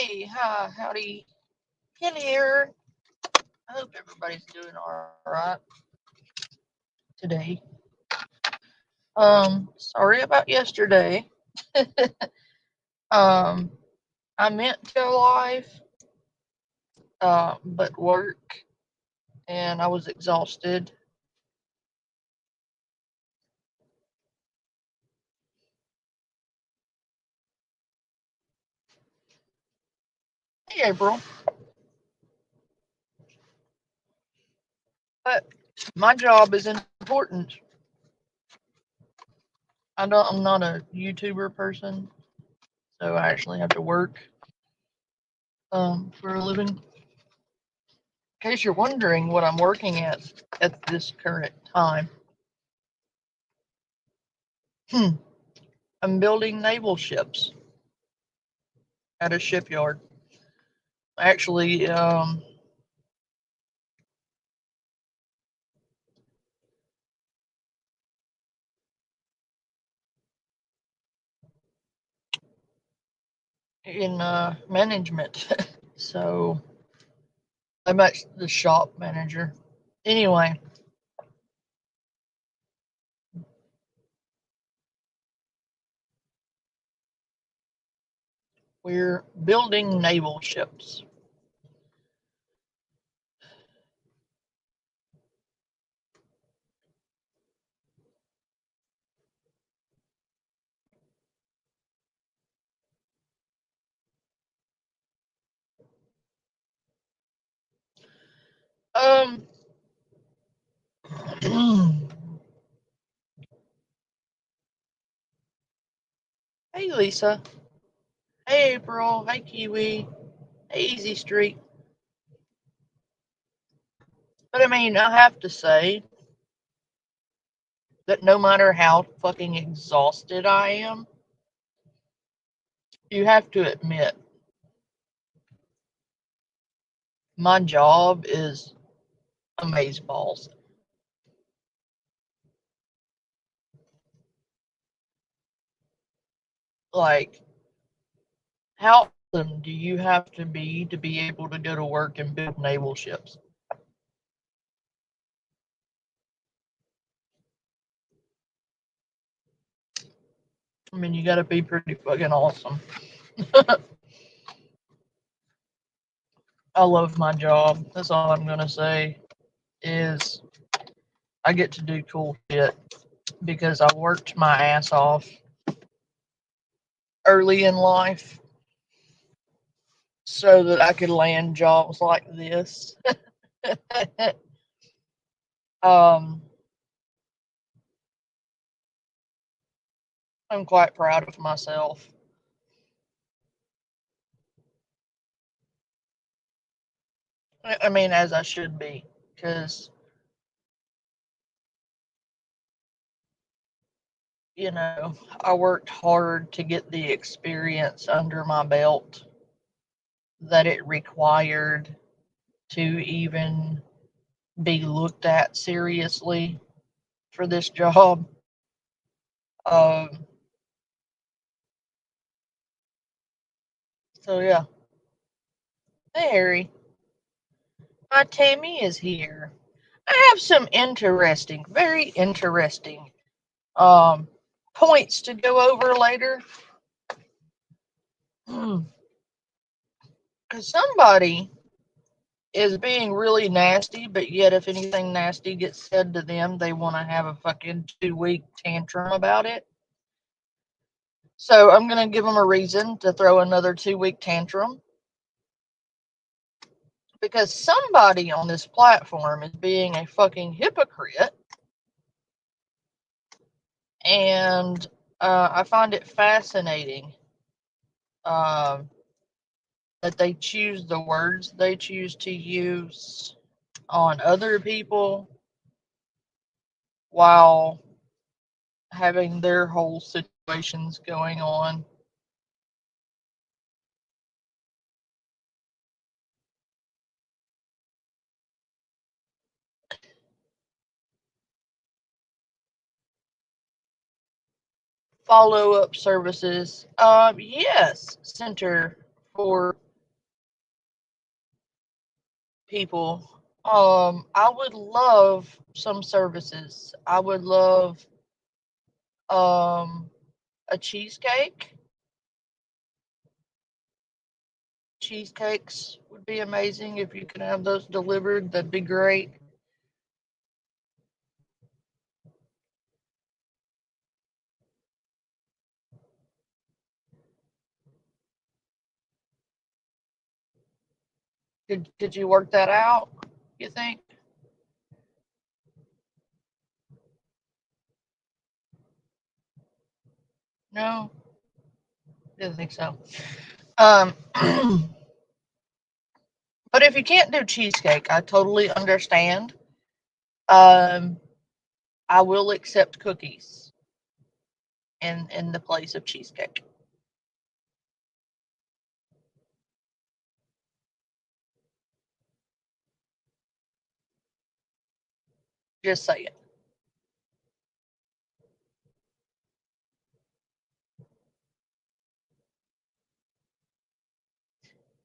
Hey, hi, howdy. Ken here. I hope everybody's doing alright today. Sorry about yesterday. I meant to go live, but work, and I was exhausted. Hey, April. But my job is important. I'm not a YouTuber person, so I actually have to work for a living. In case you're wondering what I'm working at this current time. I'm building naval ships at a shipyard. Actually, in management. So I'm actually the shop manager. Anyway, we're building naval ships. Um, hey Lisa. Hey April. Hey Kiwi. Hey Easy Street. But I mean, I have to say that no matter how fucking exhausted I am, you have to admit my job is amazeballs. Like, how awesome do you have to be able to go to work and build naval ships? I mean, you gotta be pretty fucking awesome. I love my job. That's all I'm gonna say is I get to do cool shit because I worked my ass off early in life so that I could land jobs like this. um, I'm quite proud of myself. I mean, as I should be, because, you know, I worked hard to get the experience under my belt that it required to even be looked at seriously for this job. Um, so yeah. Hey Harry. My Tammy is here. I have some interesting, very interesting um points to go over later. Because somebody is being really nasty, but yet if anything nasty gets said to them, they want to have a fucking 2 week tantrum about it. So I'm going to give them a reason to throw another 2 week tantrum. Because somebody on this platform is being a fucking hypocrite. And I find it fascinating that they choose the words they choose to use on other people while having their whole situations going on. Follow-up services. Yes, Center for people. I would love some services. I would love a cheesecake. Cheesecakes would be amazing if you could have those delivered. That'd be great. Could you work that out? You think? No, didn't think so. Um, but if you can't do cheesecake, I totally understand. Um, I will accept cookies in the place of cheesecake. Just say it.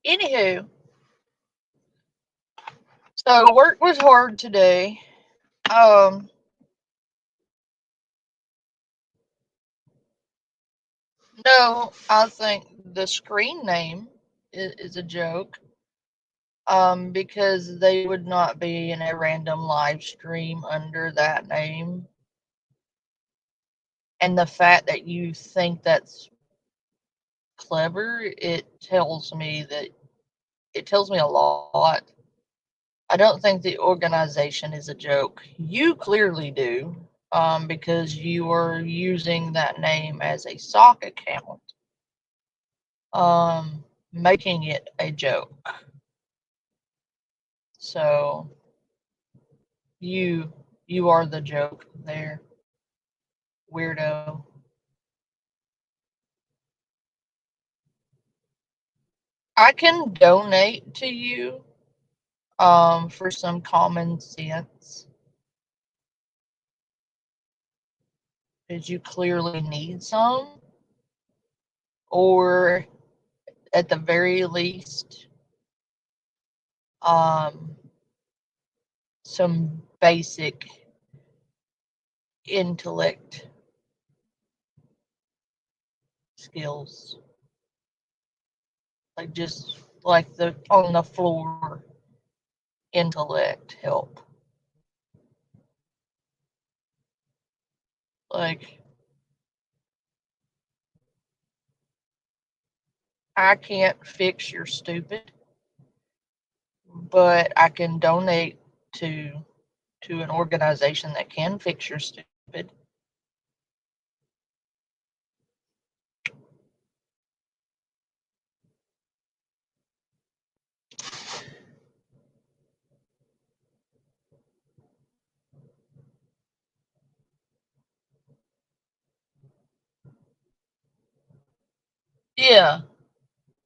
Anywho, so work was hard today. Um, no, I think the screen name is a joke. Because they would not be in a random live stream under that name. And the fact that you think that's clever, it tells me a lot. I don't think the organization is a joke. You clearly do, because you are using that name as a sock account, making it a joke. So you you are the joke there, weirdo. I can donate to you for some common sense. Did you clearly need some? Or at the very least, um, some basic intellect skills? Like just like the on the floor intellect help. Like I can't fix your stupid, but I can donate to an organization that can fix your stupid. Yeah,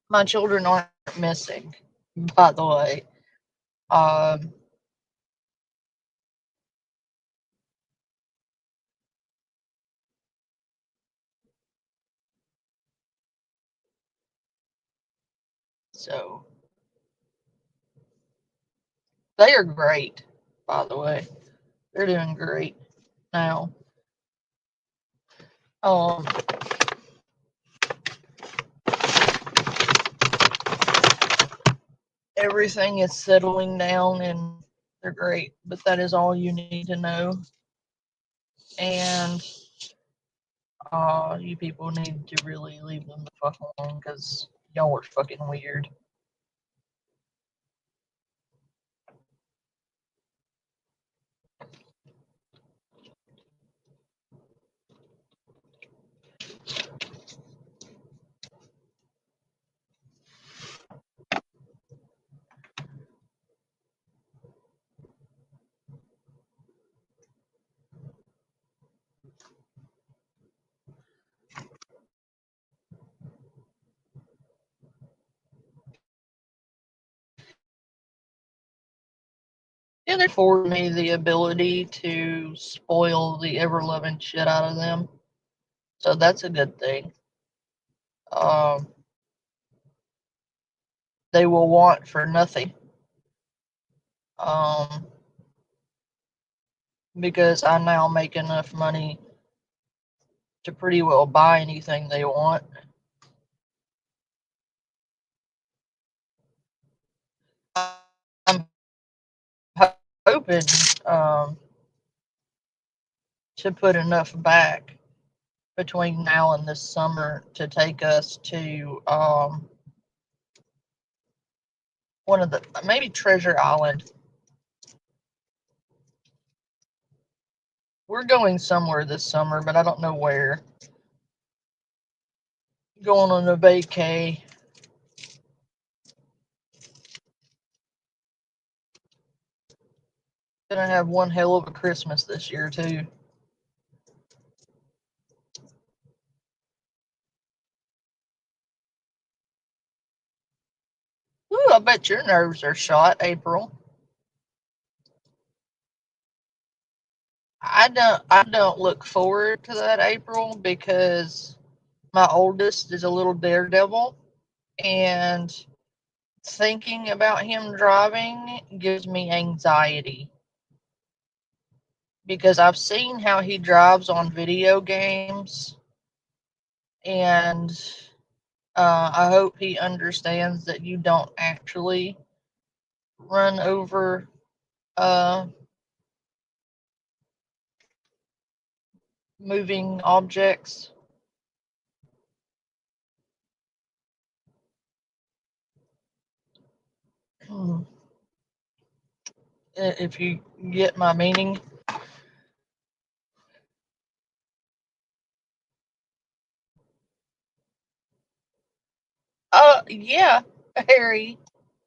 my children aren't missing, by the way. Um, so they are great, by the way. They're doing great now. Um, Everything is settling down and they're great, but that is all you need to know. And you people need to really leave them the fuck alone because y'all are fucking weird. Yeah, they afford me the ability to spoil the ever loving shit out of them. So that's a good thing. Um, they will want for nothing. Um, because I now make enough money to pretty well buy anything they want. I'm hoping um, to put enough back between now and this summer to take us to one of the maybe Treasure Island. We're going somewhere this summer, but I don't know where. Going on a vacay. Gonna have one hell of a Christmas this year too. Ooh, I bet your nerves are shot, April. I don't look forward to that, April, because my oldest is a little daredevil, and thinking about him driving gives me anxiety because I've seen how he drives on video games, and I hope he understands that you don't actually run over uh, moving objects. If you get my meaning. Yeah, Harry,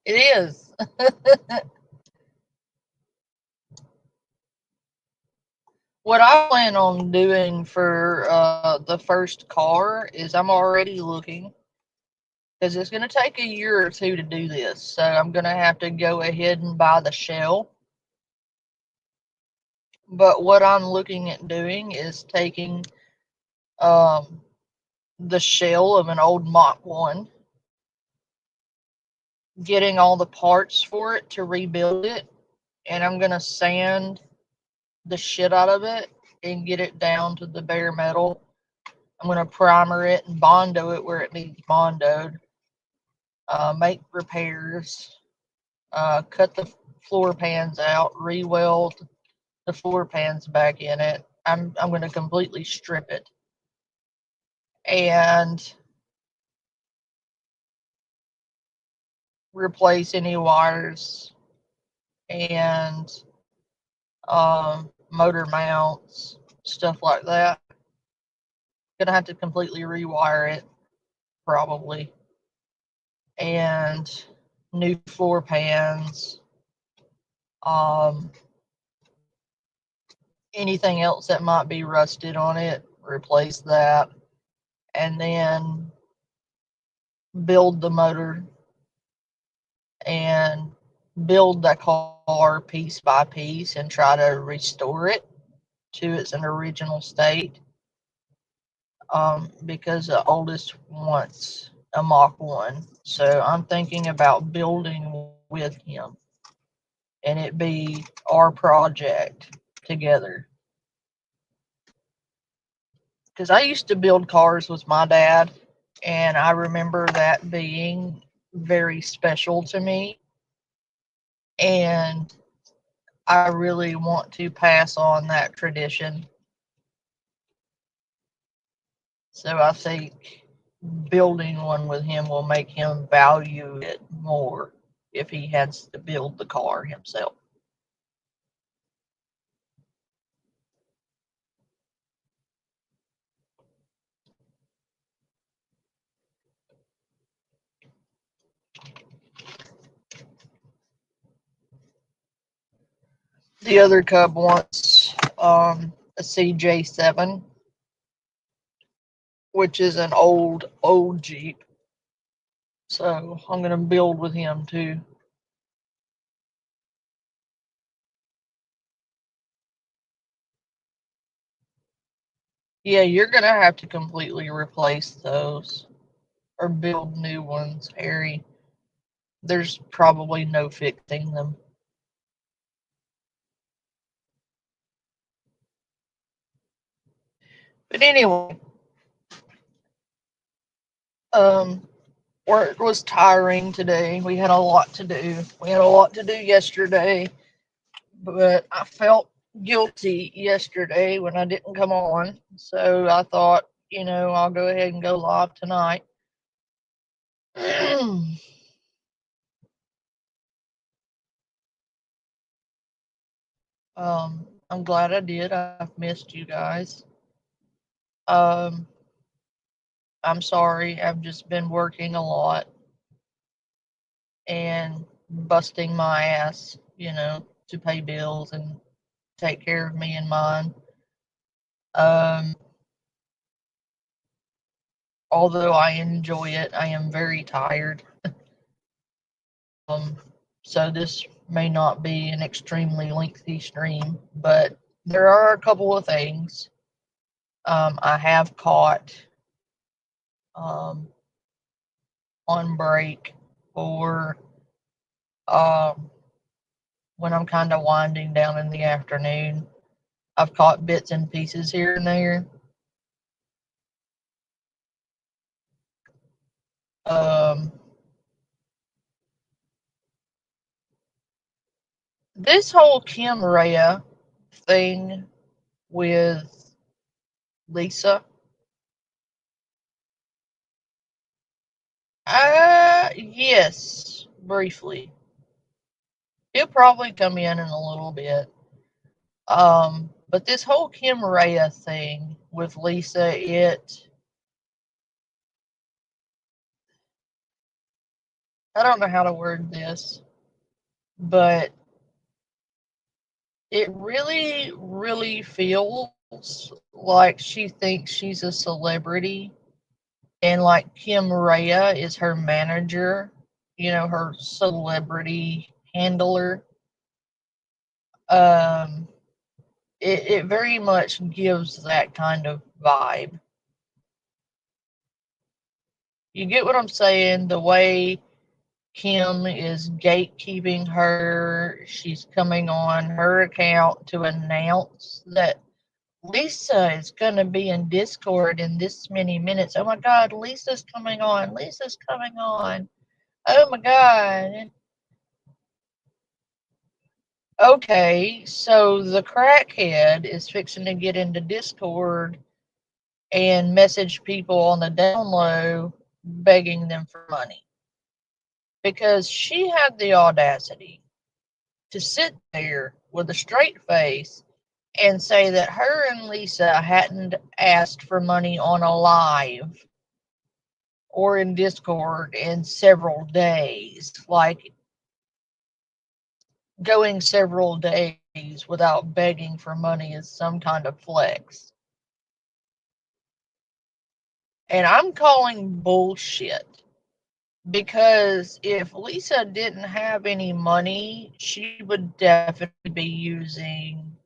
it is. What I plan on doing for the first car is I'm already looking because it's going to take a year or two to do this. So I'm going to have to go ahead and buy the shell. But what I'm looking at doing is taking um, the shell of an old Mach 1, getting all the parts for it to rebuild it, and I'm going to sand the shit out of it and get it down to the bare metal. I'm going to primer it and Bondo it where it needs Bondoed, make repairs, cut the floor pans out, re-weld the floor pans back in it. I'm going to completely strip it and replace any wires and motor mounts, stuff like that. Gonna have to completely rewire it, probably, and new floor pans. Um, Anything else that might be rusted on it, replace that, and then build the motor and build the car piece by piece and try to restore it to its original state. Because the oldest wants a Mach 1. So I'm thinking about building with him and it be our project together. Because I used to build cars with my dad, and I remember that being very special to me. And I really want to pass on that tradition. So I think building one with him will make him value it more if he has to build the car himself. The other cub wants a CJ7, which is an old Jeep. So I'm gonna build with him too. Yeah, you're gonna have to completely replace those or build new ones, Harry. There's probably no fixing them. But anyway, um, work was tiring today. We had a lot to do. We had a lot to do yesterday, but I felt guilty yesterday when I didn't come on. So I thought, I'll go ahead and go live tonight. I'm glad I did. I've missed you guys. Um, I'm sorry. I've just been working a lot and busting my ass, to pay bills and take care of me and mine. Um, although I enjoy it, I am very tired. Um, so this may not be an extremely lengthy stream, but there are a couple of things. I have caught um, on break for um, when I'm kind of winding down in the afternoon. I've caught bits and pieces here and there. Um, this whole Kim Rhea thing with Lisa, yes, briefly. He'll probably come in a little bit. But this whole Kim Rhea thing with Lisa, I don't know how to word this, but it really, really feels like she thinks she's a celebrity and like Kim Rhea is her manager, her celebrity handler. Um, it very much gives that kind of vibe. You get what I'm saying? The way Kim is gatekeeping her, she's coming on her account to announce that Lisa is going to be in Discord in this many minutes. Oh my God, Lisa's coming on. Lisa's coming on. Oh my God. Okay, so the crackhead is fixing to get into Discord and message people on the down low begging them for money because she had the audacity to sit there with a straight face and say that her and Lisa hadn't asked for money on a live or in Discord in several days. Like going several days without begging for money is some kind of flex. And I'm calling bullshit because if Lisa didn't have any money, she would definitely be using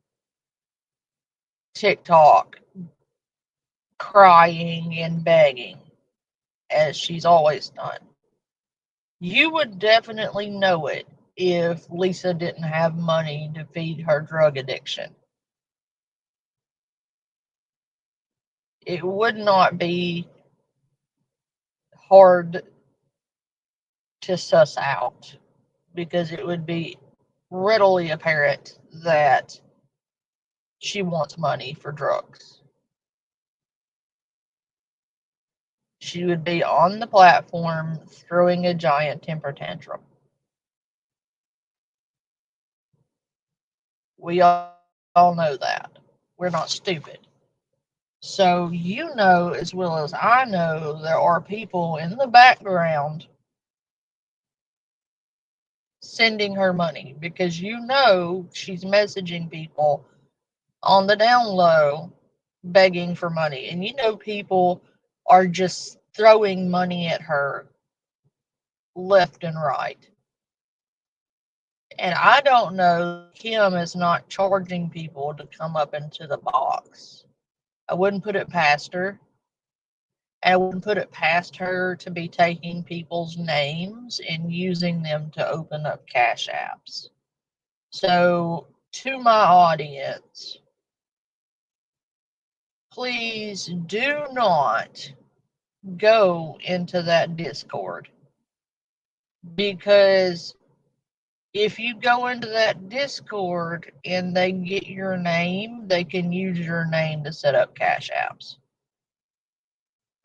TikTok, crying and begging, as she's always done. You would definitely know it if Lisa didn't have money to feed her drug addiction. It would not be hard to suss out because it would be readily apparent that she wants money for drugs. She would be on the platform throwing a giant temper tantrum. We all know that. We're not stupid. So you know as well as I know there are people in the background sending her money because she's messaging people on the down low begging for money. And people are just throwing money at her left and right. And I don't know, Kim is not charging people to come up into the box. I wouldn't put it past her. And I wouldn't put it past her to be taking people's names and using them to open up cash apps. So, to my audience, please do not go into that Discord, because if you go into that Discord and they get your name, they can use your name to set up cash apps.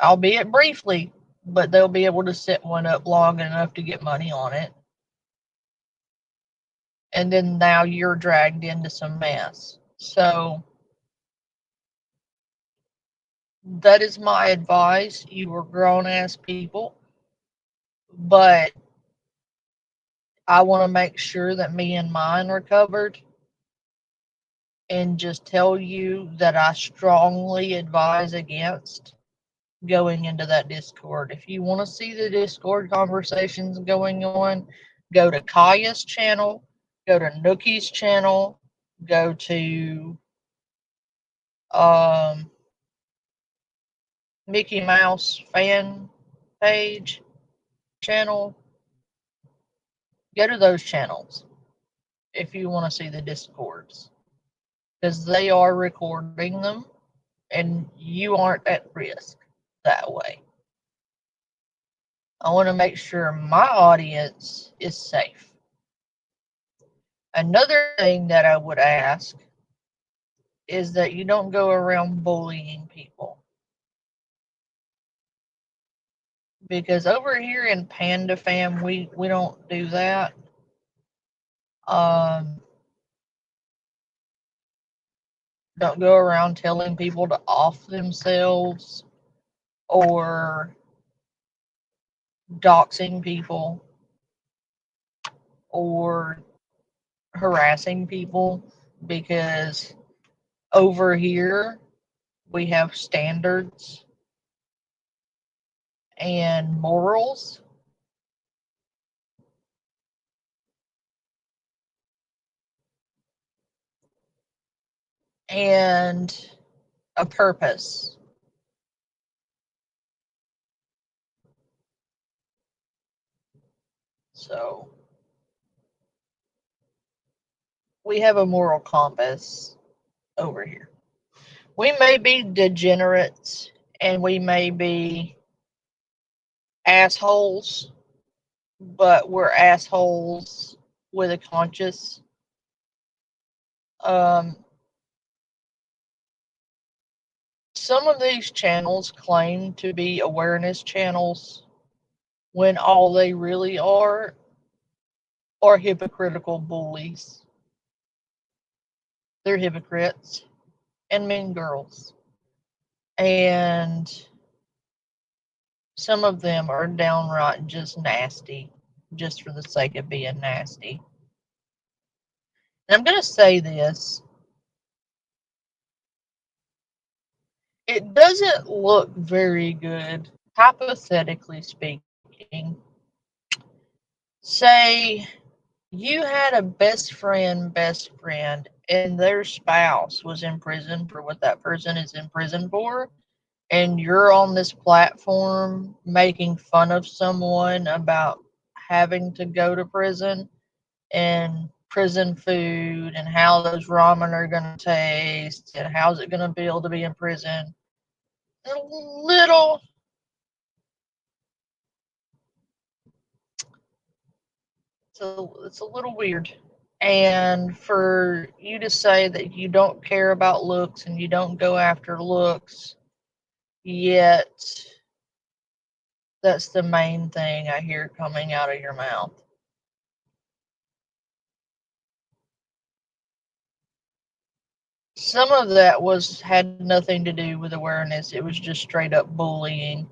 Albeit briefly, but they'll be able to set one up long enough to get money on it. And then now you're dragged into some mess. So that is my advice. You are grown ass people, but I want to make sure that me and mine are covered, and just tell you that I strongly advise against going into that Discord. If you want to see the Discord conversations going on, go to Kaya's channel, go to Nookie's channel, go to Mickey Mouse fan page channel. Go to those channels if you want to see the Discords, because they are recording them and you aren't at risk that way. I want to make sure my audience is safe. Another thing that I would ask is that you don't go around bullying people. Because over here in Panda Fam, we don't do that. Don't go around telling people to off themselves or doxing people or harassing people, because over here we have standards and morals. And a purpose. So we have a moral compass over here. We may be degenerates and we may be assholes, but we're assholes with a conscience. Some of these channels claim to be awareness channels when all they really are hypocritical bullies. They're hypocrites and mean girls. And some of them are downright just nasty, just for the sake of being nasty. And I'm going to say this. It doesn't look very good, hypothetically speaking. Say you had a best friend, and their spouse was in prison for what that person is in prison for, and you're on this platform making fun of someone about having to go to prison and prison food and how those ramen are going to taste and how's it going to feel to be in prison. It's a little weird. And for you to say that you don't care about looks and you don't go after looks, yet that's the main thing I hear coming out of your mouth. Some of that had nothing to do with awareness. It was just straight up bullying.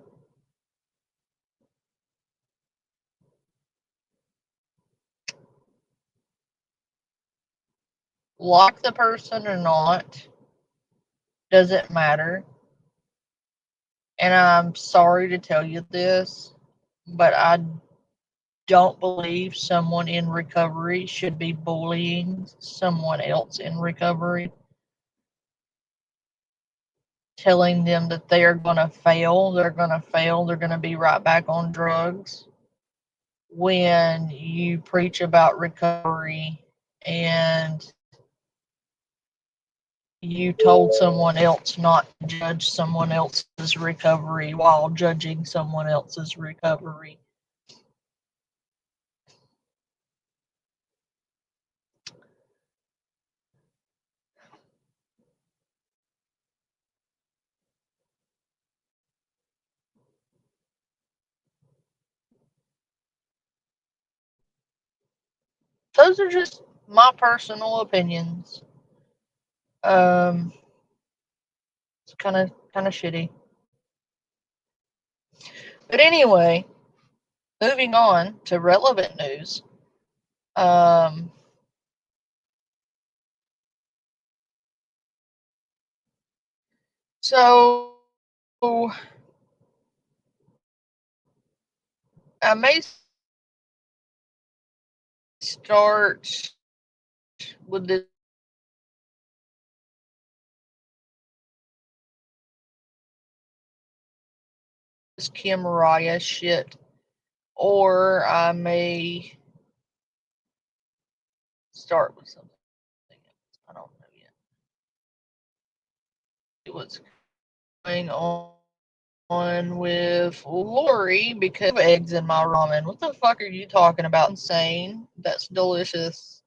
Like the person or not, doesn't matter. And I'm sorry to tell you this, but I don't believe someone in recovery should be bullying someone else in recovery, telling them that they are going to fail, they're going to be right back on drugs. When you preach about recovery and you told someone else not to judge someone else's recovery while judging someone else's recovery. Those are just my personal opinions. It's kind of shitty. But anyway, moving on to relevant news. Um, so I may start with this Kim Mariah shit, or I may start with something else. I don't know yet. What's going on with Lori because of eggs in my ramen? What the fuck are you talking about? Insane. That's delicious.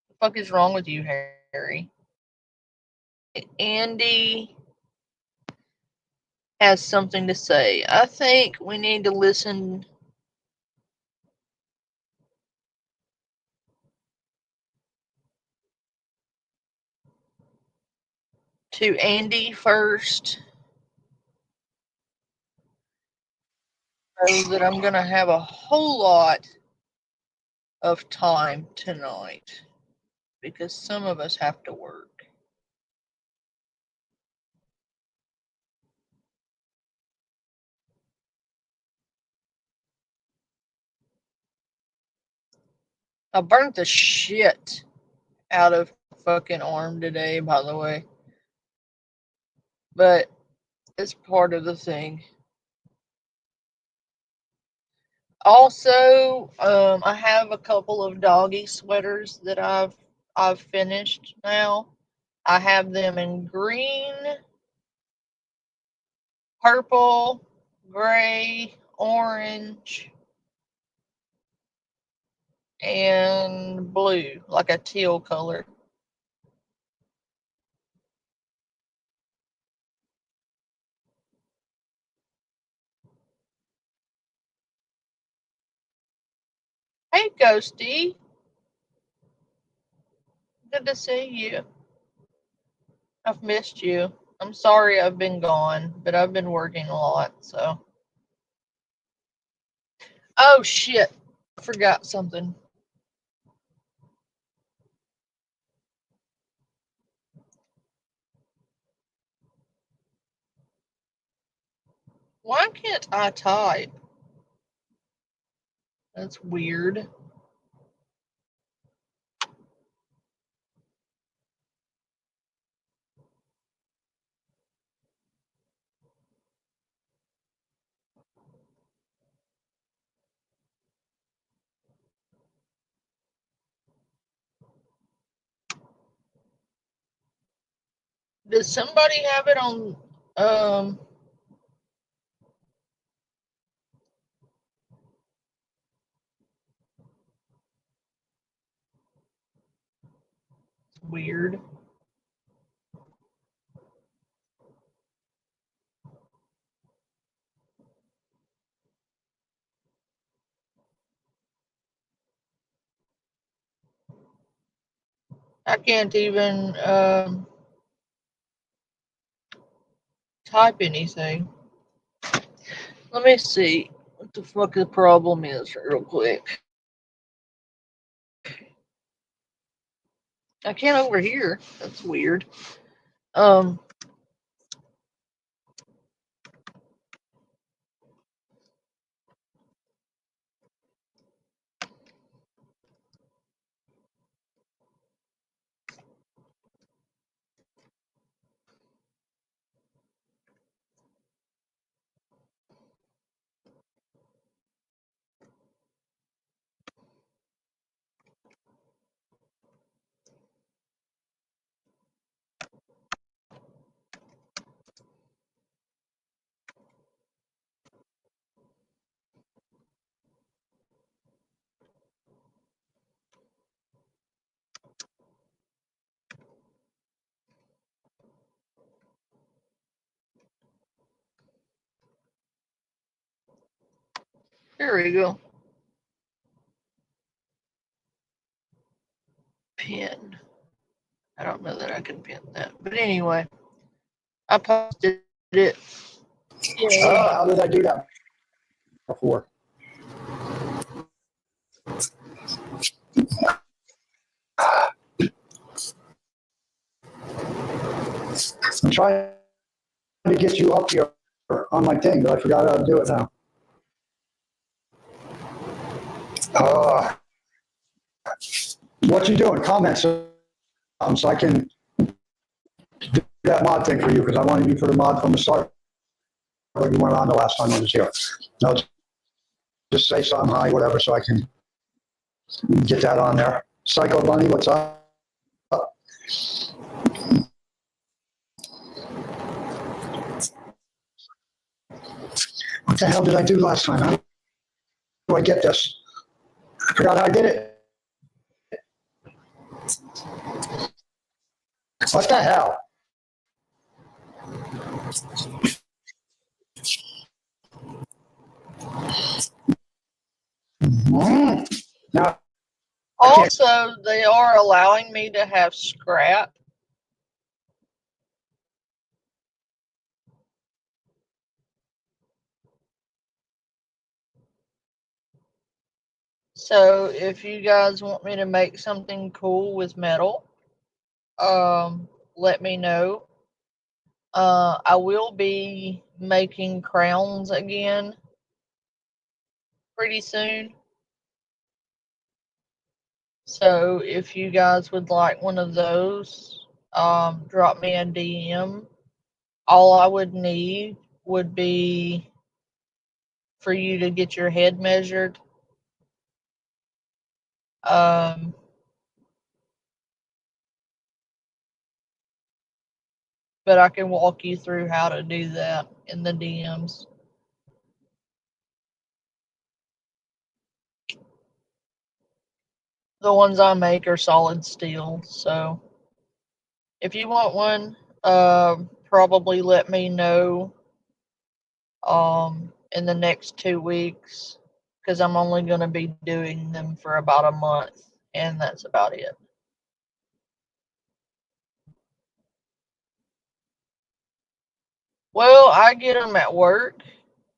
What the fuck is wrong with you, Harry? Andy has something to say. I think we need to listen to Andy first, so that I'm going to have a whole lot of time tonight because some of us have to work. I burnt the shit out of fucking arm today, by the way. But it's part of the thing. Also, I have a couple of doggy sweaters that I've finished now. I have them in green, purple, gray, orange, and blue, like a teal color. Hey, Ghosty. Good to see you. I've missed you. I'm sorry I've been gone, but I've been working a lot, so. Oh, shit. I forgot something. Why can't I type? That's weird. Does somebody have it on, um, weird? I can't even, type anything. Let me see what the fuck the problem is real quick. I can't over here. That's weird. Um, Here we go. Pin. I don't know that I can pin that. But anyway, I posted it. How did I do that before? I'm trying to get you up here on my thing, but I forgot how to do it now. What you doing? Comments so I can do that mod thing for you because I wanted you for the mod from the start. Like you went on the last time I was here. No, just say something, hi, whatever, so I can get that on there. Psycho Bunny, what's up? What the hell did I do last time? How do I get this? I forgot how I did it. What the hell? Now, also, they are allowing me to have scrap. So if you guys want me to make something cool with metal, let me know. I will be making crowns again pretty soon. So if you guys would like one of those, drop me a DM. All I would need would be for you to get your head measured. But I can walk you through how to do that in the DMs. The ones I make are solid steel, so if you want one, probably let me know in the next 2 weeks, because I'm only going to be doing them for about a month, and that's about it. Well, I get them at work.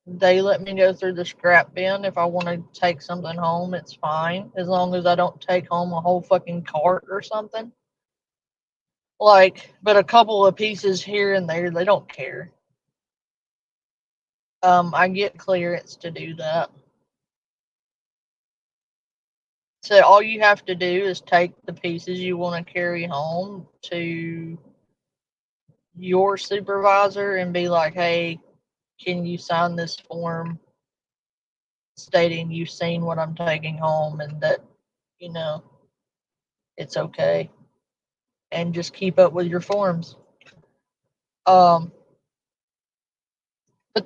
They let me go through the scrap bin. If I want to take something home, it's fine, as long as I don't take home a whole fucking cart or something. But a couple of pieces here and there, they don't care. I get clearance to do that. So all you have to do is take the pieces you want to carry home to your supervisor and be like, hey, can you sign this form stating you've seen what I'm taking home and that, it's okay. And just keep up with your forms. But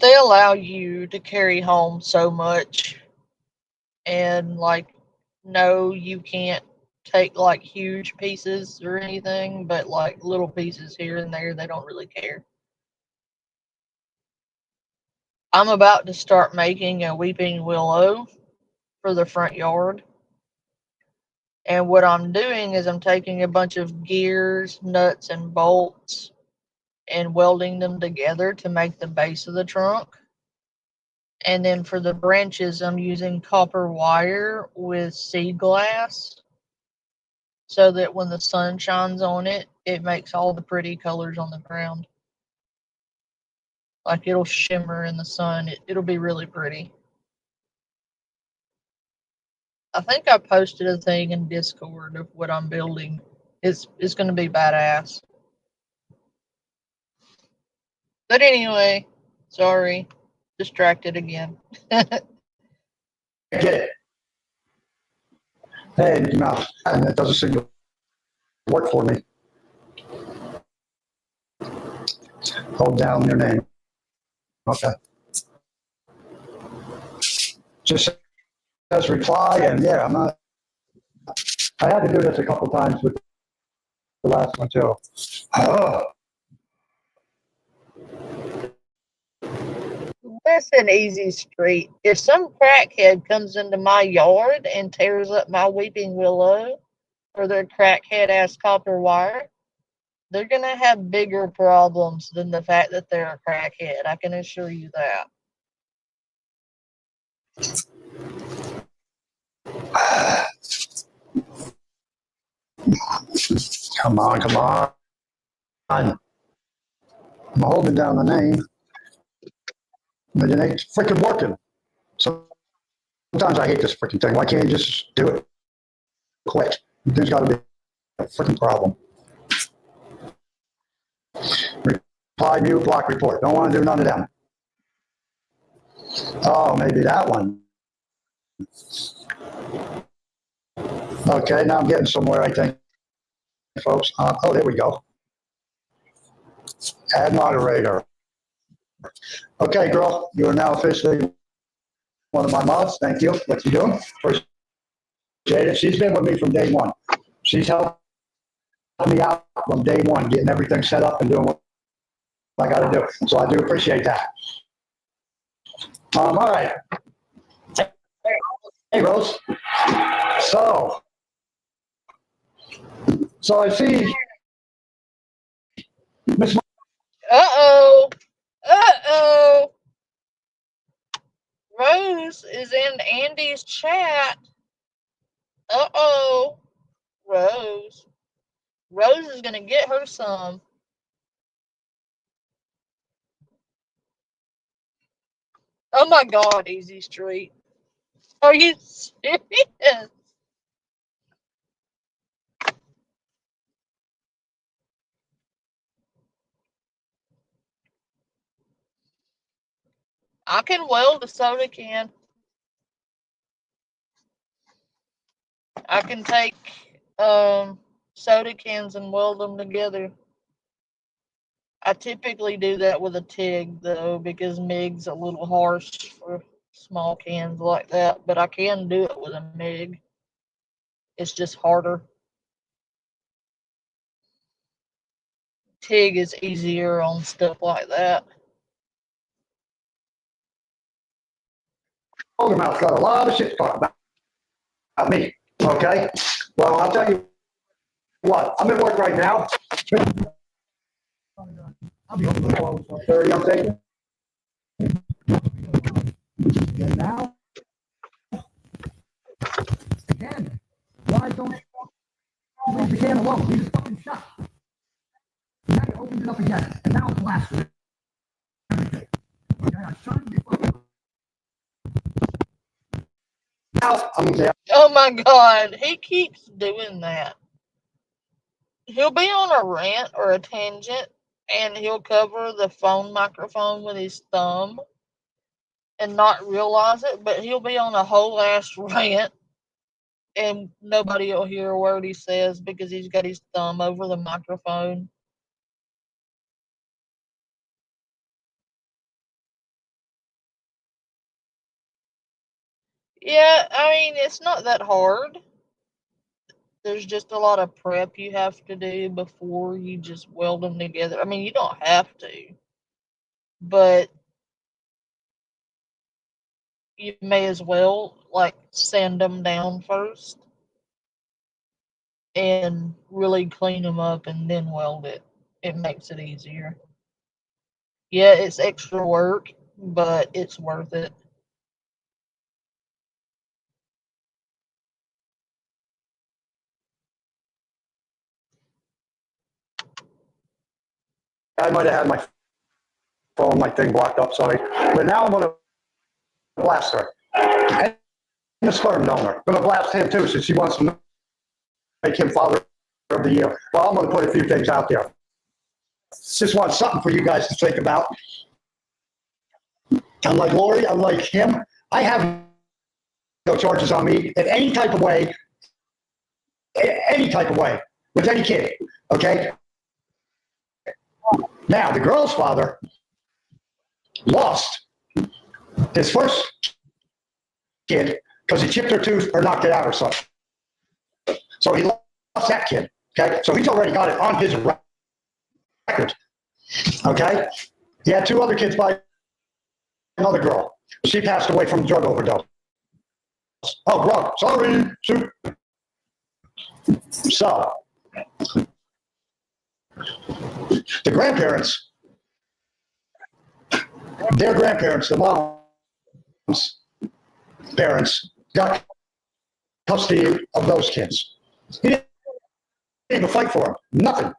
they allow you to carry home so much, and no, you can't take huge pieces or anything, but little pieces here and there, they don't really care. I'm about to start making a weeping willow for the front yard. And what I'm doing is I'm taking a bunch of gears, nuts, and bolts and welding them together to make the base of the trunk. And then for the branches, I'm using copper wire with seed glass so that when the sun shines on it, it makes all the pretty colors on the ground. It'll shimmer in the sun. It'll be really pretty. I think I posted a thing in Discord of what I'm building. It's going to be badass. But anyway, sorry, distracted again. Get it. Hey, Mickey Mouse, and it doesn't seem to work for me. Hold down your name. Okay. Just says reply, and yeah, I'm not. I had to do this a couple times with the last one too. Listen, Easy Street. If some crackhead comes into my yard and tears up my weeping willow or their crackhead ass copper wire, they're gonna have bigger problems than the fact that they're a crackhead. I can assure you that. Come on, come on. I'm holding down the name, but it ain't freaking working. Sometimes I hate this freaking thing. Why can't you just do it quick? There's got to be a freaking problem. Reply, mute, block, report. Don't want to do none of them. Oh, maybe that one. Okay, now I'm getting somewhere, I think, folks. Oh, there we go. Add moderator. Okay, girl, you are now officially one of my mods. Thank you. What you doing? Appreciate it. She's been with me from day one. She's helped me out from day one, getting everything set up and doing what I got to do. So I do appreciate that. All right. Hey, Rose. So I see Miss. Uh-oh. Uh-oh. Rose is in Andy's chat. Uh-oh. Rose. Rose is gonna get her some. Oh my god, Easy Street. Are you serious? I can weld a soda can. I can take soda cans and weld them together. I typically do that with a TIG though, because MIG's a little harsh for small cans like that, but I can do it with a MIG. It's just harder. TIG is easier on stuff like that. Mouth's got a lot of shit to talk about me. Okay? Well, I'll tell you what. I'm at work right now. I'll be home at 12:30, I'm thinking. And now, again, why don't you leave the can alone? Leave it fucking shut. Now you opened it up again, and now it's blasted. Everything. Okay, I shut it before. Now, I'm there. Oh my god, he keeps doing that. He'll be on a rant or a tangent and he'll cover the phone microphone with his thumb and not realize it, but he'll be on a whole ass rant and nobody will hear a word he says because he's got his thumb over the microphone. Yeah, I mean, it's not that hard. There's just a lot of prep you have to do before you just weld them together. I mean, you don't have to, but you may as well like sand them down first and really clean them up and then weld it. It makes it easier. Yeah, it's extra work, but it's worth it. I might have had my phone, my thing blocked up, sorry. But now I'm going to blast her. And the sperm donor. I'm going to blast him too, since she wants to make him father of the year. Well, I'm going to put a few things out there. Just want something for you guys to think about. Unlike Lori, unlike him, I have no charges on me in any type of way, with any kid, okay? Now, the girl's father lost his first kid because he chipped her tooth or knocked it out or something. So he lost that kid, okay? So he's already got it on his record, okay? He had two other kids by another girl. She passed away from drug overdose. Oh, bro, sorry. Shoot. So, the grandparents, their grandparents, the mom's parents, got custody of those kids. He didn't even fight for them. Nothing.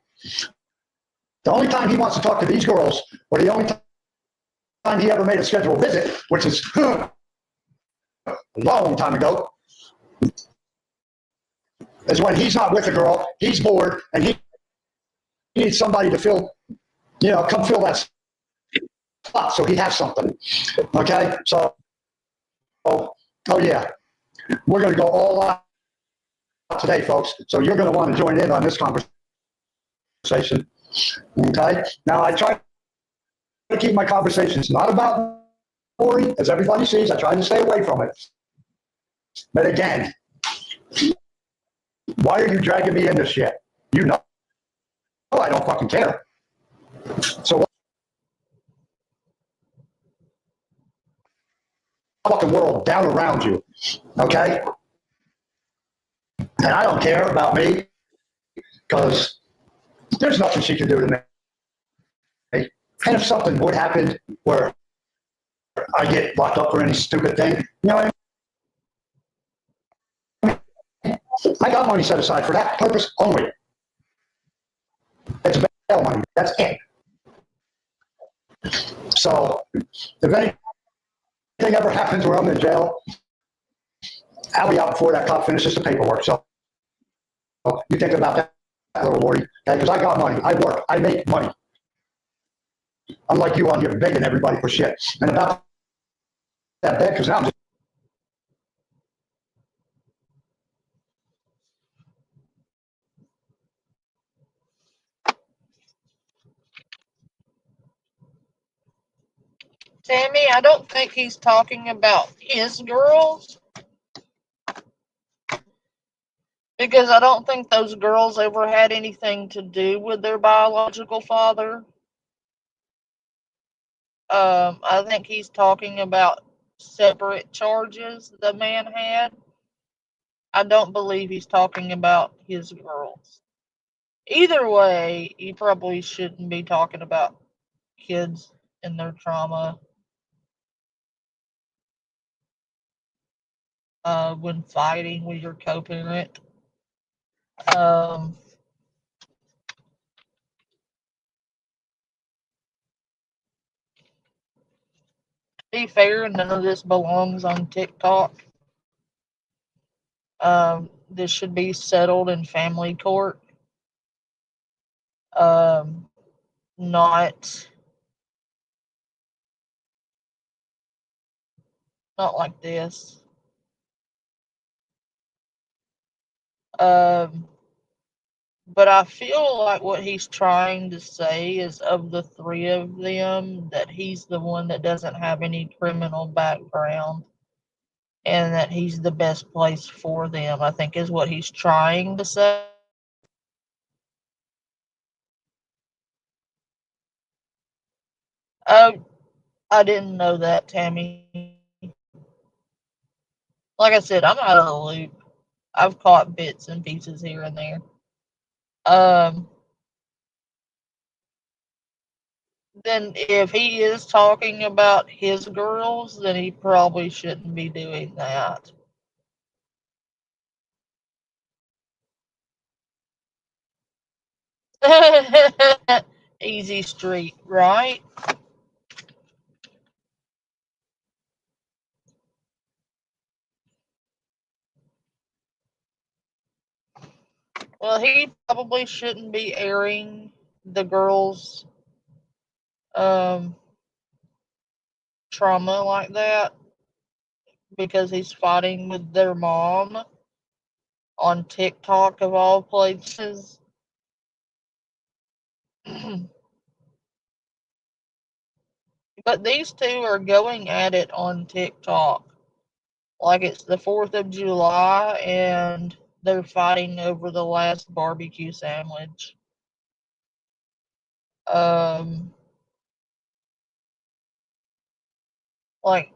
The only time he wants to talk to these girls, or the only time he ever made a scheduled visit, which is a long time ago, is when he's not with a girl, he's bored, and he needs somebody to fill, come fill that spot so he has something. Okay? So, oh yeah, we're going to go all out today, folks. So you're going to want to join in on this conversation. Okay? Now, I try to keep my conversations not about boring, as everybody sees. I try to stay away from it. But again, why are you dragging me in this shit? You know I don't fucking care. So what fucking world down around you, okay? And I don't care about me because there's nothing she can do to me. And if something would happen where I get locked up for any stupid thing, you know what I mean? I got money set aside for that purpose only. It's bail money. That's it. So if anything ever happens where I'm in jail, I'll be out before that cop finishes the paperwork. So you think about that, little Lordy, okay? Because I got money. I work. I make money. Unlike you on here begging everybody for shit. And about that bed, because now I'm just Tammy, I don't think he's talking about his girls, because I don't think those girls ever had anything to do with their biological father. I think he's talking about separate charges the man had. I don't believe he's talking about his girls. Either way, he probably shouldn't be talking about kids and their trauma when fighting with your co-parent. To be fair, none of this belongs on TikTok. This should be settled in family court. Um, not like this. Um, but I feel like what he's trying to say is, of the three of them, that he's the one that doesn't have any criminal background, and that he's the best place for them, I think is what he's trying to say. Oh, I didn't know that, Tammy. Like I said, I'm out of the loop. I've caught bits and pieces here and there. Um, then if he is talking about his girls, then he probably shouldn't be doing that. Easy street, right? Well, he probably shouldn't be airing the girls' um, trauma like that, because he's fighting with their mom on TikTok of all places. But these two are going at it on TikTok like it's the 4th of July and they're fighting over the last barbecue sandwich. Um, Like,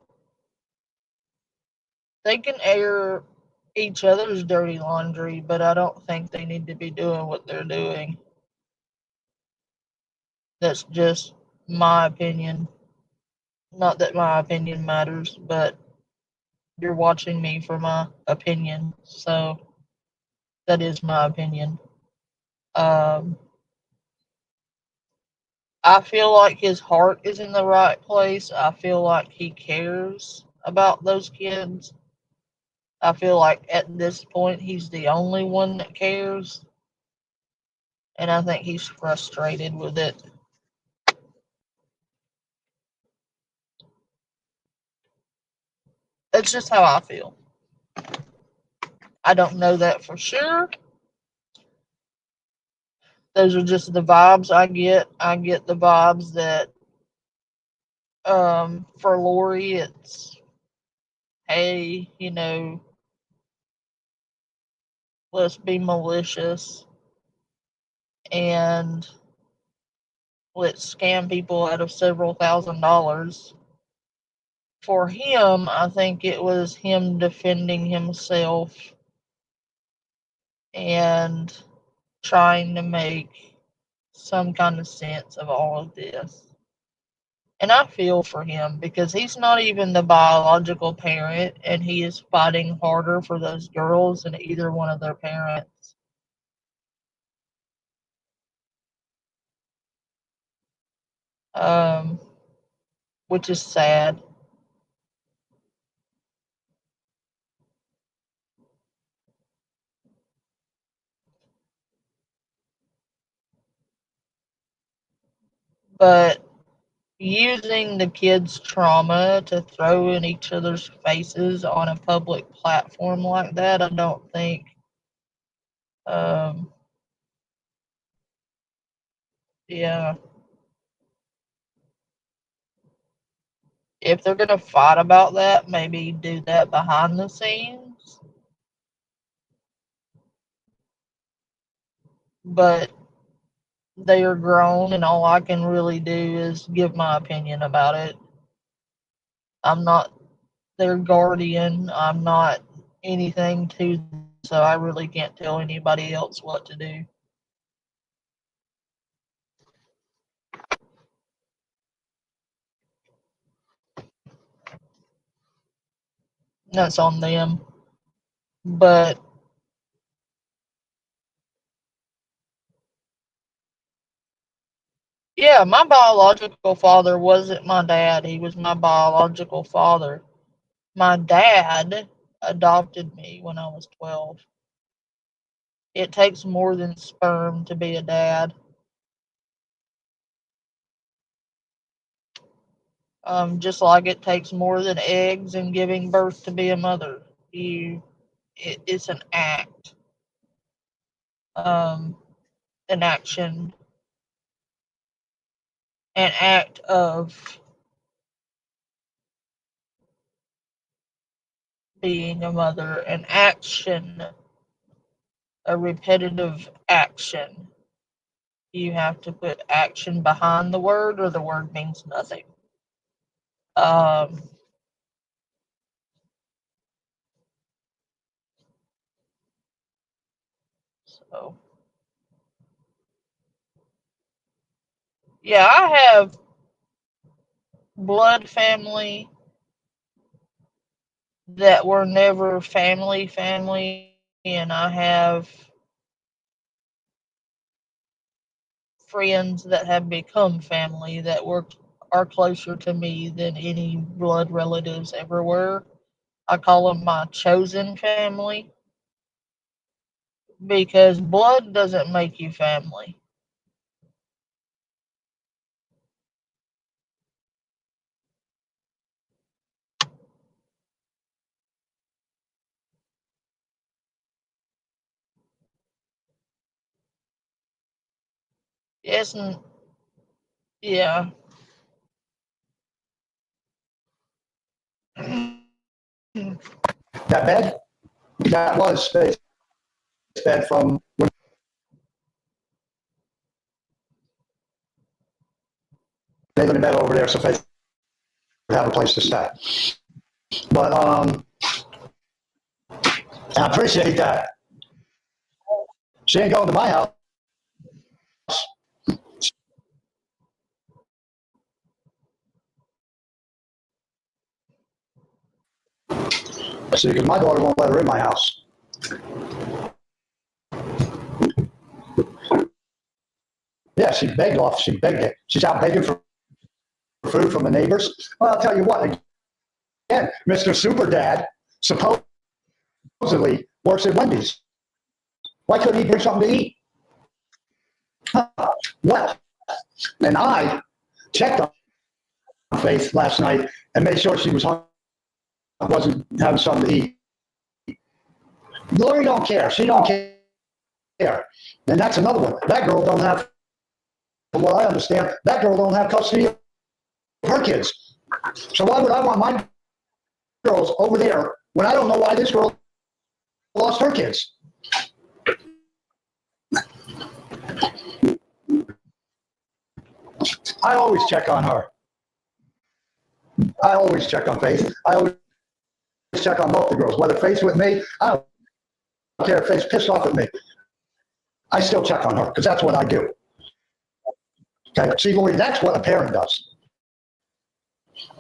they can air each other's dirty laundry, but I don't think they need to be doing what they're doing. That's just my opinion. Not that my opinion matters, but you're watching me for my opinion, so that is my opinion. Um, I feel like his heart is in the right place. I feel like he cares about those kids. I feel like at this point he's the only one that cares, and I think he's frustrated with it. That's just how I feel. I don't know that for sure. Those are just the vibes I get. I get the vibes that for Lori it's, hey, let's be malicious and let's scam people out of several $1,000s. For him, I think it was him defending himself and trying to make some kind of sense of all of this. And I feel for him because he's not even the biological parent, and he is fighting harder for those girls than either one of their parents. Um, which is sad. But using the kids' trauma to throw in each other's faces on a public platform like that, I don't think. Um, yeah, if they're gonna fight about that, maybe do that behind the scenes. But they are grown, and all I can really do is give my opinion about it. I'm not their guardian. I'm not anything to them, so I really can't tell anybody else what to do. That's on them. But yeah, my biological father wasn't my dad. He was my biological father. My dad adopted me when I was 12. It takes more than sperm to be a dad. Just like it takes more than eggs and giving birth to be a mother. It's an act, um, an action, an act of being a mother, an action, a repetitive action. You have to put action behind the word, or the word means nothing. Um, so yeah, I have blood family that were never family, and I have friends that have become family that are closer to me than any blood relatives ever were. I call them my chosen family because blood doesn't make you family. Yes, and yeah. That bed, that was space bed from when they lived in bed over there, so face have a place to stay. But I appreciate that. She ain't going to my house. See, because my daughter won't let her in my house. Yeah, she begged it. She's out begging for food from the neighbors. Well, I'll tell you what, again, Mr. Super Dad supposedly works at Wendy's. Why couldn't he bring something to eat? Well, and I checked on Faith last night and made sure she was hungry, wasn't having something to eat. Lori don't care. She don't care. And that's another one. That girl don't have, from what I understand, that girl don't have custody of her kids. So why would I want my girls over there when I don't know why this girl lost her kids? I always check on her. I always check on Faith. I always check on both the girls. Whether Faith's with me, I don't care if Faith's pissed off at me. I still check on her because that's what I do. Okay, see, Lori, that's what a parent does.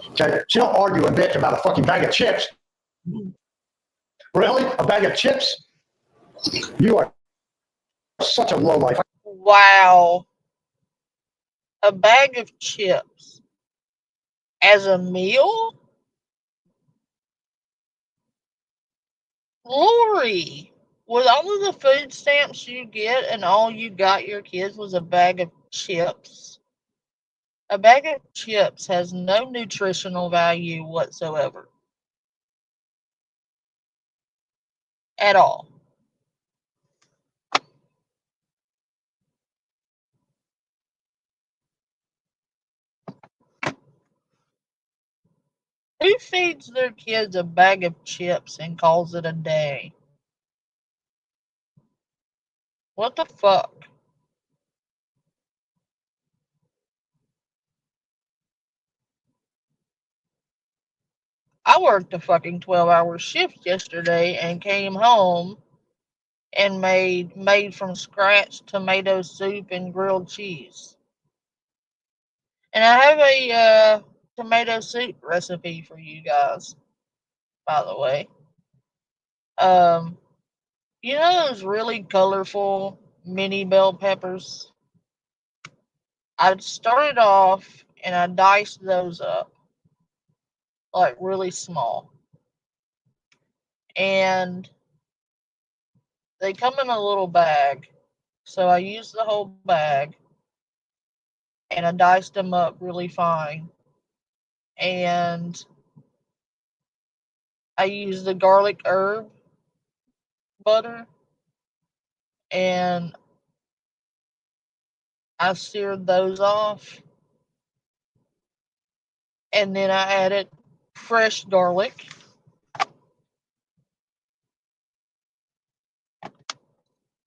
Okay, she don't argue and bitch about a fucking bag of chips. Really? A bag of chips? You are such a lowlife. Wow. A bag of chips as a meal? Lori, with all of the food stamps you get and all you got your kids was a bag of chips. A bag of chips has no nutritional value whatsoever. At all. Who feeds their kids a bag of chips and calls it a day? What the fuck? I worked a fucking 12-hour shift yesterday and came home and made from scratch tomato soup and grilled cheese. And I have a tomato soup recipe for you guys, by the way. You know those really colorful mini bell peppers? I started off and I diced those up like really small. And they come in a little bag. So I used the whole bag and I diced them up really fine. And I used the garlic herb butter and I seared those off. And then I added fresh garlic,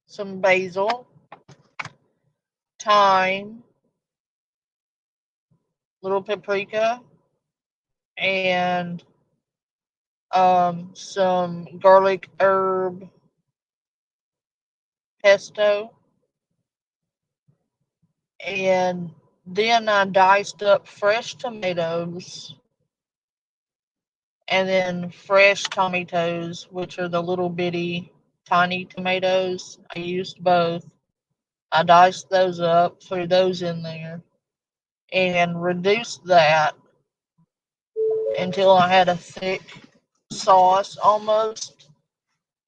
some basil, thyme, little paprika, and some garlic herb pesto. And then I diced up fresh tomatoes and then fresh tomatoes, which are the little bitty tiny tomatoes. I used both. I diced those up, threw those in there, and reduced that until I had a thick sauce almost.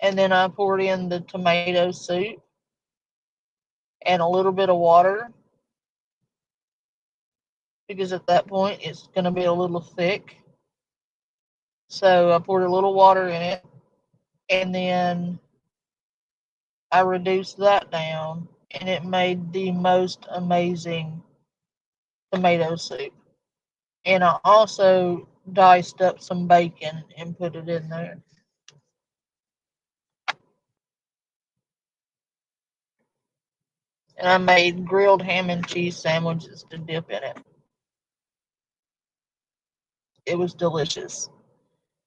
And then I poured in the tomato soup and a little bit of water because at that point it's going to be a little thick. So I poured a little water in it and then I reduced that down and it made the most amazing tomato soup. And I also diced up some bacon and put it in there. And I made grilled ham and cheese sandwiches to dip in it. It was delicious.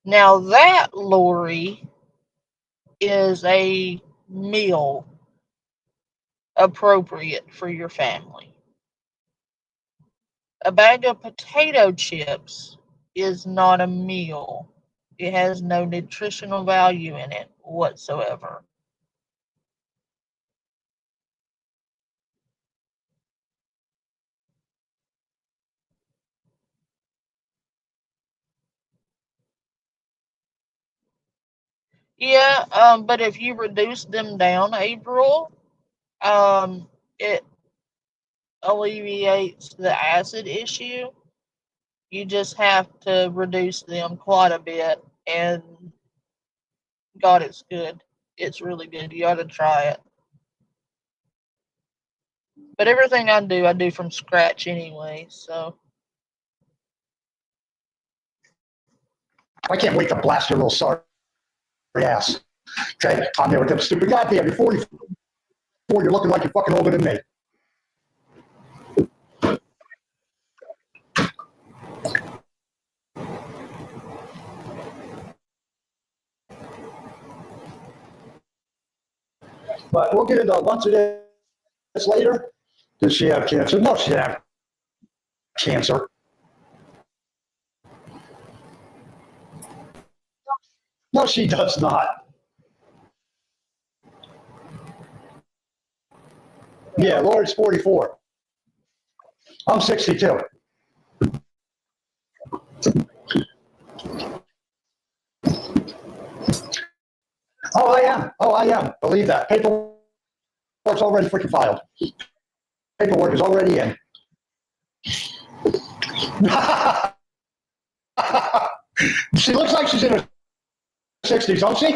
Now that, Lori, is a meal appropriate for your family. A bag of potato chips is not a meal. It has no nutritional value in it whatsoever. Yeah, but if you reduce them down, April, it alleviates the acid issue. You just have to reduce them quite a bit, and God, it's good. It's really good. You ought to try it. But everything I do from scratch anyway, so. I can't wait to blast your little sorry ass. Okay, I'm there with them stupid goddamn. You're 44. You're looking like you're fucking older than me. But we'll get into a bunch of this later. Does she have cancer? No, she didn't have cancer. No, she does not. Yeah, Lori's 44. I'm 62. Oh, I am. Oh, I am. Believe that. Paperwork's already freaking filed. Paperwork is already in. She looks like she's in her 60s, don't she?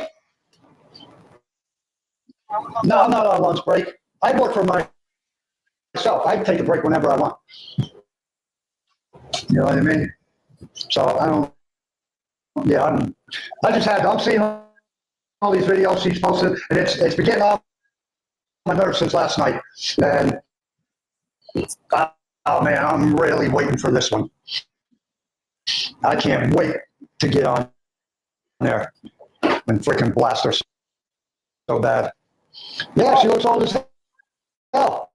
No, I'm not on lunch break. I work for myself. I can take a break whenever I want. You know what I mean? So I don't. Yeah, I'm seeing all these videos she's posted, and it's been getting on my nerves since last night. And oh man, I'm really waiting for this one. I can't wait to get on there and freaking blast her so bad. Yeah, she looks old as hell.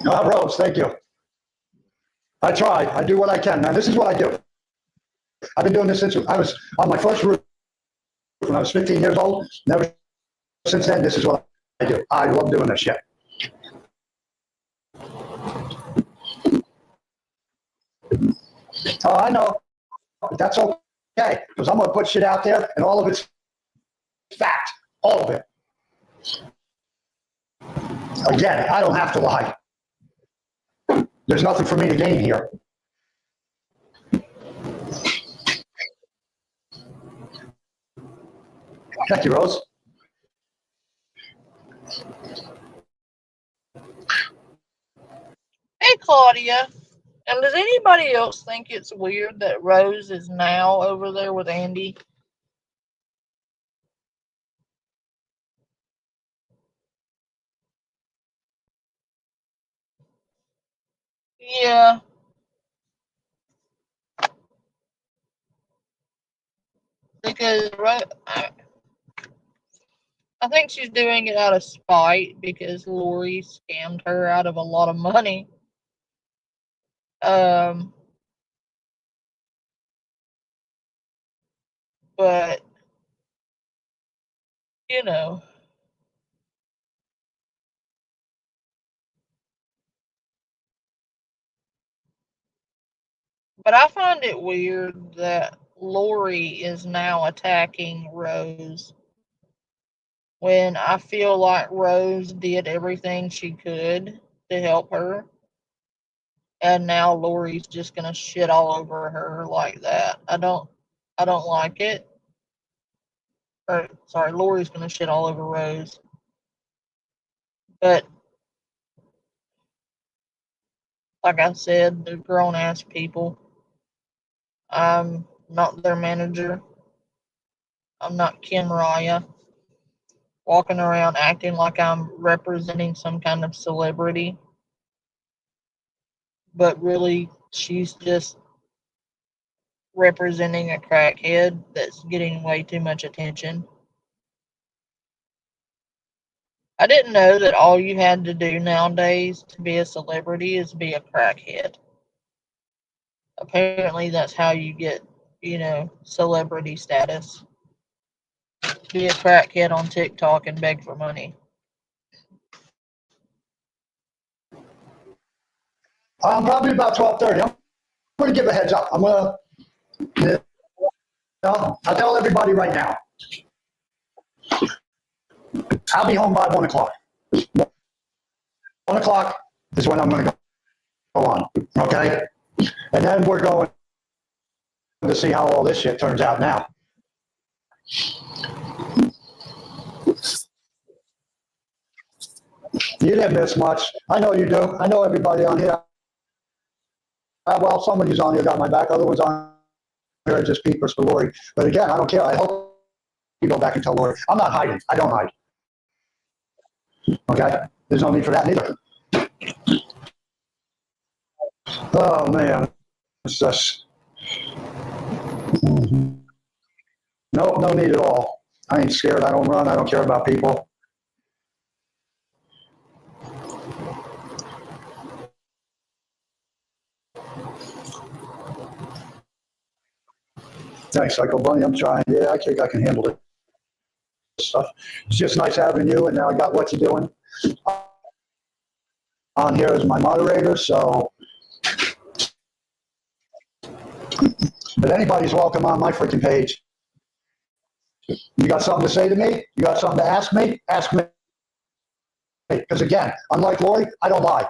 Rose, thank you. I try. I do what I can. Now, this is what I do. I've been doing this since I was on my first roof when I was 15 years old. Never since then, this is what I do. I love doing this shit. Oh, I know. That's okay. Because I'm going to put shit out there, and all of it's fact. All of it. Again, I don't have to lie. There's nothing for me to gain here. Thank you, Rose. Hey, Claudia. And does anybody else think it's weird that Rose is now over there with Andy? Yeah. Because I think she's doing it out of spite because Lori scammed her out of a lot of money. Um, but you know, but I find it weird that Lori is now attacking Rose when I feel like Rose did everything she could to help her. And now Lori's just gonna shit all over her like that. I don't like it. Or sorry, Lori's gonna shit all over Rose. But like I said, they're grown ass people. I'm not their manager. I'm not Kim Raya walking around acting like I'm representing some kind of celebrity. but really she's just representing a crackhead that's getting way too much attention. I didn't know that all you had to do nowadays to be a celebrity is be a crackhead. Apparently, that's how you get, celebrity status. Be a crackhead on TikTok and beg for money. Probably about 12:30. I'm going to give a heads up. I'll tell everybody right now. I'll be home by 1 o'clock. 1 o'clock is when I'm going to go on. Okay? And then we're going to see how all this shit turns out now. You didn't miss much. I know you do. I know everybody on here. Well, somebody's on here got my back. Other ones on here are just peepers for Lori. But again, I don't care. I hope you go back and tell Lori. I'm not hiding. I don't hide. Okay? There's no need for that neither. Oh, man. It's just... No, no need at all. I ain't scared. I don't run. I don't care about people. Thanks, Psycho Bunny. I'm trying. Yeah, I think I can handle it. Stuff. It's just nice having you, and now I got what you're doing on here as my moderator. So, but anybody's welcome on my freaking page. You got something to say to me? You got something to ask me? Ask me. Because again, unlike Lori, I don't lie.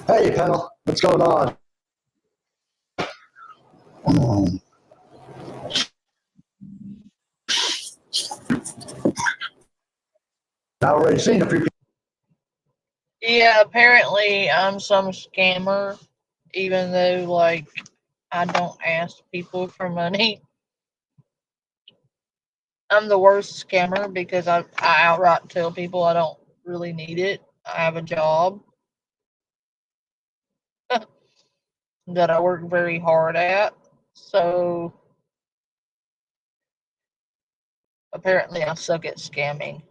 Hey, Pennell, what's going on? I already seen a few people. Yeah, apparently I'm some scammer, even though, like, I don't ask people for money. I'm the worst scammer because I outright tell people I don't really need it. I have a job that I work very hard at. So apparently I suck at scamming.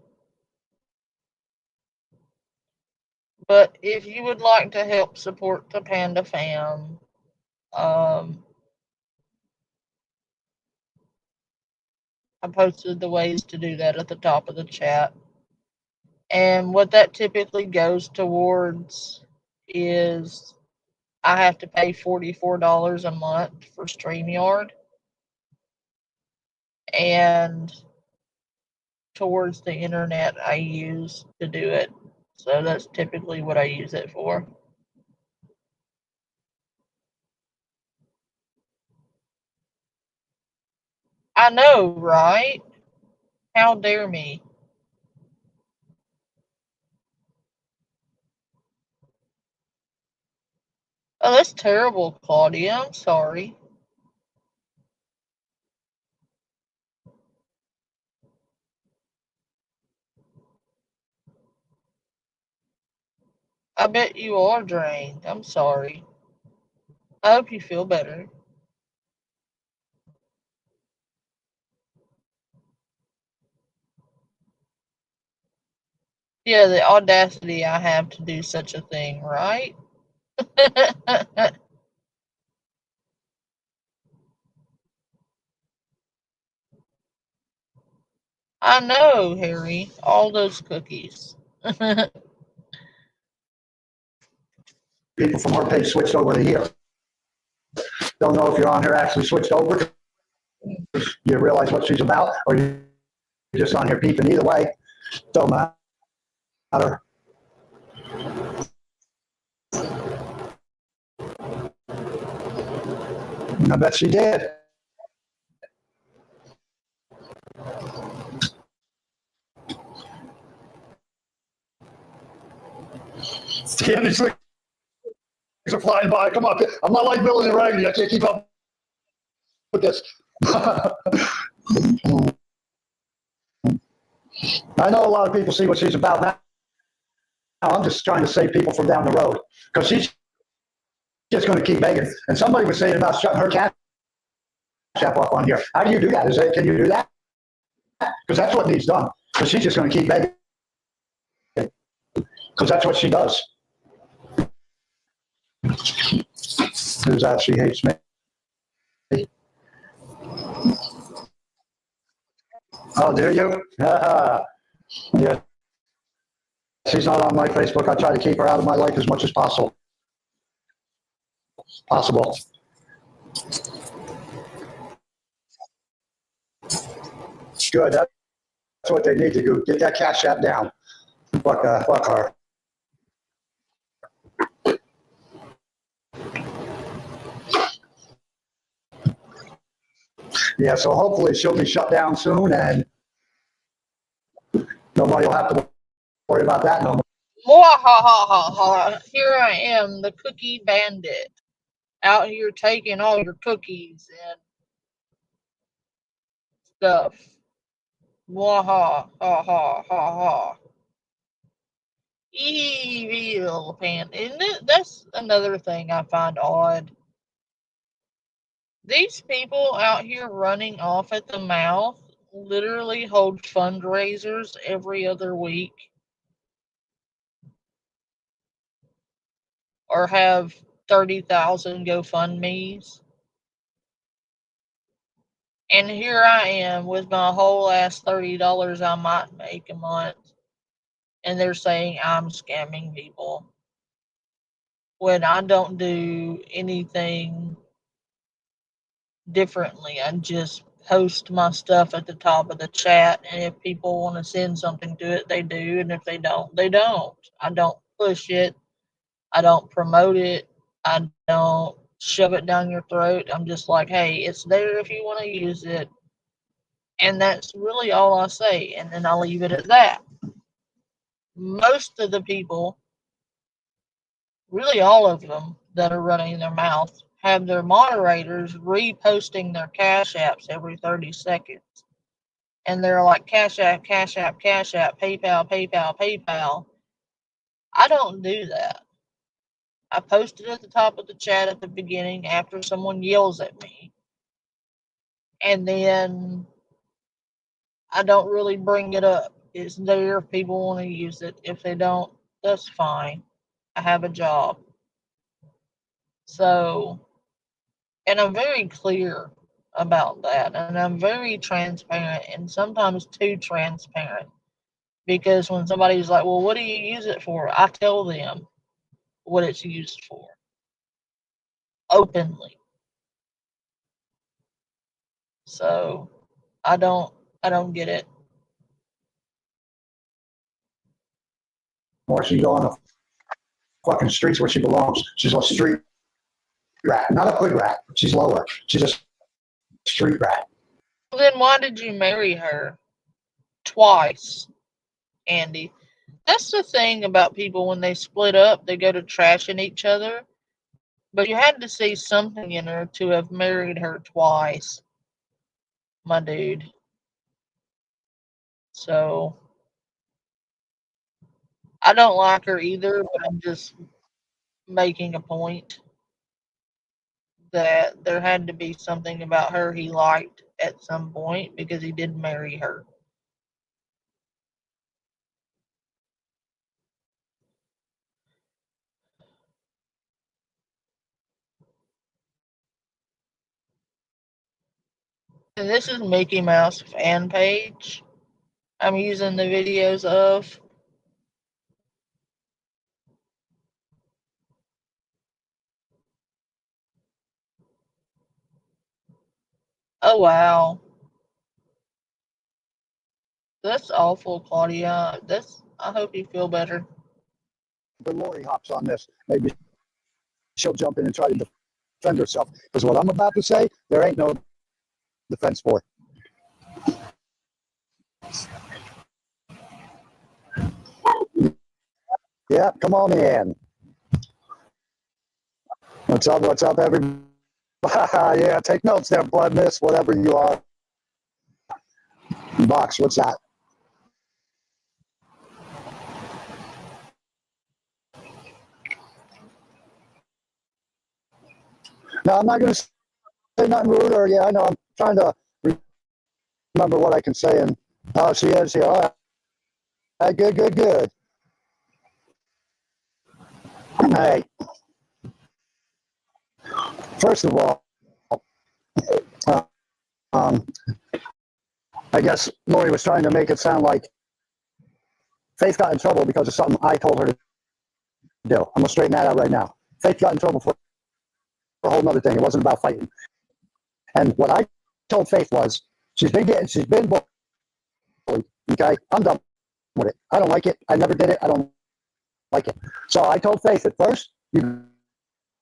But if you would like to help support the Panda Fam, I posted the ways to do that at the top of the chat. And what that typically goes towards is I have to pay $44 a month for StreamYard. And towards the internet I use to do it. So that's typically what I use it for. I know, right? How dare me? Oh, that's terrible, Claudia. I'm sorry. I bet you are drained. I'm sorry. I hope you feel better. Yeah, the audacity I have to do such a thing, right? I know, Harry. All those cookies. People from our page switched over to here. Don't know if you're on here actually switched over. You realize what she's about, or you're just on here peeping. Either way, don't matter. I bet she did. Yeah, these things are flying by. Come on, I'm not like Bill and Raggedy. I can't keep up with this. I know a lot of people see what she's about now. I'm just trying to save people from down the road because she's just going to keep begging. And somebody was saying about shutting her cash app off on here. How do you do that? Can you do that? Because that's what needs done. Because she's just going to keep begging. Because that's what she does. Who's that? She hates me. Oh, do you? Yeah. She's not on my Facebook. I try to keep her out of my life as much as possible. Good. That's what they need to do. Get that cash app down. Fuck her. Yeah, so hopefully she'll be shut down soon and nobody will have to worry about that no more. Mwahahaha. Here I am, the cookie bandit, out here taking all your cookies and stuff. Mwahahaha. Evil pan. That's another thing I find odd. These people out here running off at the mouth literally hold fundraisers every other week or have 30,000 GoFundMe's. And here I am with my whole ass $30 I might make a month. And they're saying I'm scamming people when I don't do anything differently. I just post my stuff at the top of the chat, and if people want to send something to it, they do, and if they don't, they don't. I don't push it. I don't promote it. I don't shove it down your throat. I'm just like, hey, it's there if you want to use it. And that's really all I say, and then I'll leave it at that. Most of the people, really all of them that are running their mouth, have their moderators reposting their cash apps every 30 seconds. And they're like, cash app, cash app, cash app, PayPal, PayPal, PayPal. I don't do that. I post it at the top of the chat at the beginning after someone yells at me. And then I don't really bring it up. It's there if people want to use it. If they don't, that's fine. I have a job. So, and I'm very clear about that. And I'm very transparent and sometimes too transparent. Because when somebody's like, well, what do you use it for? I tell them what it's used for openly. So I don't get it. Or she's on the fucking streets where she belongs. She's a street rat, not a hood rat. She's lower. She's a street rat. Well, then why did you marry her twice, Andy? That's the thing about people when they split up, they go to trashing each other. But you had to see something in her to have married her twice, my dude. So I don't like her either, but I'm just making a point that there had to be something about her he liked at some point because he did marry her. And this is Mickey Mouse fan page I'm using the videos of. Oh wow. That's awful, Claudia. I hope you feel better. But Lori hops on this. Maybe she'll jump in and try to defend herself. Because what I'm about to say, there ain't no defense for. Yeah, come on in. What's up, everybody? Yeah, take notes there, blood miss, whatever you are. Box, what's that? Now, I'm not going to say nothing rude, or yeah, I know I'm trying to remember what I can say. And she is here. All right, good. All right. First of all, uh, um, I guess Lori was trying to make it sound like Faith got in trouble because of something I told her to do. I'm going to straighten that out right now. Faith got in trouble for a whole other thing. It wasn't about fighting. And what I told Faith was, she's been bullied. Okay, I'm done with it. I don't like it. I never did it. I don't like it. So I told Faith at first, you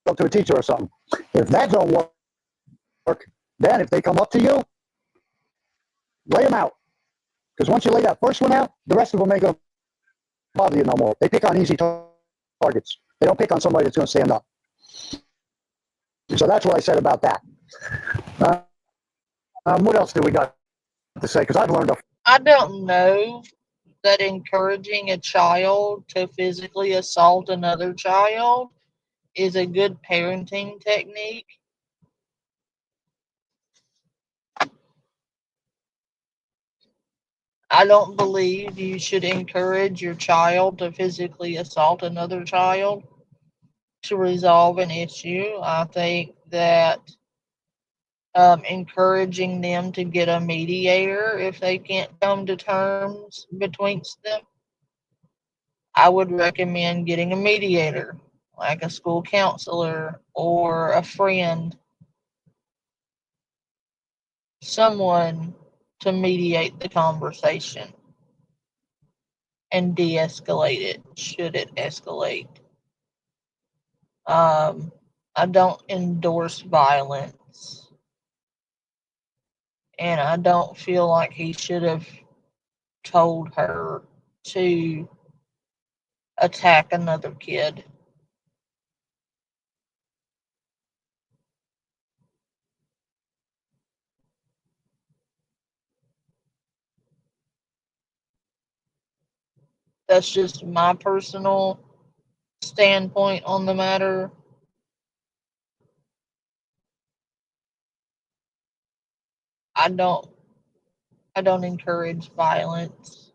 go to a teacher or something. If that don't work, then if they come up to you, lay them out. Because once you lay that first one out, the rest of them ain't going to bother you no more. They pick on easy targets. They don't pick on somebody that's going to stand up. So that's what I said about that. What else do we got to say? Because I've learned I don't know that encouraging a child to physically assault another child is a good parenting technique. I don't believe you should encourage your child to physically assault another child to resolve an issue. I think that encouraging them to get a mediator if they can't come to terms betwixt them, I would recommend getting a mediator, like a school counselor or a friend, someone to mediate the conversation and de escalate it should it escalate. I don't endorse violence, and I don't feel like he should have told her to attack another kid. That's just my personal standpoint on the matter. I don't I don't encourage violence.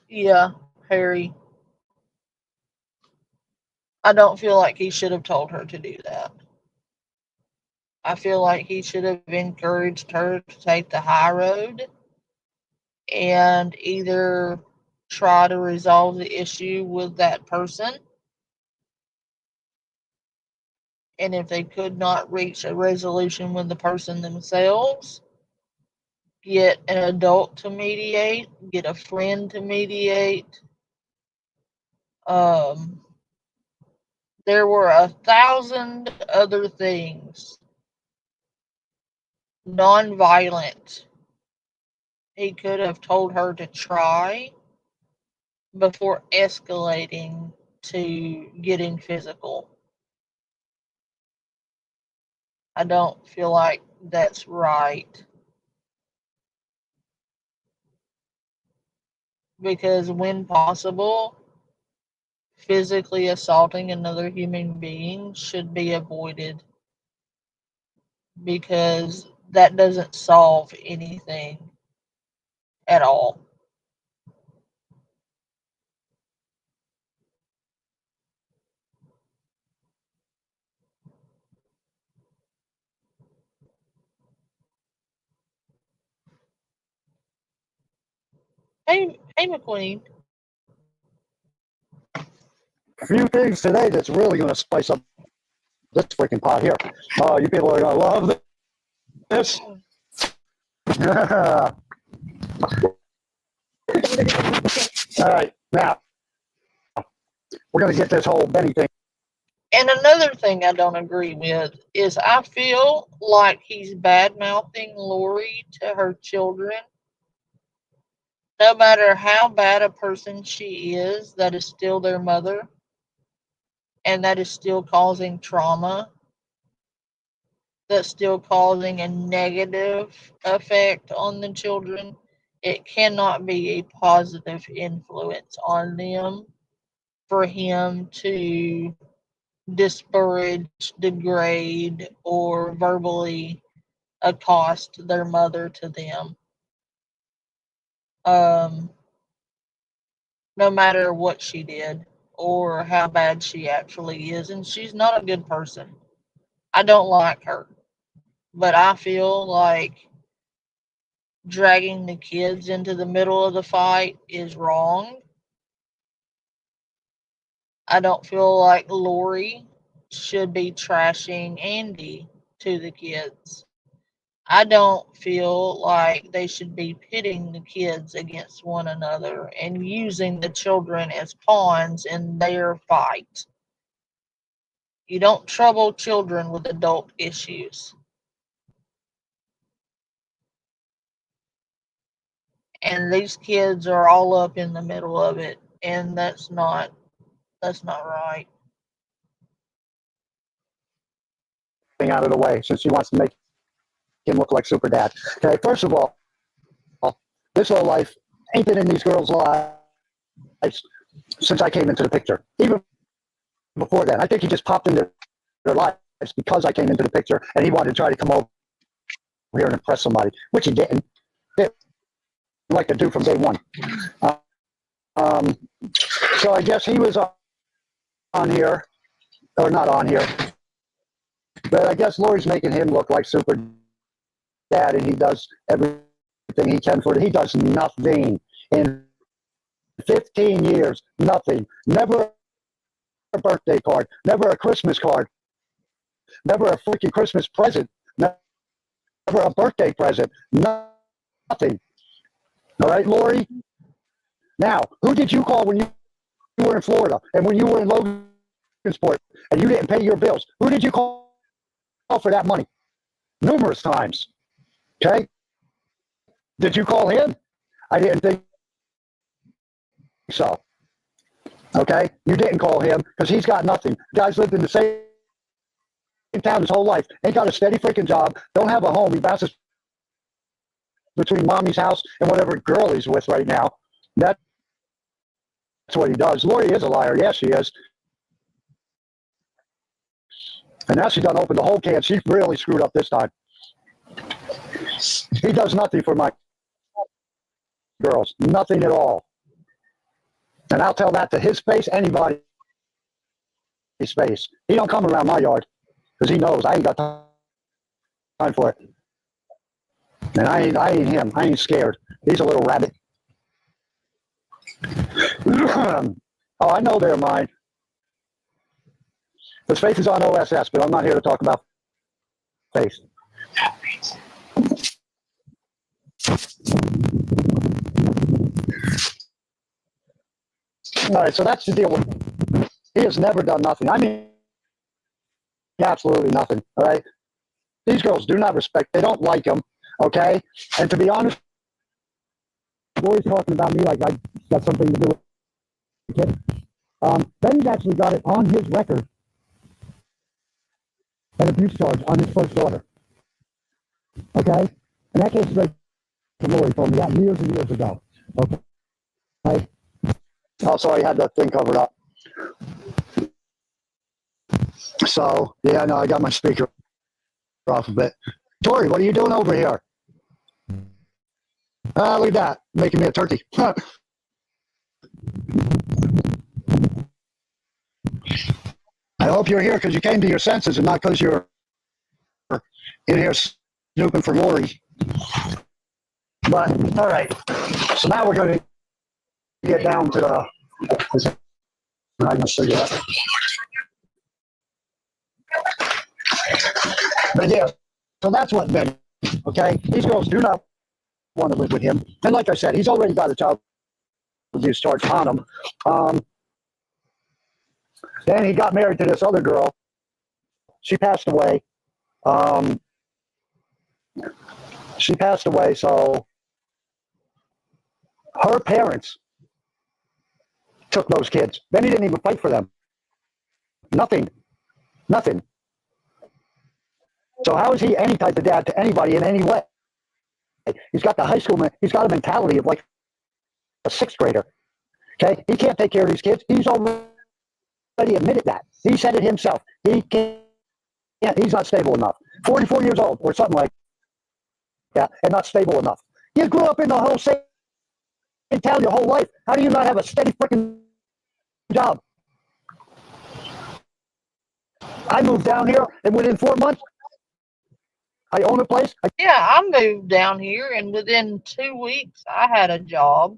Yeah, Harry. I don't feel like he should have told her to do that. I feel like he should have encouraged her to take the high road and either try to resolve the issue with that person. And if they could not reach a resolution with the person themselves, get an adult to mediate, get a friend to mediate. Um, there were 1,000 other things, non-violent, he could have told her to try before escalating to getting physical. I don't feel like that's right. Because when possible, physically assaulting another human being should be avoided because that doesn't solve anything at all. Hey, McQueen. a few things today that's really going to spice up this freaking pot here. You people are going to love this. All right, now we're going to get this whole Benny thing. And another thing I don't agree with is I feel like he's bad mouthing Lori to her children. No matter how bad a person she is, that is still their mother, and that is still causing trauma. That's still causing a negative effect on the children it cannot be a positive influence on them for him to disparage, degrade, or verbally accost their mother to them. Um, no matter what she did or how bad she actually is. And she's not a good person. I don't like her. But I feel like dragging the kids into the middle of the fight is wrong. I don't feel like Lori should be trashing Andy to the kids. I don't feel like they should be pitting the kids against one another and using the children as pawns in their fight. You don't trouble children with adult issues. And these kids are all up in the middle of it, and that's not right. Out of the way since she wants to make him look like super dad. Okay, first of all, this whole life ain't been in these girls' lives since I came into the picture. Even before that, I think he just popped into their lives because I came into the picture and he wanted to try to come over here and impress somebody, which he didn't. Like to do from day one. Um, so I guess he was on here, or not on here, but I guess Lori's making him look like super dad, and he does everything he can for it. He does nothing in 15 years, nothing. Never a birthday card, never a Christmas card, never a freaking Christmas present, never a birthday present, nothing. All right, Lori? Now, who did you call when you were in Florida and when you were in Logansport and you didn't pay your bills? Who did you call for that money? Numerous times. Okay? Did you call him? I didn't think so. Okay? You didn't call him because he's got nothing. The guy's lived in the same town his whole life. Ain't got a steady freaking job. Don't have a home. He bounces between mommy's house and whatever girl he's with right now. That's what he does. Lori is a liar. Yes, she is. And now she done opened the whole can. She really screwed up this time. He does nothing for my girls. Nothing at all. And I'll tell that to his face, anybody's face. He don't come around my yard because he knows I ain't got time for it. And I ain't him. I ain't scared. He's a little rabbit. Oh, I know they're mine. His face is on OSS, but I'm not here to talk about face. All right, so that's the deal with him. He has never done nothing. I mean, absolutely nothing. All right? These girls do not respect. They don't like him. Okay? And to be honest, Lori's talking about me like I got something to do with it. Then he's actually got it on his record, an abuse charge on his first daughter. Okay? And that came straight to Lori told me that years and years ago. Okay? Oh, sorry, I had that thing covered up. So, yeah, no, I got my speaker off a bit. Tori, what are you doing over here? Look at that, making me a turkey. I hope you're here because you came to your senses and not because you're in here snooping for Lori. But, all right. So now we're going to get down to the... I'm going to show you that. But yeah, so that's what Ben, okay? These girls do not want to live with him. And like I said, he's already got a child abuse charge on him. Then he got married to this other girl. She passed away. So her parents took those kids. Then he didn't even fight for them. Nothing. So how is he any type of dad to anybody in any way? He's got the high school, he's got a mentality of like a sixth grader. Okay, he can't take care of these kids. He's already admitted that. He said it himself. He can't. He's not stable enough. 44 years old or something like that, and not stable enough. You grew up in the whole same town your whole life. How do you not have a steady freaking job? I moved down here, and within 4 months, I own a place. Yeah, I moved down here, and within 2 weeks, I had a job.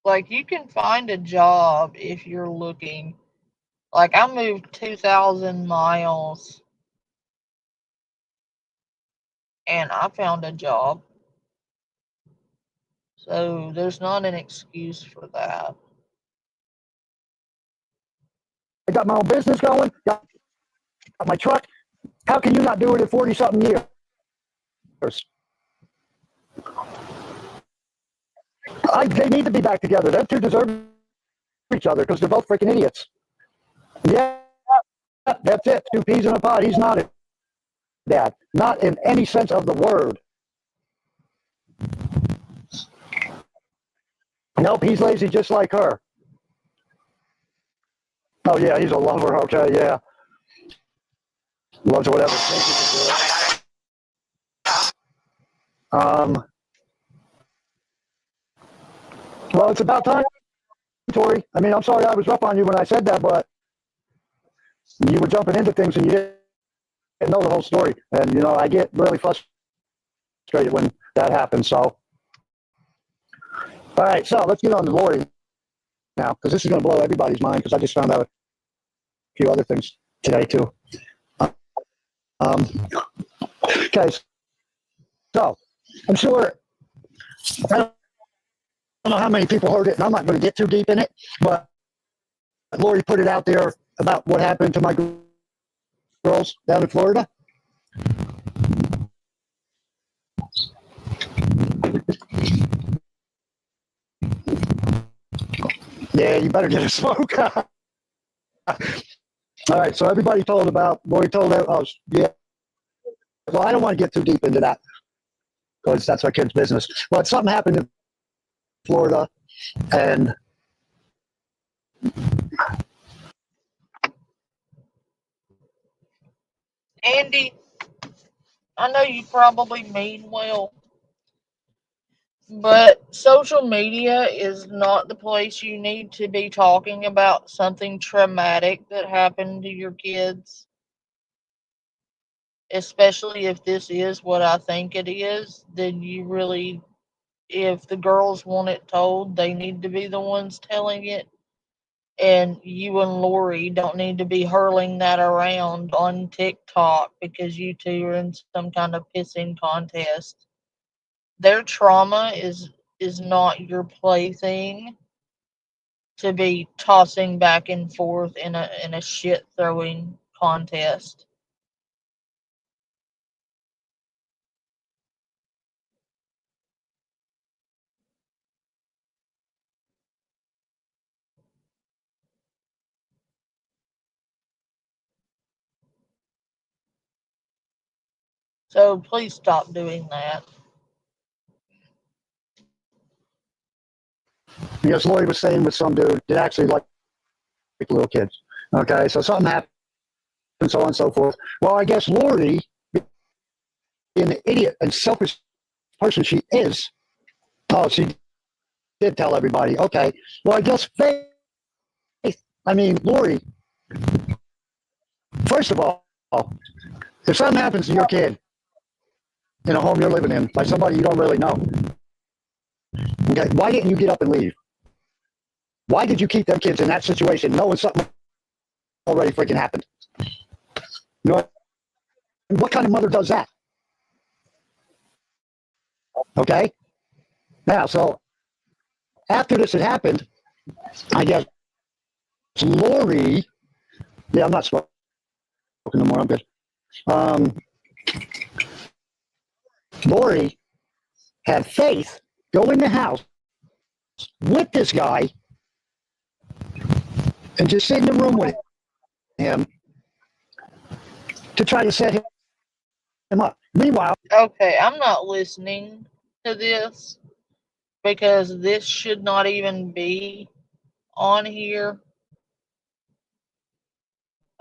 Like, you can find a job if you're looking. Like, I moved 2,000 miles, and I found a job. So there's not an excuse for that. I got my own business going, got my truck. How can you not do it in 40-something years? They need to be back together. Them two deserve each other because they're both freaking idiots. Yeah, that's it. Two peas in a pod. He's not a dad. Not in any sense of the word. Nope, he's lazy just like her. Oh, yeah, he's a lover. Okay, yeah. Loves whatever. Well, it's about time, Tori. I mean, I'm sorry I was rough on you when I said that, but you were jumping into things and you didn't know the whole story. And, you know, I get really frustrated when that happens. So, all right, so let's get on to Lori now, because this is going to blow everybody's mind, because I just found out a few other things today, too. Okay, so I'm sure, I don't know how many people heard it, and I'm not going to get too deep in it, but Lori put it out there about what happened to my girls down in Florida. Yeah, you better get a smoke. All right, so everybody told about, Lori told us, yeah. Well, I don't want to get too deep into that because that's our kid's business. But something happened in Florida, and Andy, I know you probably mean well, but social media is not the place you need to be talking about something traumatic that happened to your kids. Especially if this is what I think it is, then you really, if the girls want it told, they need to be the ones telling it. And you and Lori don't need to be hurling that around on TikTok because you two are in some kind of pissing contest. Their trauma is not your plaything to be tossing back and forth in a shit throwing contest. So please stop doing that. because Lori was saying with some dude that actually liked little kids. Okay, so something happened, and so on and so forth. Well, I guess Lori, being the idiot and selfish person she is, oh, she did tell everybody. Okay, well, I guess Faith, I mean, Lori, first of all, if something happens to your kid in a home you're living in by somebody you don't really know, okay, why didn't you get up and leave? Why did you keep them kids in that situation knowing something already freaking happened? You know what kind of mother does that? Okay? Now, so after this had happened, I guess Lori, yeah, I'm not smoking no more, I'm good. Lori had Faith go in the house with this guy and just sit in the room with him to try to set him up. Meanwhile, Okay, I'm not listening to this because this should not even be on here.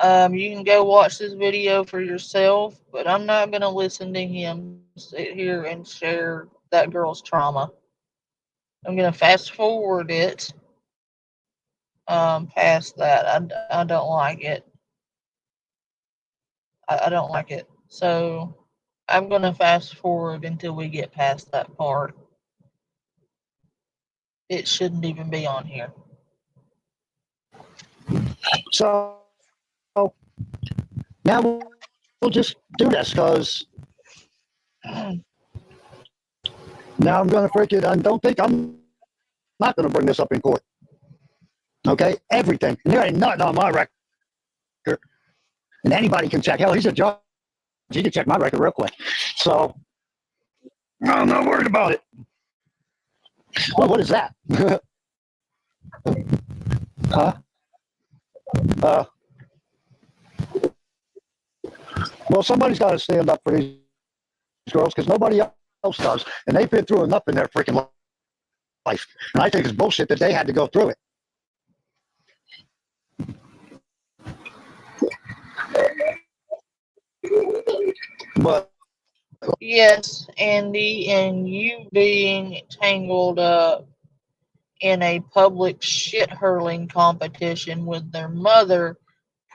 You can go watch this video for yourself, but I'm not going to listen to him sit here and share that girl's trauma. I'm going to fast forward it past that. I don't like it. I don't like it. So I'm going to fast forward until we get past that part. It shouldn't even be on here. so now we'll just do this because now I'm going to freak it. I don't think I'm not going to bring this up in court. Okay, everything. And there ain't nothing on my record. And anybody can check. Hell, he's a judge. He can check my record real quick. So I'm not worried about it. Well, what is that? Huh? Well, somebody's got to stand up for these girls because nobody else does. And they've been through enough in their freaking life. And I think it's bullshit that they had to go through it. But yes, Andy, and you being tangled up in a public shit hurling competition with their mother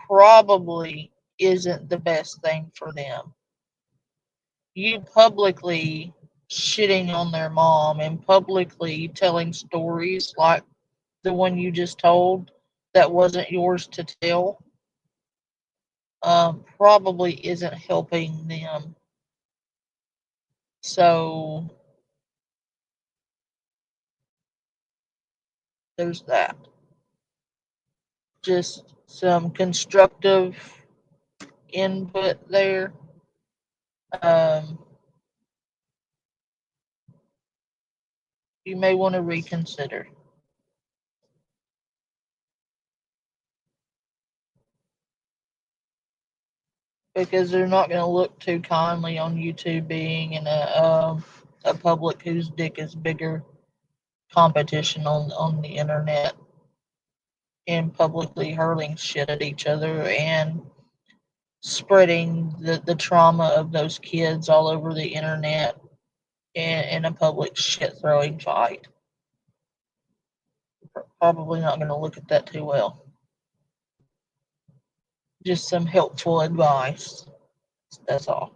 probably isn't the best thing for them. You publicly shitting on their mom and publicly telling stories like the one you just told that wasn't yours to tell probably isn't helping them. So there's that. Just some constructive input there. Um, you may want to reconsider. Because they're not going to look too kindly on YouTube being in a public whose dick is bigger competition on the internet and publicly hurling shit at each other and spreading the trauma of those kids all over the internet in a public shit throwing fight. Probably not going to look at that too well. Just some helpful advice. That's all.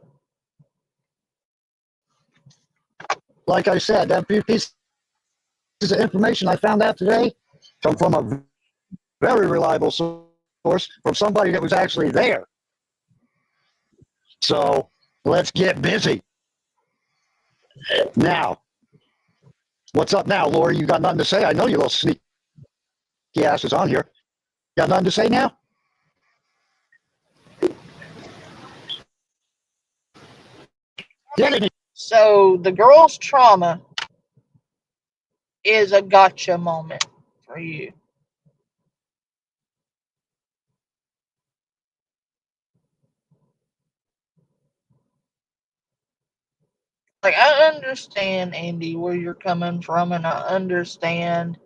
like I said, that few pieces of information I found out today come from a very reliable source, from somebody that was actually there. So let's get busy. Now, what's up now, Lori? You got nothing to say? I know you little sneaky asses on here. Got nothing to say now? Get it. So the girl's trauma is a gotcha moment for you. Like, I understand, Andy, where you're coming from, and I understand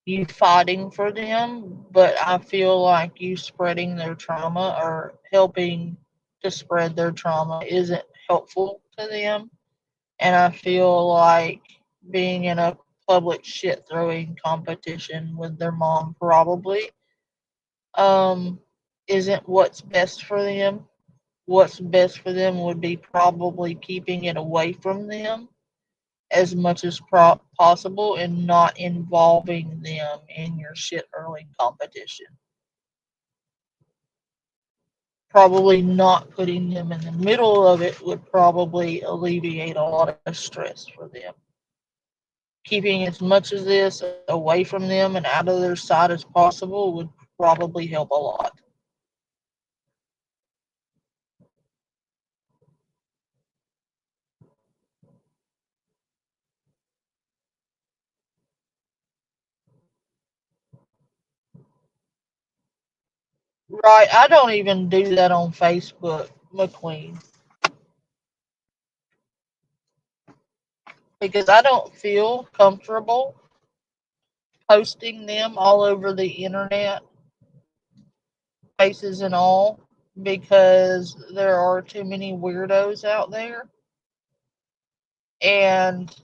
you fighting for them, but I feel like you spreading their trauma or helping to spread their trauma isn't helpful to them. And I feel like being in a public shit throwing competition with their mom probably isn't what's best for them. What's best for them would be probably keeping it away from them as much as possible and not involving them in your shit hurling competition. Probably not putting them in the middle of it would probably alleviate a lot of stress for them. Keeping as much of this away from them and out of their sight as possible would probably help a lot. Right, I don't even do that on Facebook. McQueen. Because I don't feel comfortable posting them all over the internet, faces and all, because there are too many weirdos out there. And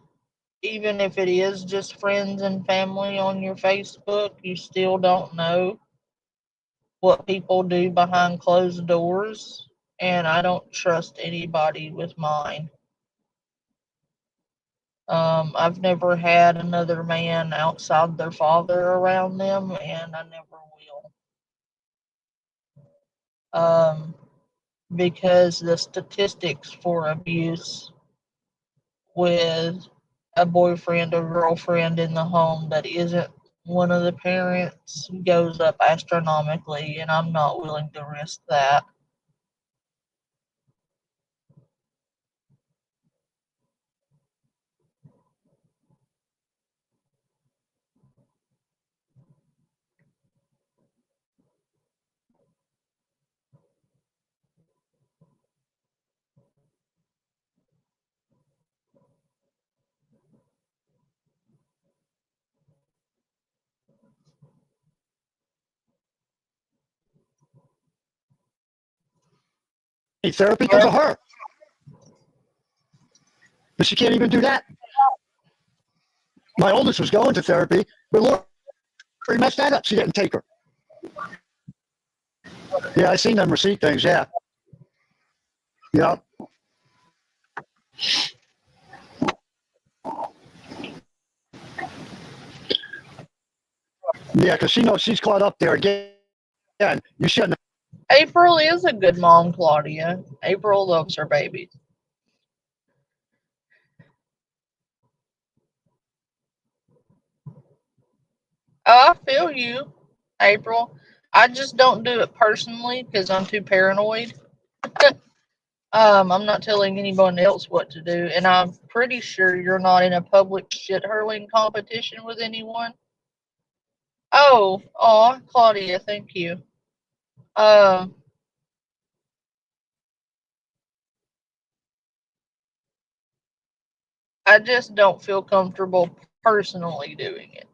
even if it is just friends and family on your Facebook, you still don't know what people do behind closed doors. And I don't trust anybody with mine. I've never had another man outside their father around them, and I never will. Because the statistics for abuse with a boyfriend or girlfriend in the home that isn't one of the parents goes up astronomically, and I'm not willing to risk that. Therapy because of her. But she can't even do that. My oldest was going to therapy, but Lori messed that up. She didn't take her. Yeah, I seen them receipt things. Yeah. Yeah. Yeah, because she knows she's caught up there again. You shouldn't. April is a good mom, Claudia. April loves her babies. Oh, I feel you, April. I just don't do it personally because I'm too paranoid. I'm not telling anyone else what to do, and I'm pretty sure you're not in a public shit hurling competition with anyone. Oh, Claudia, thank you. Um, I just don't feel comfortable personally doing it.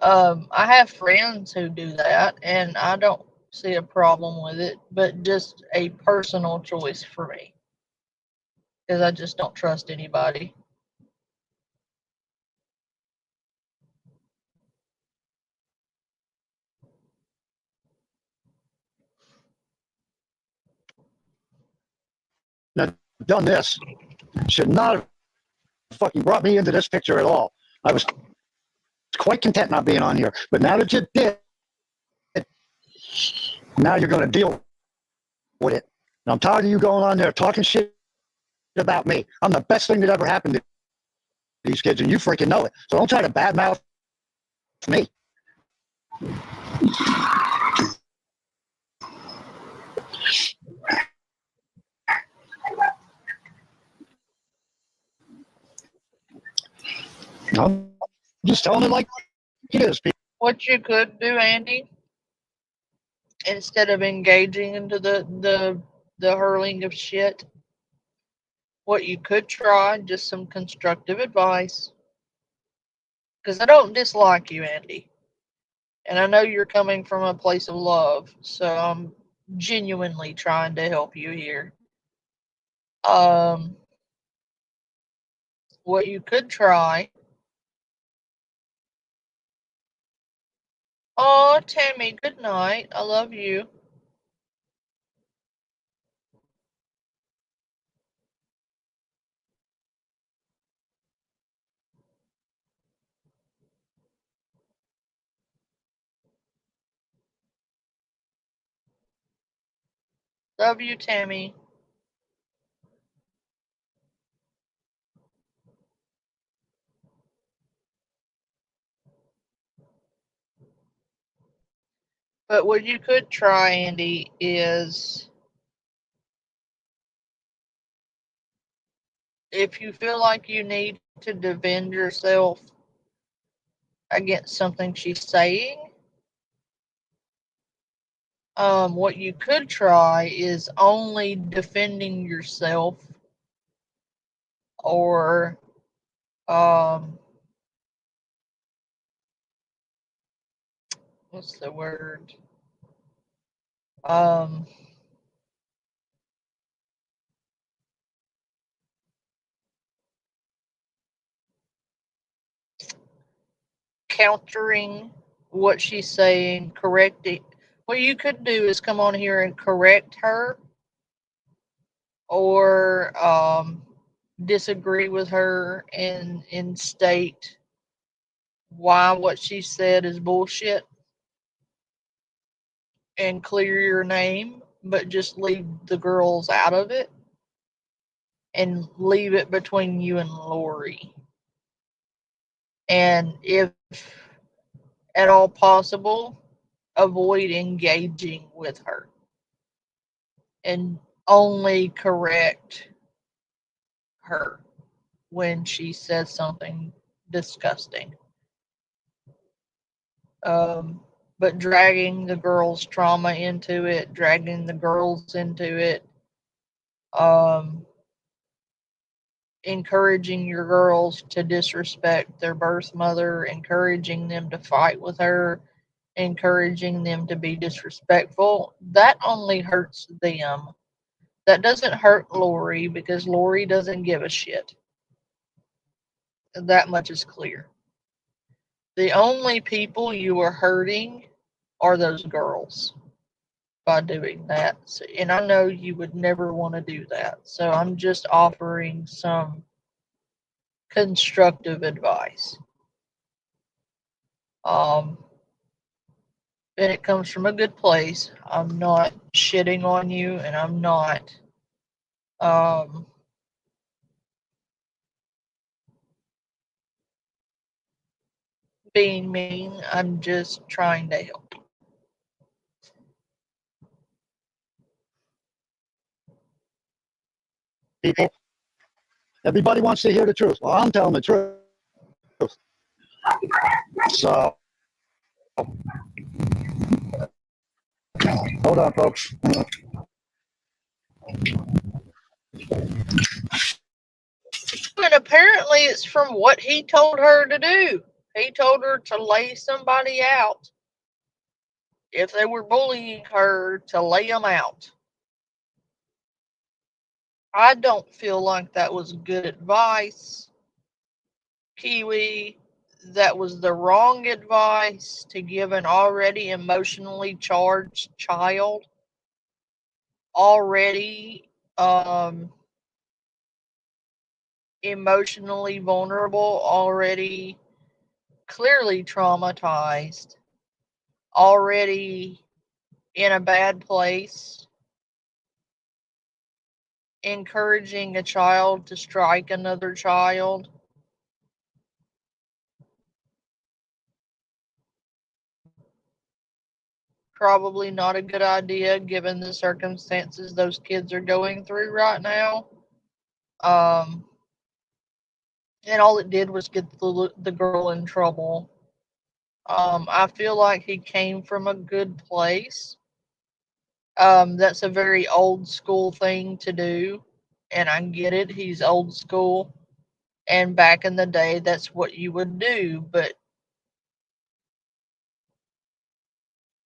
I have friends who do that, and I don't see a problem with it, but just a personal choice for me because I just don't trust anybody. Now, done this. Should not have fucking brought me into this picture at all. I was quite content not being on here. But now that you did, now you're going to deal with it. And I'm tired of you going on there talking shit about me. I'm the best thing that ever happened to these kids, and you freaking know it. So don't try to badmouth me. I'm just telling it like it is. What you could do, Andy, instead of engaging into the hurling of shit, what you could try, just some constructive advice. Because I don't dislike you, Andy. And I know you're coming from a place of love, so I'm genuinely trying to help you here. Um, what you could try. Oh, Tammy, good night. I love you. Love you, Tammy. But what you could try, Andy, is if you feel like you need to defend yourself against something she's saying, What you could try is only defending yourself, or um, what's the word? Um, Countering what she's saying, correcting. What you could do is come on here and correct her, or disagree with her and state why what she said is bullshit, and clear your name, but just leave the girls out of it and leave it between you and Lori. And if at all possible, avoid engaging with her and only correct her when she says something disgusting. Um, but dragging the girls' trauma into it, dragging the girls into it, um, encouraging your girls to disrespect their birth mother, encouraging them to fight with her, encouraging them to be disrespectful, that only hurts them. That doesn't hurt Lori, because Lori doesn't give a shit. That much is clear. The only people you are hurting are those girls by doing that. So, and I know you would never want to do that. So I'm just offering some constructive advice. Um, and it comes from a good place. I'm not shitting on you, and I'm not um, being mean. I'm just trying to help. People, everybody wants to hear the truth. Well, I'm telling the truth. So, hold on, folks. And apparently, it's from what he told her to do. He told her to lay somebody out. If they were bullying her, to lay them out. I don't feel like that was good advice, Kiwi. That was the wrong advice to give an already emotionally charged child, already emotionally vulnerable, already clearly traumatized, already in a bad place. Encouraging a child to strike another child. Probably not a good idea given the circumstances those kids are going through right now. Um, and all it did was get the girl in trouble. I feel like he came from a good place. That's a very old school thing to do, and I get it. He's old school, and back in the day, that's what you would do. But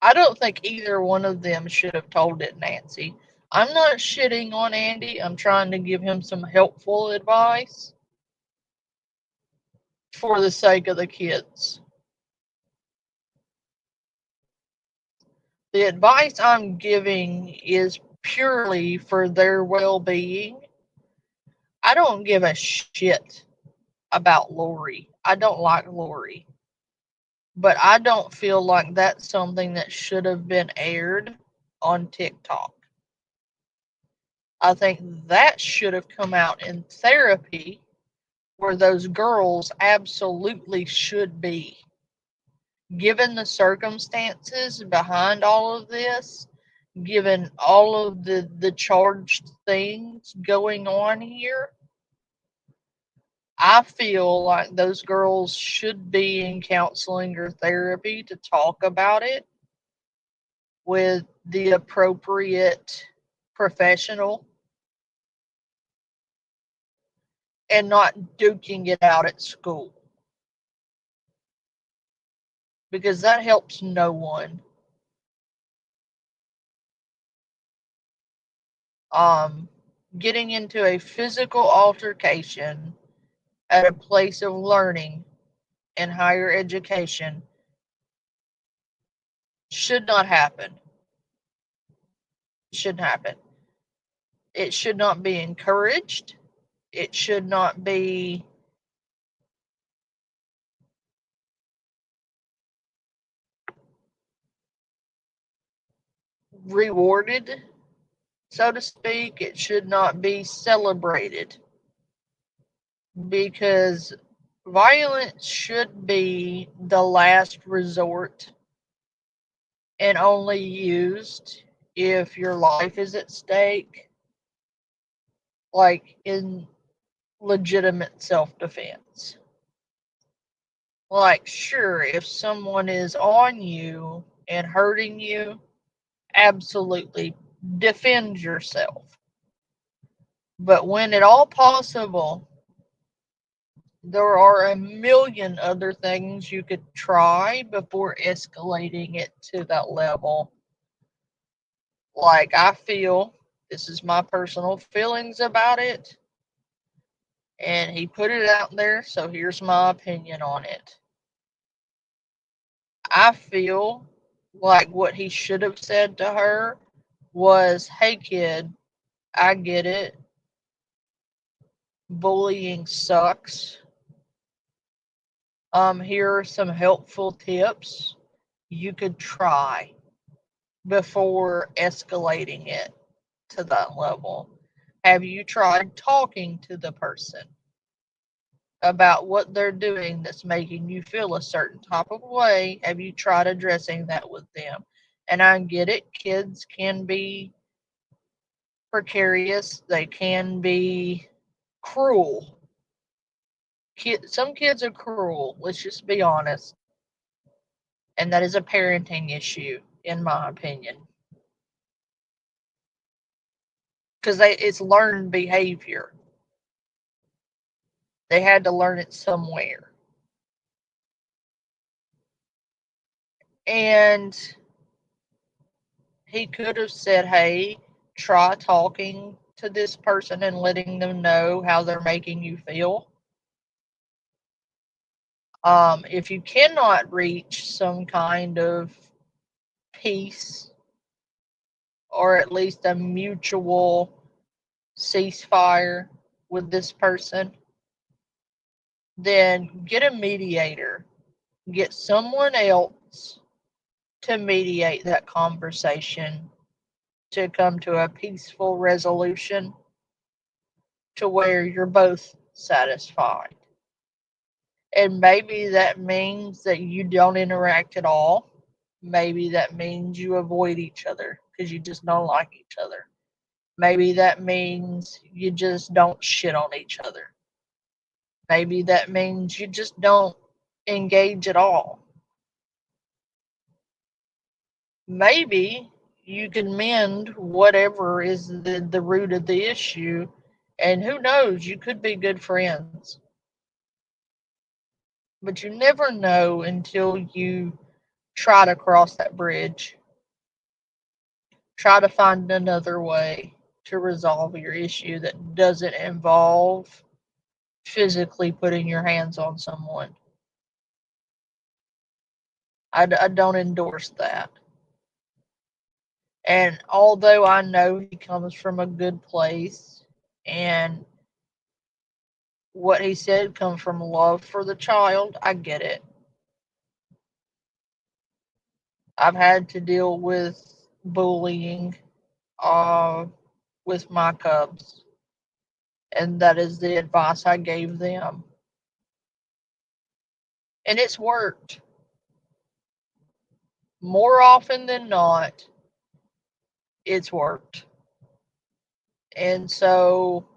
I don't think either one of them should have told it, Nancy. I'm not shitting on Andy. I'm trying to give him some helpful advice for the sake of the kids. The advice I'm giving is purely for their well being. I don't give a shit about Lori. I don't like Lori. But I don't feel like that's something that should have been aired on TikTok. I think that should have come out in therapy, where those girls absolutely should be. Given the circumstances behind all of this, given all of the charged things going on here, I feel like those girls should be in counseling or therapy to talk about it with the appropriate professional and not duking it out at school. Because that helps no one. Getting into a physical altercation at a place of learning and higher education should not happen. Shouldn't happen. It should not be encouraged. It should not be rewarded, so to speak. It should not be celebrated, because violence should be the last resort and only used if your life is at stake, like in legitimate self-defense. Like, sure, if someone is on you and hurting you, absolutely defend yourself. But when at all possible, there are a million other things you could try before escalating it to that level. Like, I feel, this is my personal feelings about it, and he put it out there, so here's my opinion on it. I feel like what he should have said to her was, hey kid, I get it. Bullying sucks. Here are some helpful tips you could try before escalating it to that level. Have you tried talking to the person about what they're doing that's making you feel a certain type of way? Have you tried addressing that with them? And I get it, kids can be precarious, they can be cruel. Some kids are cruel, let's just be honest. And that is a parenting issue, in my opinion. Because it's learned behavior. They had to learn it somewhere. And he could have said, hey, try talking to this person and letting them know how they're making you feel. If you cannot reach some kind of peace or at least a mutual ceasefire with this person, then get a mediator. Get someone else to mediate that conversation to come to a peaceful resolution to where you're both satisfied. And maybe that means that you don't interact at all. Maybe that means you avoid each other because you just don't like each other. Maybe that means you just don't shit on each other. Maybe that means you just don't engage at all. Maybe you can mend whatever is the root of the issue, and who knows, you could be good friends. But you never know until you try to cross that bridge. Try to find another way to resolve your issue that doesn't involve physically putting your hands on someone. I don't endorse that. And although I know he comes from a good place and what he said comes from love for the child, I get it. I've had to deal with bullying with my cubs, and that is the advice I gave them. And it's worked. More often than not, it's worked. And so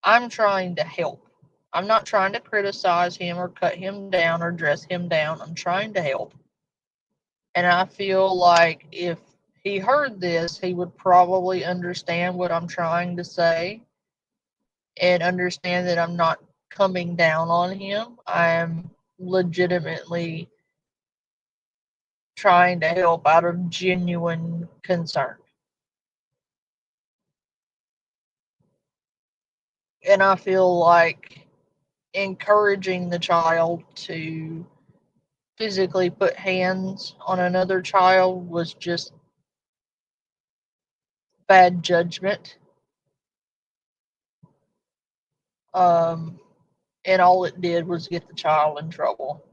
I'm trying to help. I'm not trying to criticize him or cut him down or dress him down. I'm trying to help. And I feel like if he heard this, he would probably understand what I'm trying to say and understand that I'm not coming down on him. I am legitimately trying to help out of genuine concern. And I feel like encouraging the child to physically put hands on another child was just bad judgment. And all it did was get the child in trouble.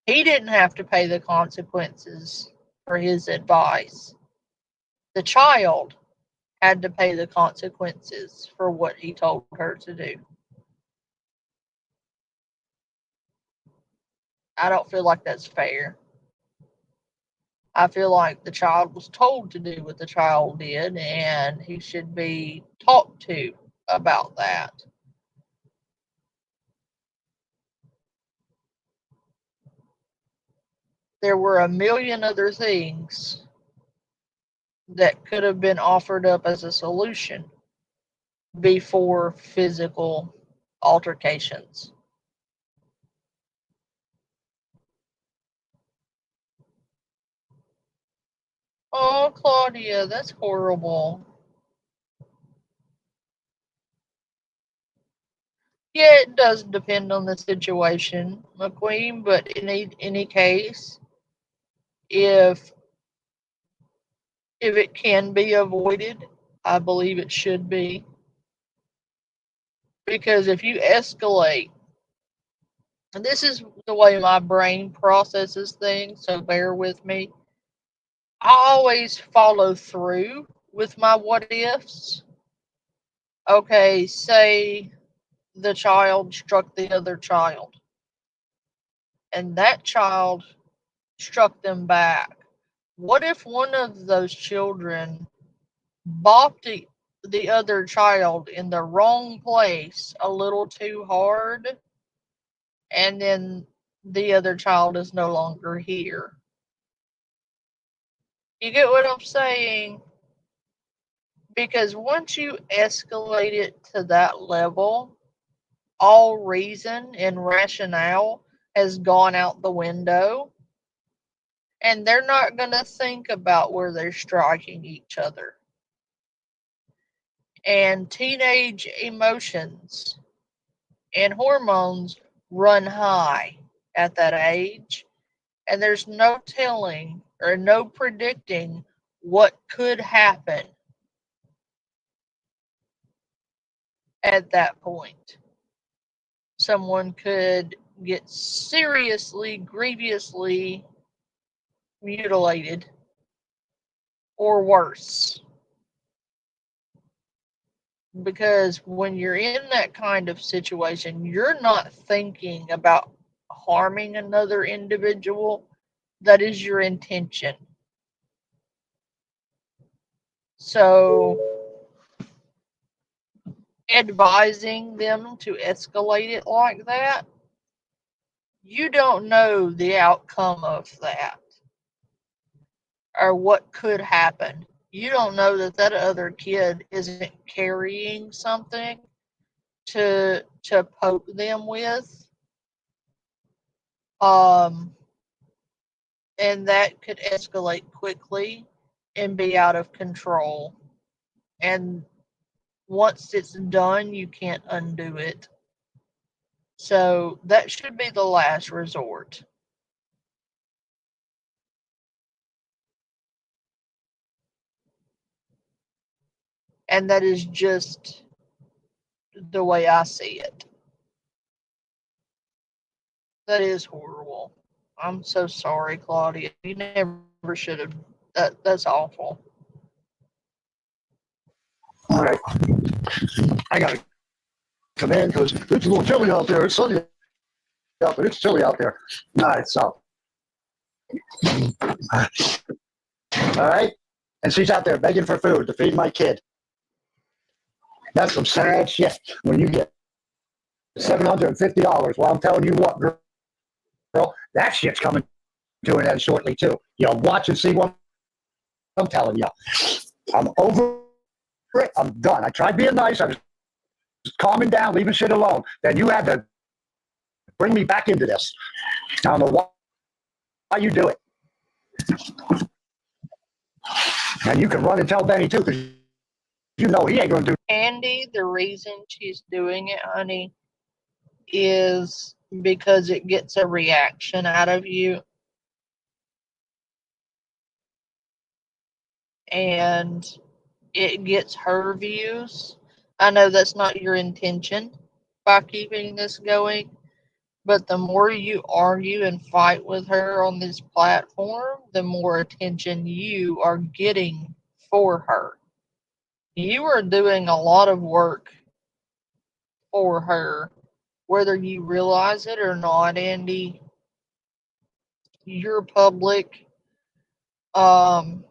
He didn't have to pay the consequences for his advice. The child had to pay the consequences for what he told her to do. I don't feel like that's fair. I feel like the child was told to do what the child did, and he should be talked to about that. There were a million other things that could have been offered up as a solution before physical altercations. Oh, Claudia, that's horrible. Yeah, it does depend on the situation, McQueen, but in any case, if it can be avoided, I believe it should be. Because if you escalate, and this is the way my brain processes things, so bear with me. I always follow through with my what ifs. Okay, say the child struck the other child, and that child struck them back. What if one of those children bopped the other child in the wrong place a little too hard, and then the other child is no longer here? You get what I'm saying? Because once you escalate it to that level, all reason and rationale has gone out the window, and they're not going to think about where they're striking each other. And teenage emotions and hormones run high at that age, and there's no telling or no predicting what could happen at that point. Someone could get seriously, grievously mutilated or worse. Because when you're in that kind of situation, you're not thinking about harming another individual. That is your intention. So, advising them to escalate it like that, you don't know the outcome of that or what could happen. You don't know that that other kid isn't carrying something to poke them with. And that could escalate quickly and be out of control. And once it's done, you can't undo it. So that should be the last resort. And that is just the way I see it. That is horrible. I'm so sorry, Claudia. You never should have. That's awful. All right. I got to come in because it's a little chilly out there. It's sunny out, but it's chilly out there. All right, so. All right. And she's out there begging for food to feed my kid. That's some sad shit when you get $750. Well, I'm telling you what, girl, that shit's coming doing that shortly too. Watch and see what I'm telling you. I'm over it. I'm done. I tried being nice. I was calming down, leaving shit alone. Then you had to bring me back into this. I don't know why you do it. And you can run and tell Benny too, because he ain't going to do. Andy, the reason she's doing it, honey, is because it gets a reaction out of you. And it gets her views. I know that's not your intention by keeping this going, but the more you argue and fight with her on this platform, the more attention you are getting for her. You are doing a lot of work for her, whether you realize it or not, Andy. Your public fighting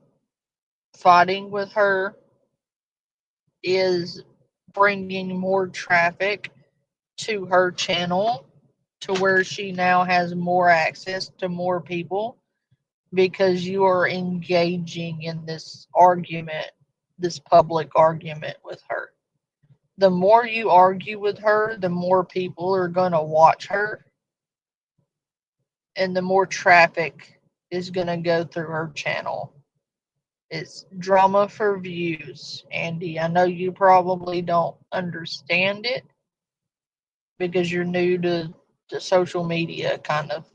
with her is bringing more traffic to her channel, to where she now has more access to more people, because you are engaging in this argument, this public argument with her. The more you argue with her, the more people are going to watch her, and the more traffic is going to go through her channel. It's drama for views, Andy. I know you probably don't understand it because you're new to social media kind of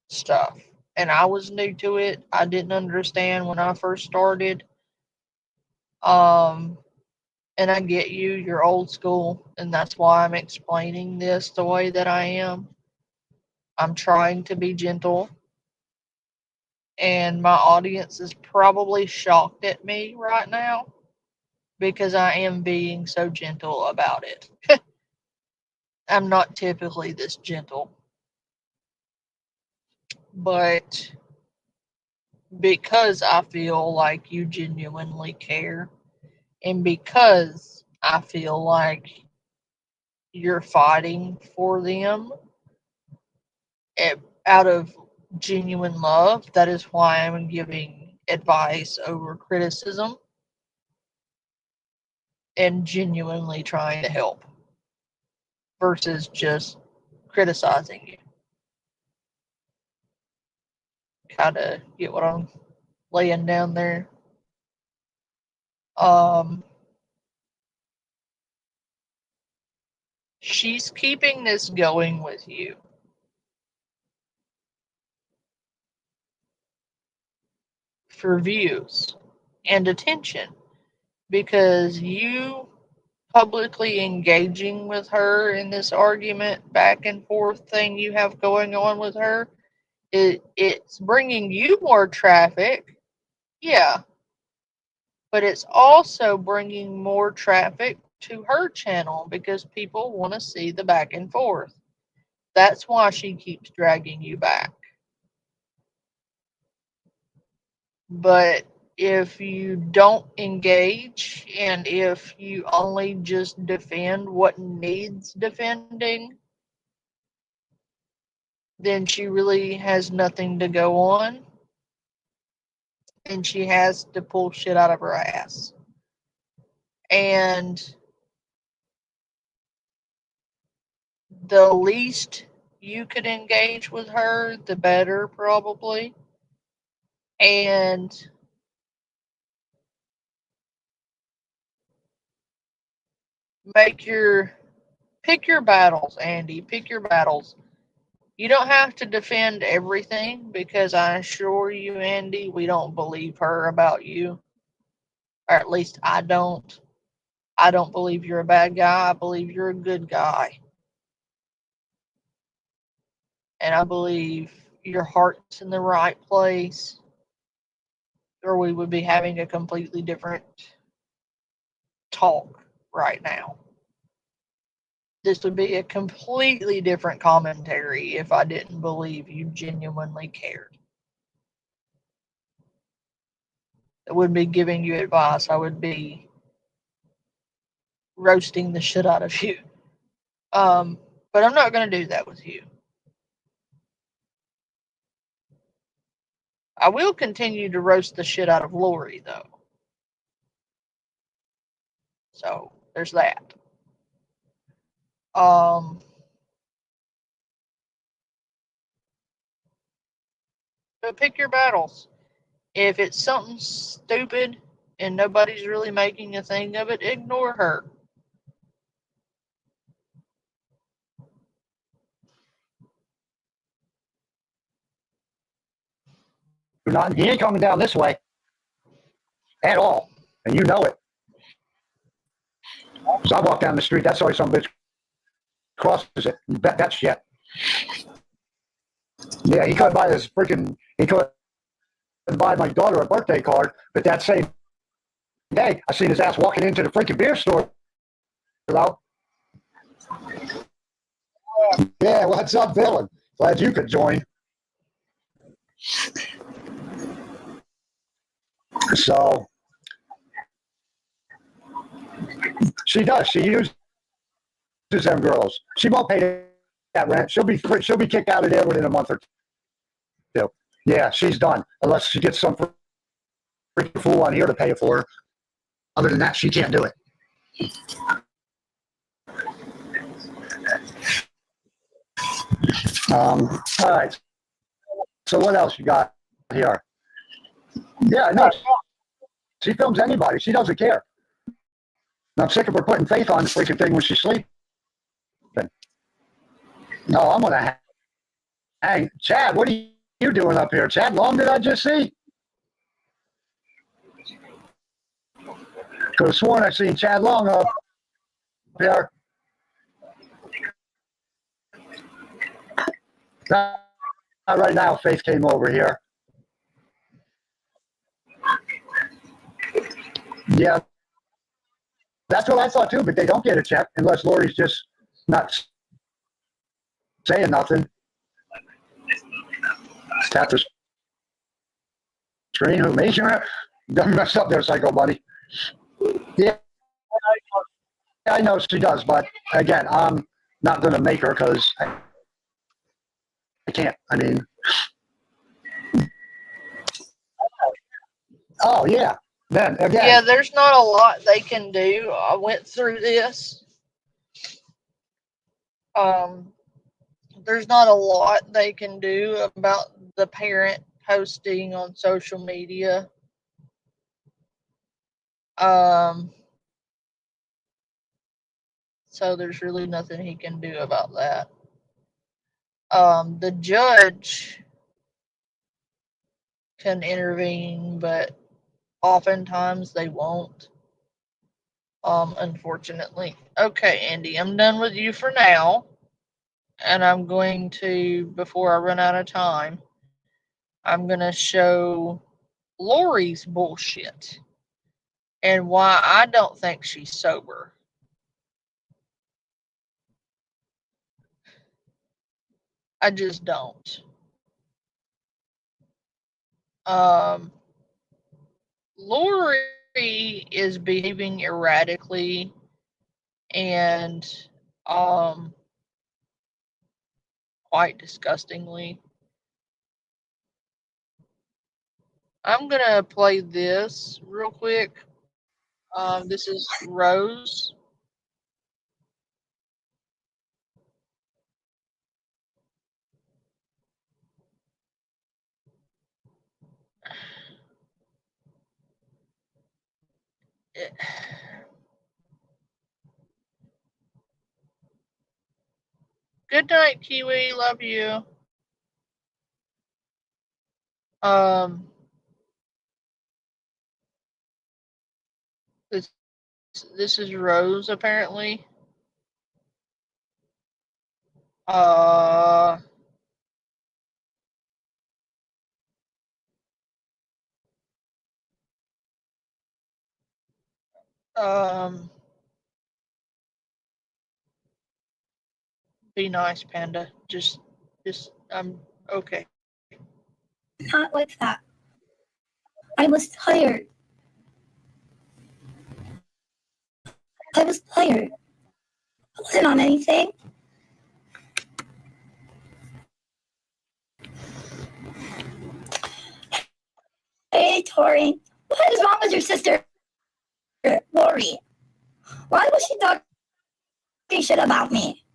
stuff. And I was new to it. I didn't understand when I first started. And I get you, you're old school, and that's why I'm explaining this the way that I am. I'm trying to be gentle, and my audience is probably shocked at me right now because I am being so gentle about it. I'm not typically this gentle, but because I feel like you genuinely care, and because I feel like you're fighting for them out of genuine love, that is why I'm giving advice over criticism and genuinely trying to help versus just criticizing you. Kind of get what I'm laying down there. She's keeping this going with you for views and attention, because you publicly engaging with her in this argument back and forth thing you have going on with her, it's bringing you more traffic, yeah, but it's also bringing more traffic to her channel because people want to see the back and forth. That's why she keeps dragging you back. But if you don't engage, and if you only just defend what needs defending, then she really has nothing to go on, and she has to pull shit out of her ass. And the least you could engage with her, the better, probably. And pick your battles, Andy. Pick your battles. You don't have to defend everything, because I assure you, Andy, we don't believe her about you. Or at least I don't. I don't believe you're a bad guy. I believe you're a good guy. And I believe your heart's in the right place, or we would be having a completely different talk right now. This would be a completely different commentary if I didn't believe you genuinely cared. I wouldn't be giving you advice. I would be roasting the shit out of you. But I'm not going to do that with you. I will continue to roast the shit out of Lori, though. So there's that. But pick your battles. If it's something stupid and nobody's really making a thing of it, ignore her. He ain't coming down this way at all, and you know it. So I walk down the street, that's always some bitch crosses it. That shit. Yeah, he could buy my daughter a birthday card, but that same day, I seen his ass walking into the freaking beer store. Hello? Yeah, what's up, Dylan? Glad you could join. So, she does. She uses them girls. She won't pay that rent. She'll be kicked out of there within a month or two. Yeah, she's done. Unless she gets some freaking fool on here to pay it for her. Other than that, she can't do it. All right. So what else you got here? Yeah, no. She films anybody. She doesn't care. I'm sick of her putting faith on the freaking thing when she's sleeping. No, I'm going to hang. Chad, what are you doing up here? Chad Long, did I just see? Could have sworn I seen Chad Long up here. Not right now. Faith came over here. Yeah, that's what I thought too, but they don't get a check unless Lori's just not saying nothing. Tap the screen. Who made sure? Don't mess up there, psycho buddy. Yeah, I know she does, but again, I'm not going to make her because I can't. I mean, oh yeah. Then again, yeah, there's not a lot they can do. I went through this. There's not a lot they can do about the parent posting on social media. So there's really nothing he can do about that. The judge can intervene, but oftentimes they won't. Unfortunately. Okay, Andy, I'm done with you for now. And I'm going to, before I run out of time, I'm going to show Lori's bullshit and why I don't think she's sober. I just don't. Lori is behaving erratically and quite disgustingly. I'm gonna play this real quick. This is Rose. Good night, Kiwi. Love you. Um, this is Rose apparently. Uh, um, be nice, Panda. Just, okay. Not like that. I was tired. I was tired. I wasn't on anything. Hey, Tori, what is wrong with your sister, Lori? Why was she talking shit about me?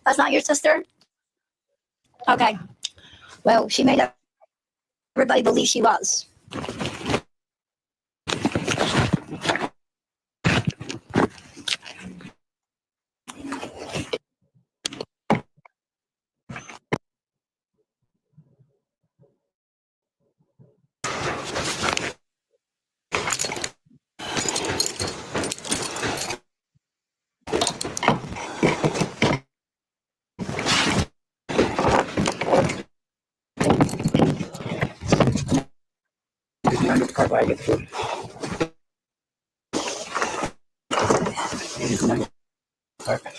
That's not your sister? Okay. Well, she made everybody believe she was. Okay.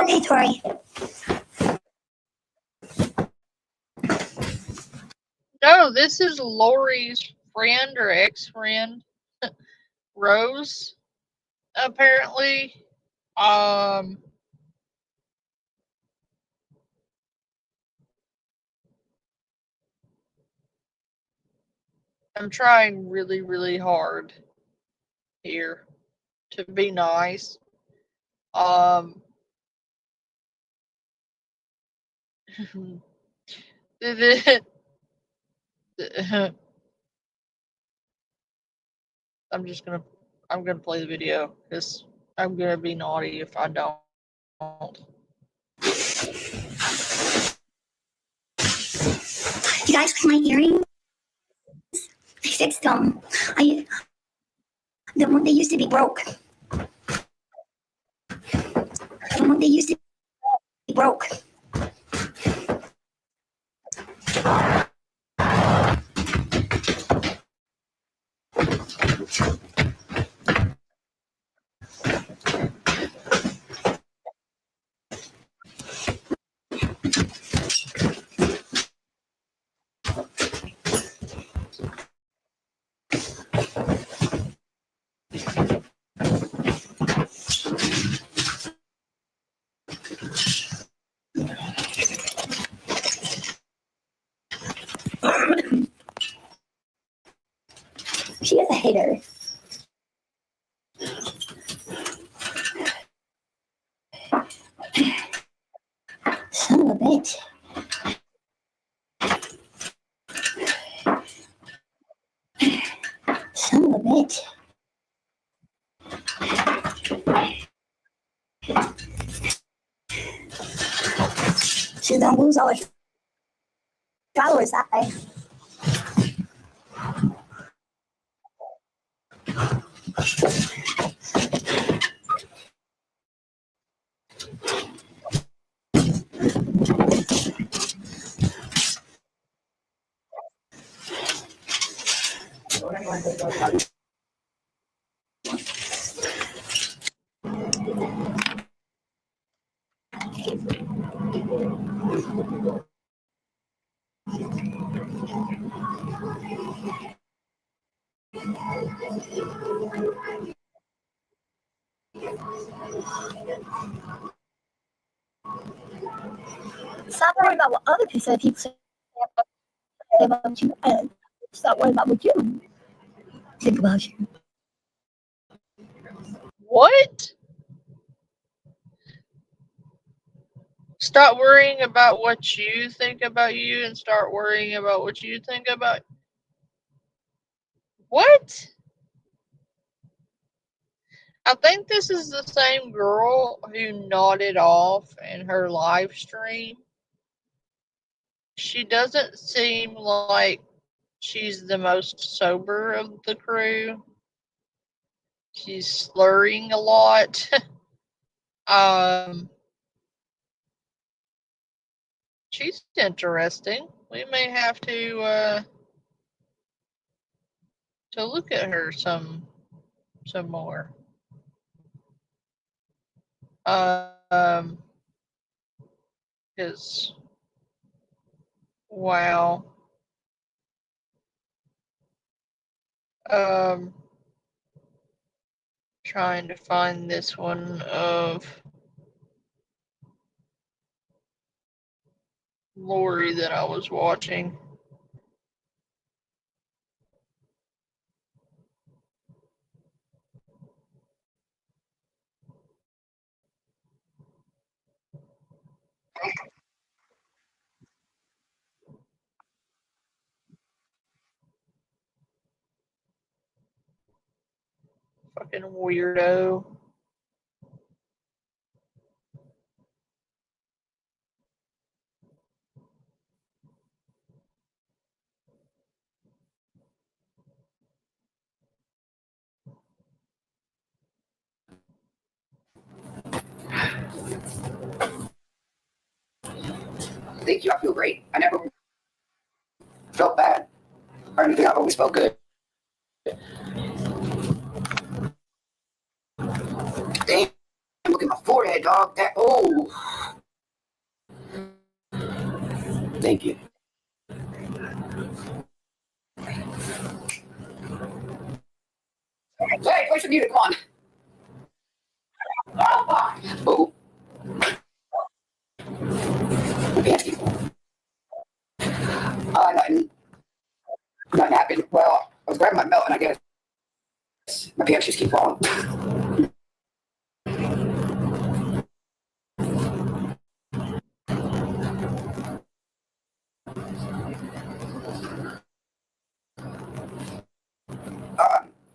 Okay, Tori. No, this is Lori's friend or ex-friend, Rose, apparently. Um, I'm trying really, really hard here to be nice. Um, I'm just gonna, I'm gonna play the video because I'm gonna be naughty if I don't. You guys like my earrings? I fixed them. They used to be broke. They used to be broke. She is a hater. Son of a bitch. Son of a bitch. She's gonna lose all her followers that way. Stop worrying about what other people say about you. Stop worrying about what you think about you. What? Stop worrying about what you think about you and start worrying about what you think about. What? I think this is the same girl who nodded off in her live stream. She doesn't seem like she's the most sober of the crew. She's slurring a lot. um, She's interesting. We may have to look at her some more. Because wow. Trying to find this one of Lori that I was watching. Fucking weirdo. Thank you. I feel great. I never felt bad or anything. I've always felt good. Damn, look at my forehead, dog. That Thank you. Hey, play some music, come on. Oh. Fancy. Nothing happened. Well, I was grabbing my belt and I guess my pants just keep falling.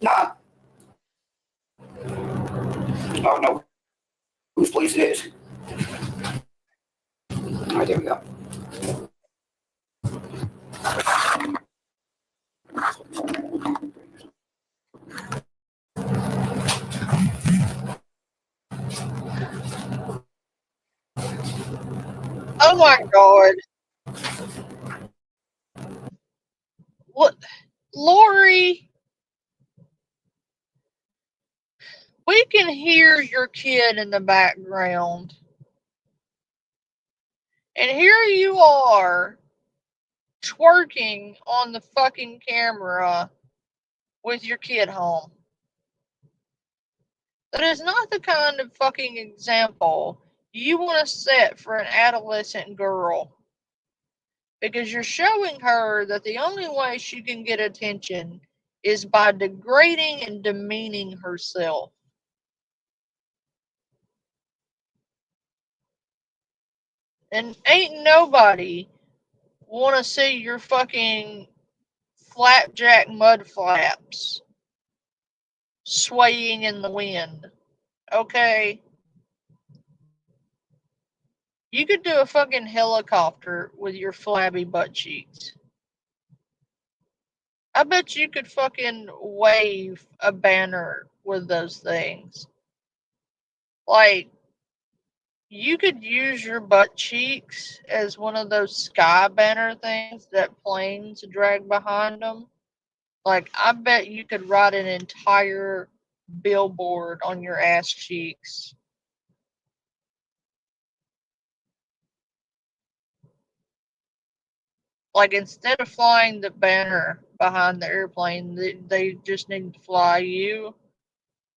Nah. Oh no. Whose place it is? All right, there we go. Oh my god. What? Lori, we can hear your kid in the background. And here you are, twerking on the fucking camera with your kid home. That is not the kind of fucking example you want to set for an adolescent girl. Because you're showing her that the only way she can get attention is by degrading and demeaning herself. And ain't nobody want to see your fucking flapjack mud flaps swaying in the wind. Okay? You could do a fucking helicopter with your flabby butt cheeks. I bet you could fucking wave a banner with those things. Like, you could use your butt cheeks as one of those sky banner things that planes drag behind them. Like, I bet you could write an entire billboard on your ass cheeks. Like, instead of flying the banner behind the airplane, they just need to fly you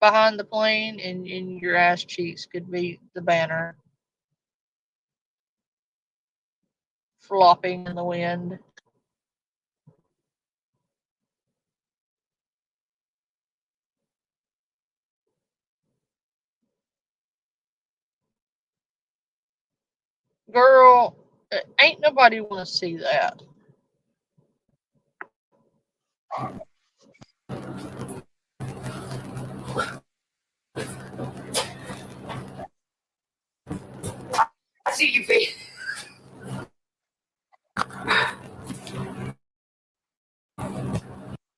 behind the plane, and your ass cheeks could be the banner flopping in the wind. Girl, ain't nobody want to see that. I see you, Faith.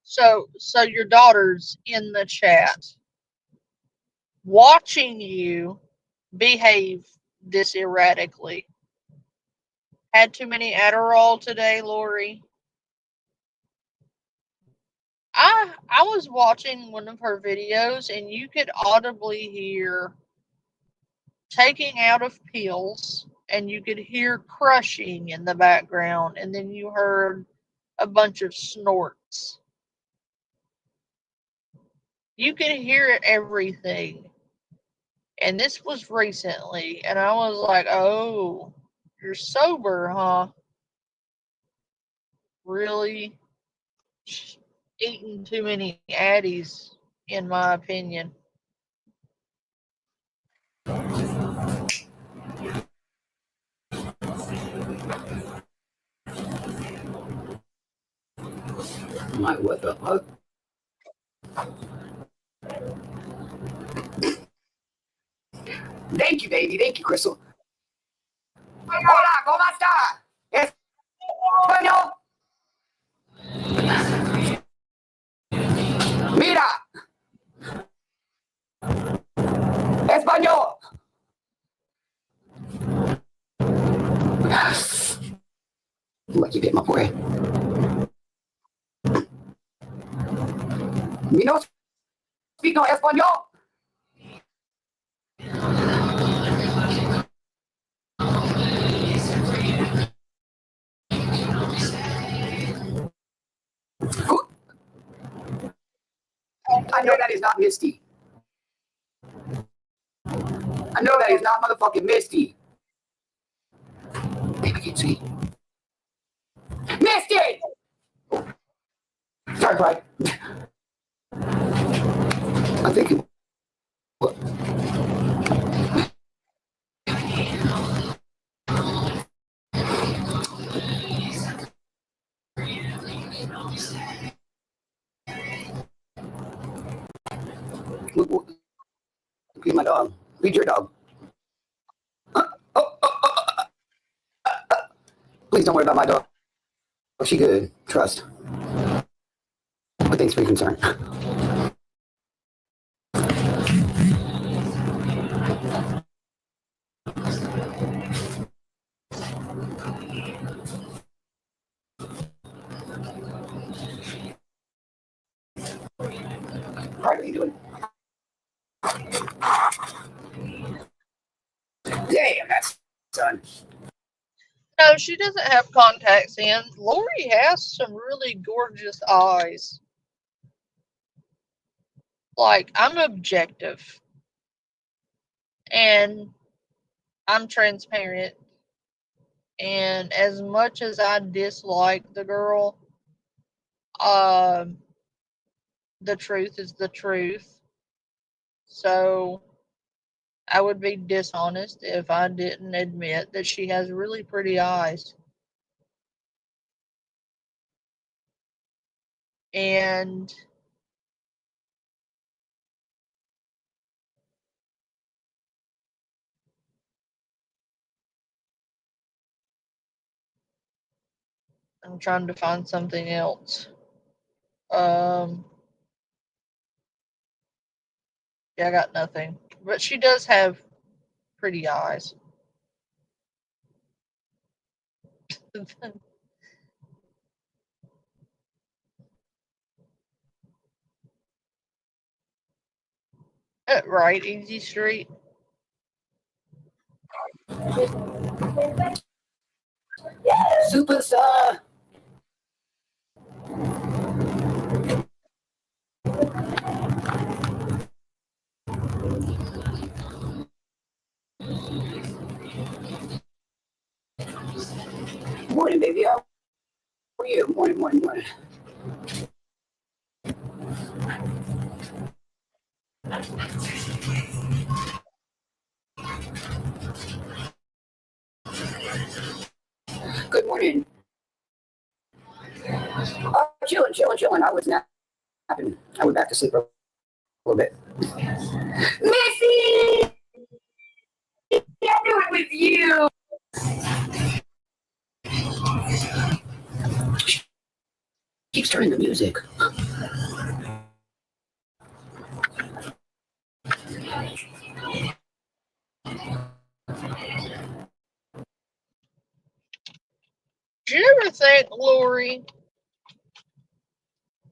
So your daughter's in the chat, watching you behave this erratically. had too many Adderall today, Lori? I was watching one of her videos and you could audibly hear taking out of pills and you could hear crushing in the background and then you heard a bunch of snorts. You could hear everything. And this was recently and I was like, "Oh, you're sober, huh? Really?" Eating too many Addies, in my opinion. My, what the fuck? Thank you, baby. Thank you, Crystal. Hola, ¿cómo está? Español. Mira. Español. Like you get my boy. Me no speak no Español. I know that is not Misty. I know that is not motherfucking Misty. Maybe you see. Misty! Sorry, Pride. I think it. What? Look, at my dog. Feed your dog. Please don't worry about my dog. She good. Trust. But thanks for your concern. How are you doing? Damn, that's done. No, she doesn't have contacts in. Lori has some really gorgeous eyes. Like, I'm objective. And I'm transparent. And as much as I dislike the girl, um, the truth is the truth. So I would be dishonest if I didn't admit that she has really pretty eyes. And I'm trying to find something else. Um, yeah, I got nothing. But she does have pretty eyes. Right, Easy Street. Superstar. Morning, baby. How are you? Morning, morning, morning. Good morning. Chilling, chilling, chilling. I was napping. I went back to sleep a little bit. Missy! I knew it was you. Keeps turning the music. think, Lori,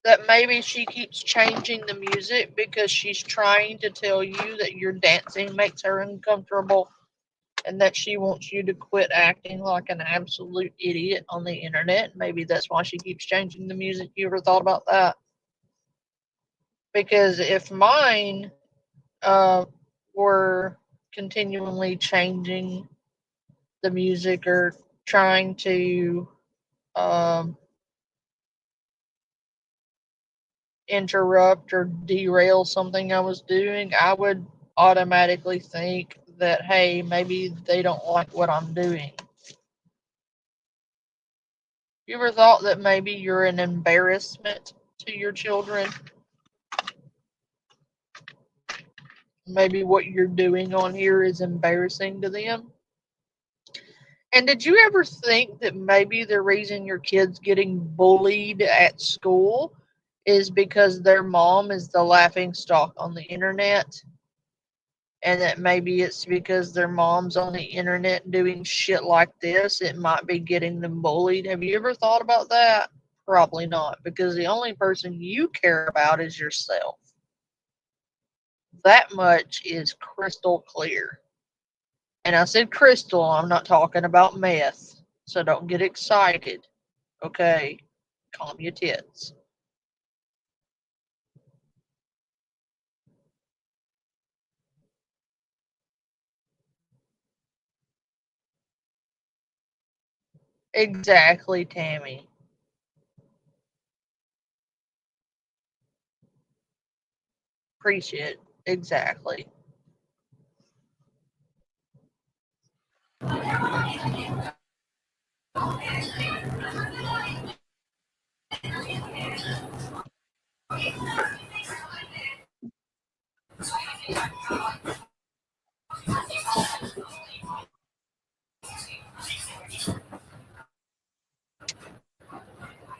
that maybe she keeps changing the music because she's trying to tell you that your dancing makes her uncomfortable and that she wants you to quit acting like an absolute idiot on the internet? Maybe that's why she keeps changing the music. You ever thought about that? Because if mine were continually changing the music or trying to um, interrupt or derail something I was doing, I would automatically think that, hey, maybe they don't like what I'm doing. You ever thought that maybe you're an embarrassment to your children? Maybe what you're doing on here is embarrassing to them? And did you ever think that maybe the reason your kid's getting bullied at school is because their mom is the laughing stock on the internet? And that maybe it's because their mom's on the internet doing shit like this, it might be getting them bullied. Have you ever thought about that? Probably not, because the only person you care about is yourself. That much is crystal clear. And I said crystal, I'm not talking about meth. So don't get excited. Okay? Calm your tits. Exactly, Tammy. Appreciate it. Exactly.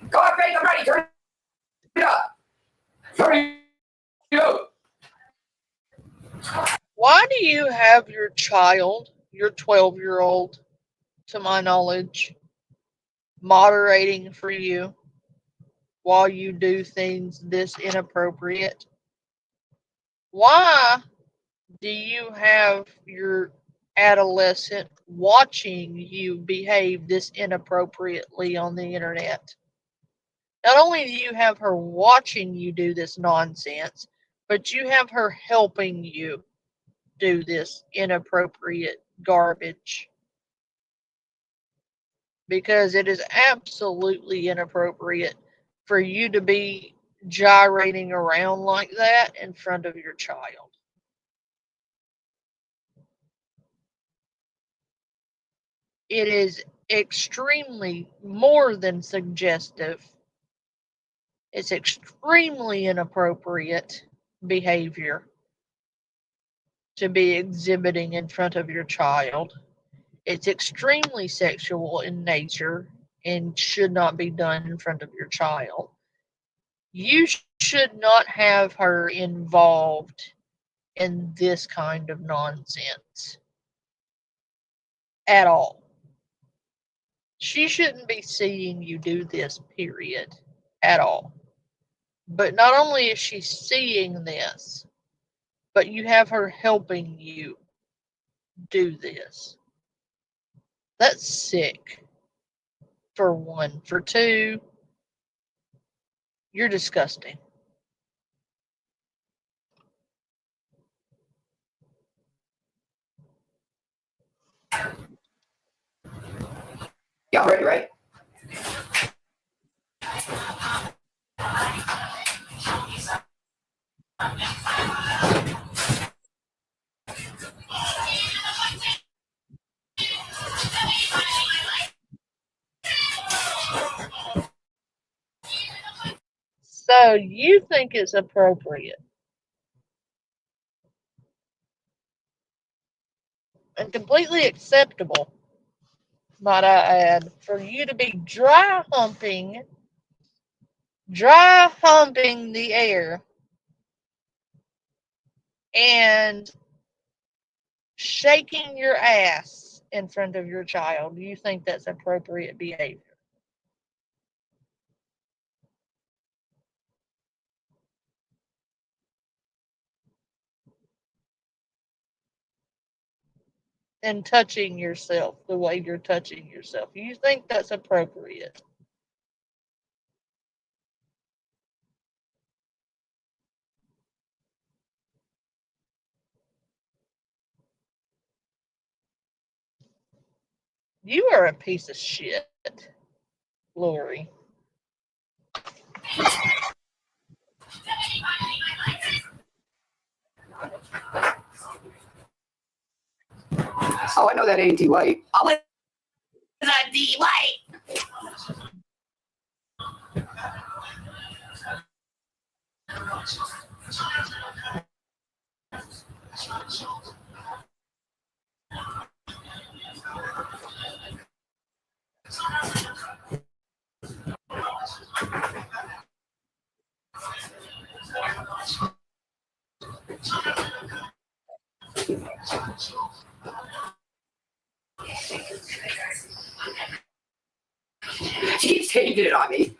Go on, Craig, I'm ready. Turn it up. Turn it up. Why do you have your child, your 12-year-old, to my knowledge, moderating for you while you do things this inappropriate? Why do you have your adolescent watching you behave this inappropriately on the internet? Not only do you have her watching you do this nonsense, but you have her helping you do this inappropriate garbage. Because it is absolutely inappropriate for you to be gyrating around like that in front of your child. It is extremely more than suggestive. It's extremely inappropriate behavior to be exhibiting in front of your child. It's extremely sexual in nature and should not be done in front of your child. You should not have her involved in this kind of nonsense at all. She shouldn't be seeing you do this, period, at all. But not only is she seeing this, but you have her helping you do this. That's sick, for one. For two, you're disgusting. Yeah, I'm ready, right? So you think it's appropriate and completely acceptable, might I add, for you to be dry humping the air and shaking your ass in front of your child. Do you think that's appropriate behavior? and touching yourself the way you're touching yourself. You think that's appropriate? You are a piece of shit, Lori. Oh, I know that ain't D-White. Oh, it's a D-White. She keeps taking it on me.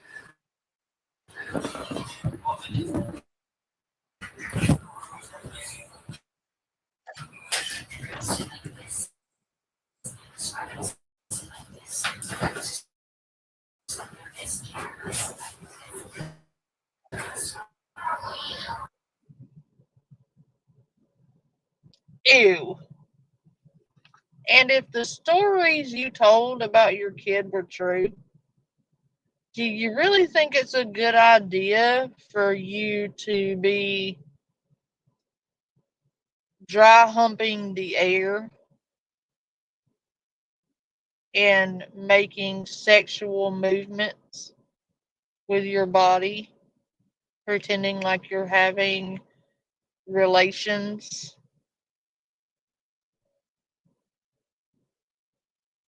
Ew. And if the stories you told about your kid were true, do you really think it's a good idea for you to be dry humping the air and making sexual movements with your body, pretending like you're having relations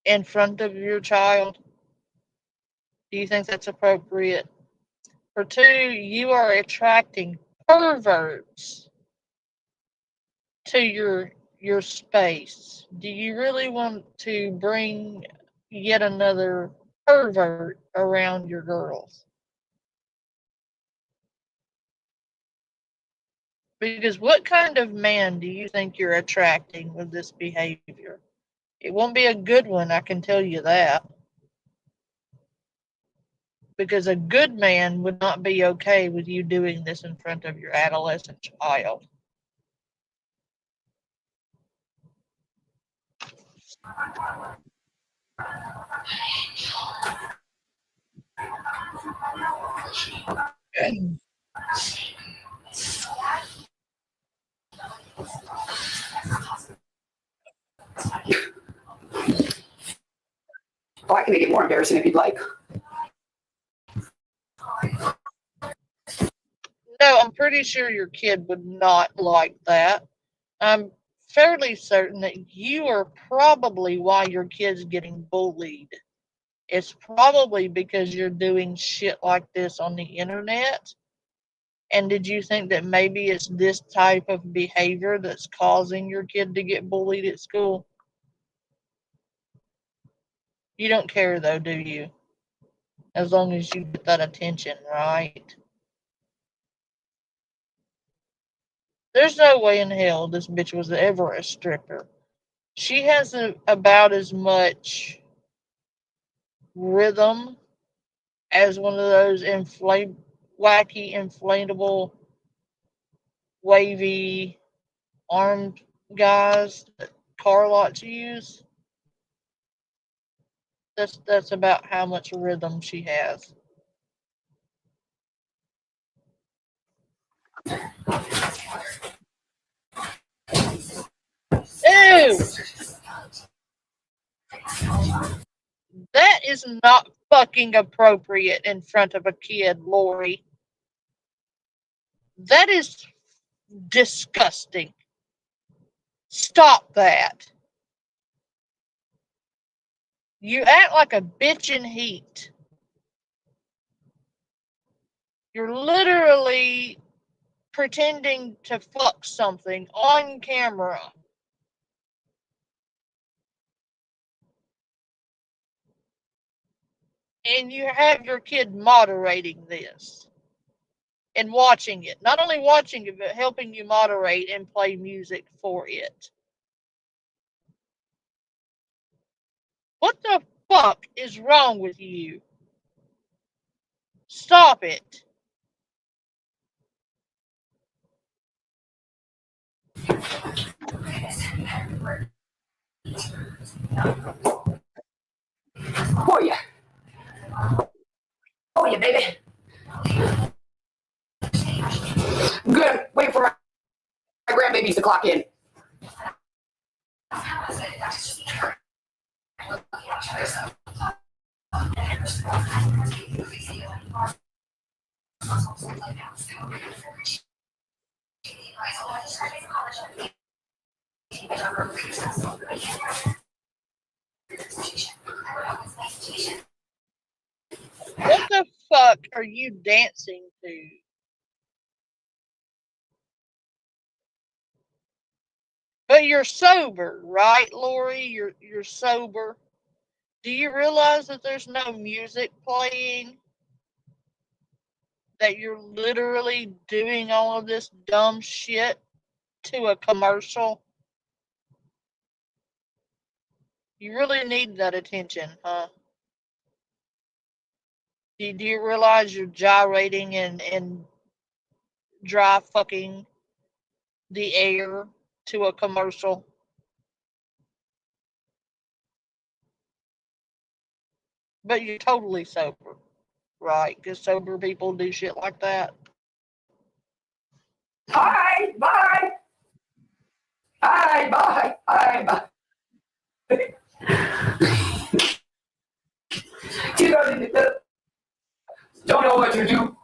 in front of your child? Do you think that's appropriate? For two, you are attracting perverts to your space. Do you really want to bring yet another pervert around your girls? Because what kind of man do you think you're attracting with this behavior? It won't be a good one, I can tell you that. Because a good man would not be okay with you doing this in front of your adolescent child. Oh, I can make it more embarrassing if you'd like. No, I'm pretty sure your kid would not like that. I'm fairly certain that you are probably why your kid's getting bullied. It's probably because you're doing shit like this on the internet. And did you think that maybe it's this type of behavior that's causing your kid to get bullied at school? You don't care though, do you? As long as you get that attention, right? There's no way in hell this bitch was ever a stripper. She has about as much rhythm as one of those wacky, inflatable, wavy, armed guys that car lots use. That's about how much rhythm she has. Ew! That is not fucking appropriate in front of a kid, Lori. That is disgusting. Stop that. You act like a bitch in heat. You're literally pretending to fuck something on camera. And you have your kid moderating this and watching it. Not only watching it, but helping you moderate and play music for it. What the fuck is wrong with you? Stop it. Oh yeah. Oh yeah, baby. Good. Wait for my grandbabies to clock in. What the fuck are you dancing to? But you're sober, right, Lori? You're sober. Do you realize that there's no music playing? That you're literally doing all of this dumb shit to a commercial? You really need that attention, huh? Do you realize you're gyrating and dry fucking the air to a commercial? But you're totally sober, right? Because sober people do shit like that. Hi, bye. Hi, bye. Hi, bye. You don't know what to do.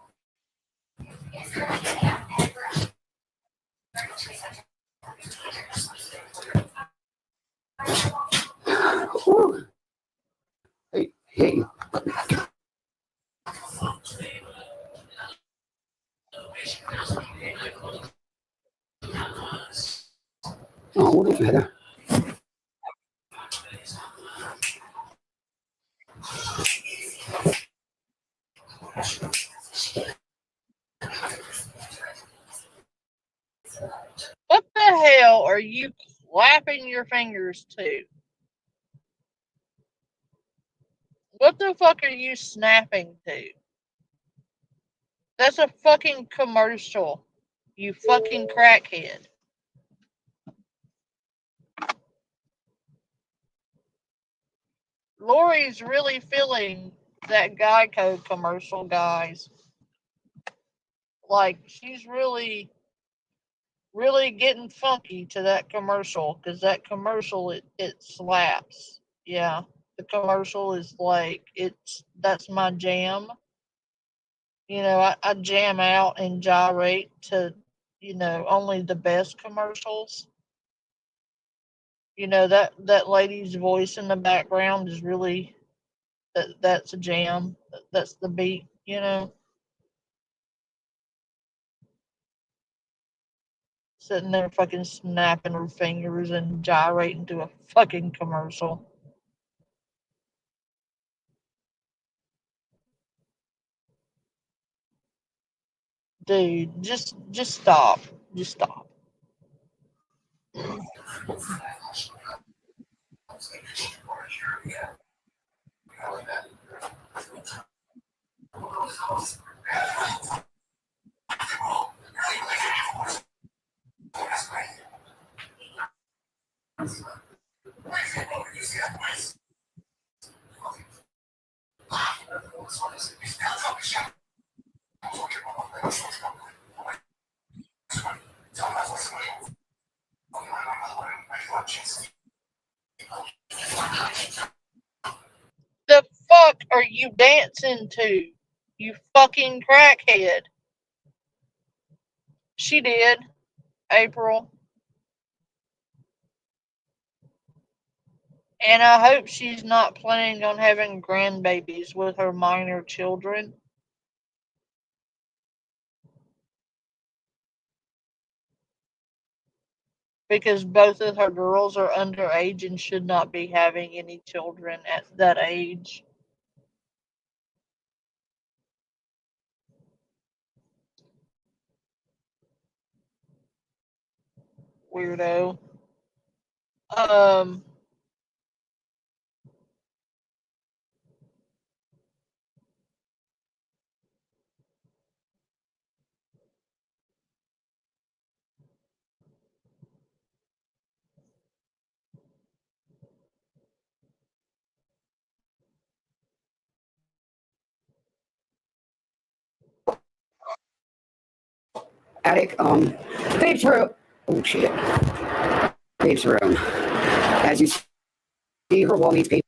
Whew. Hey. Oh, what is that? What the hell are you clapping your fingers to? What the fuck are you snapping to? That's a fucking commercial. You fucking crackhead. Lori's really feeling that Geico commercial, guys. Like, she's really, really getting funky to that commercial because that commercial, it slaps. Yeah. The commercial is like, that's my jam. I jam out and gyrate to, only the best commercials. That lady's voice in the background is really that's a jam. That's the beat. Sitting there fucking snapping her fingers and gyrating to a fucking commercial. Dude, just stop. Just stop. The fuck are you dancing to? You fucking crackhead. She did, April. And I hope she's not planning on having grandbabies with her minor children. Because both of her girls are underage and should not be having any children at that age. Weirdo. Um, attic. Babe's room. Oh shit. Babe's room. As you see, her wall needs paper.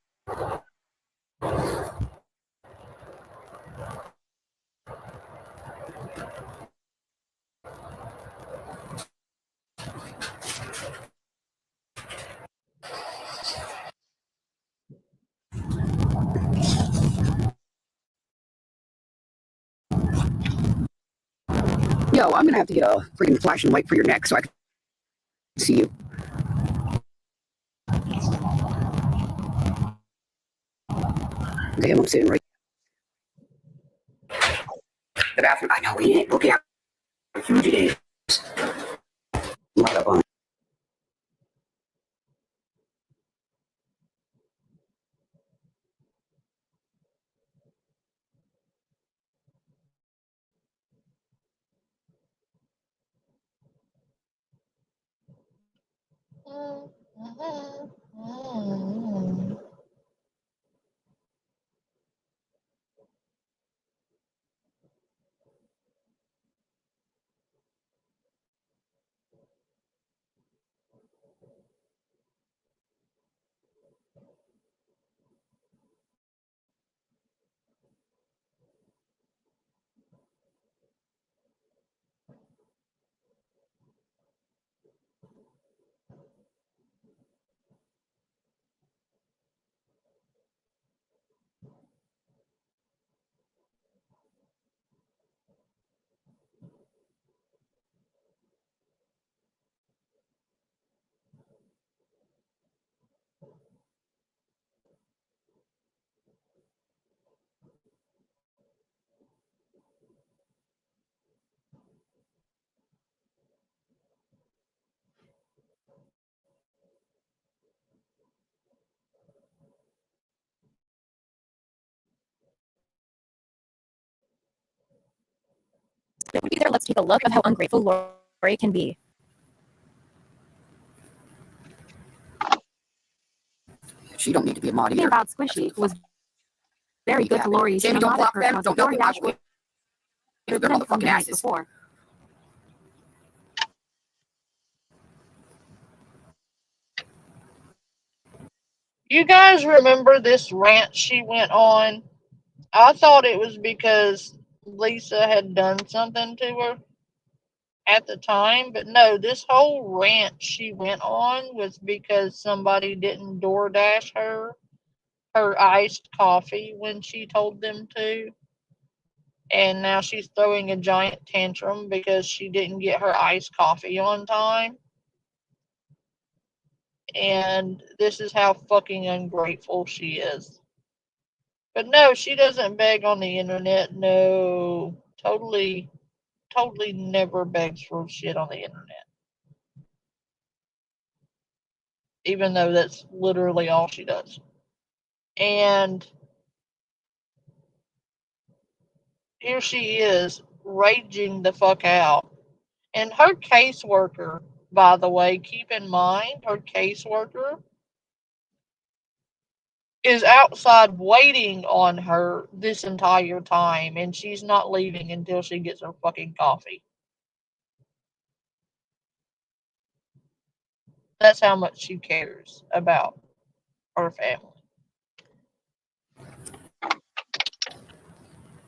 Yo, I'm gonna have to get a freaking flashing light for your neck so I can see you. Okay, I'm sitting right. The bathroom. I know we didn't look at how huge it is. Light up on. It would be there. Let's take a look of how ungrateful Lori can be. She don't need to be a mod Thing either. about Squishy was very good to Lori. Jamie, don't block them. Don't know Dash them. They're motherfucking asses. before. You guys remember this rant she went on? I thought it was because Lisa had done something to her at the time, but no, this whole rant she went on was because somebody didn't DoorDash her iced coffee when she told them to. And now she's throwing a giant tantrum because she didn't get her iced coffee on time. And this is how fucking ungrateful she is. But no, she doesn't beg on the internet. No, totally never begs for shit on the internet. Even though that's literally all she does. And here she is, raging the fuck out. And her caseworker, by the way, keep in mind, her caseworker is outside waiting on her this entire time, and she's not leaving until she gets her fucking coffee. That's how much she cares about her family.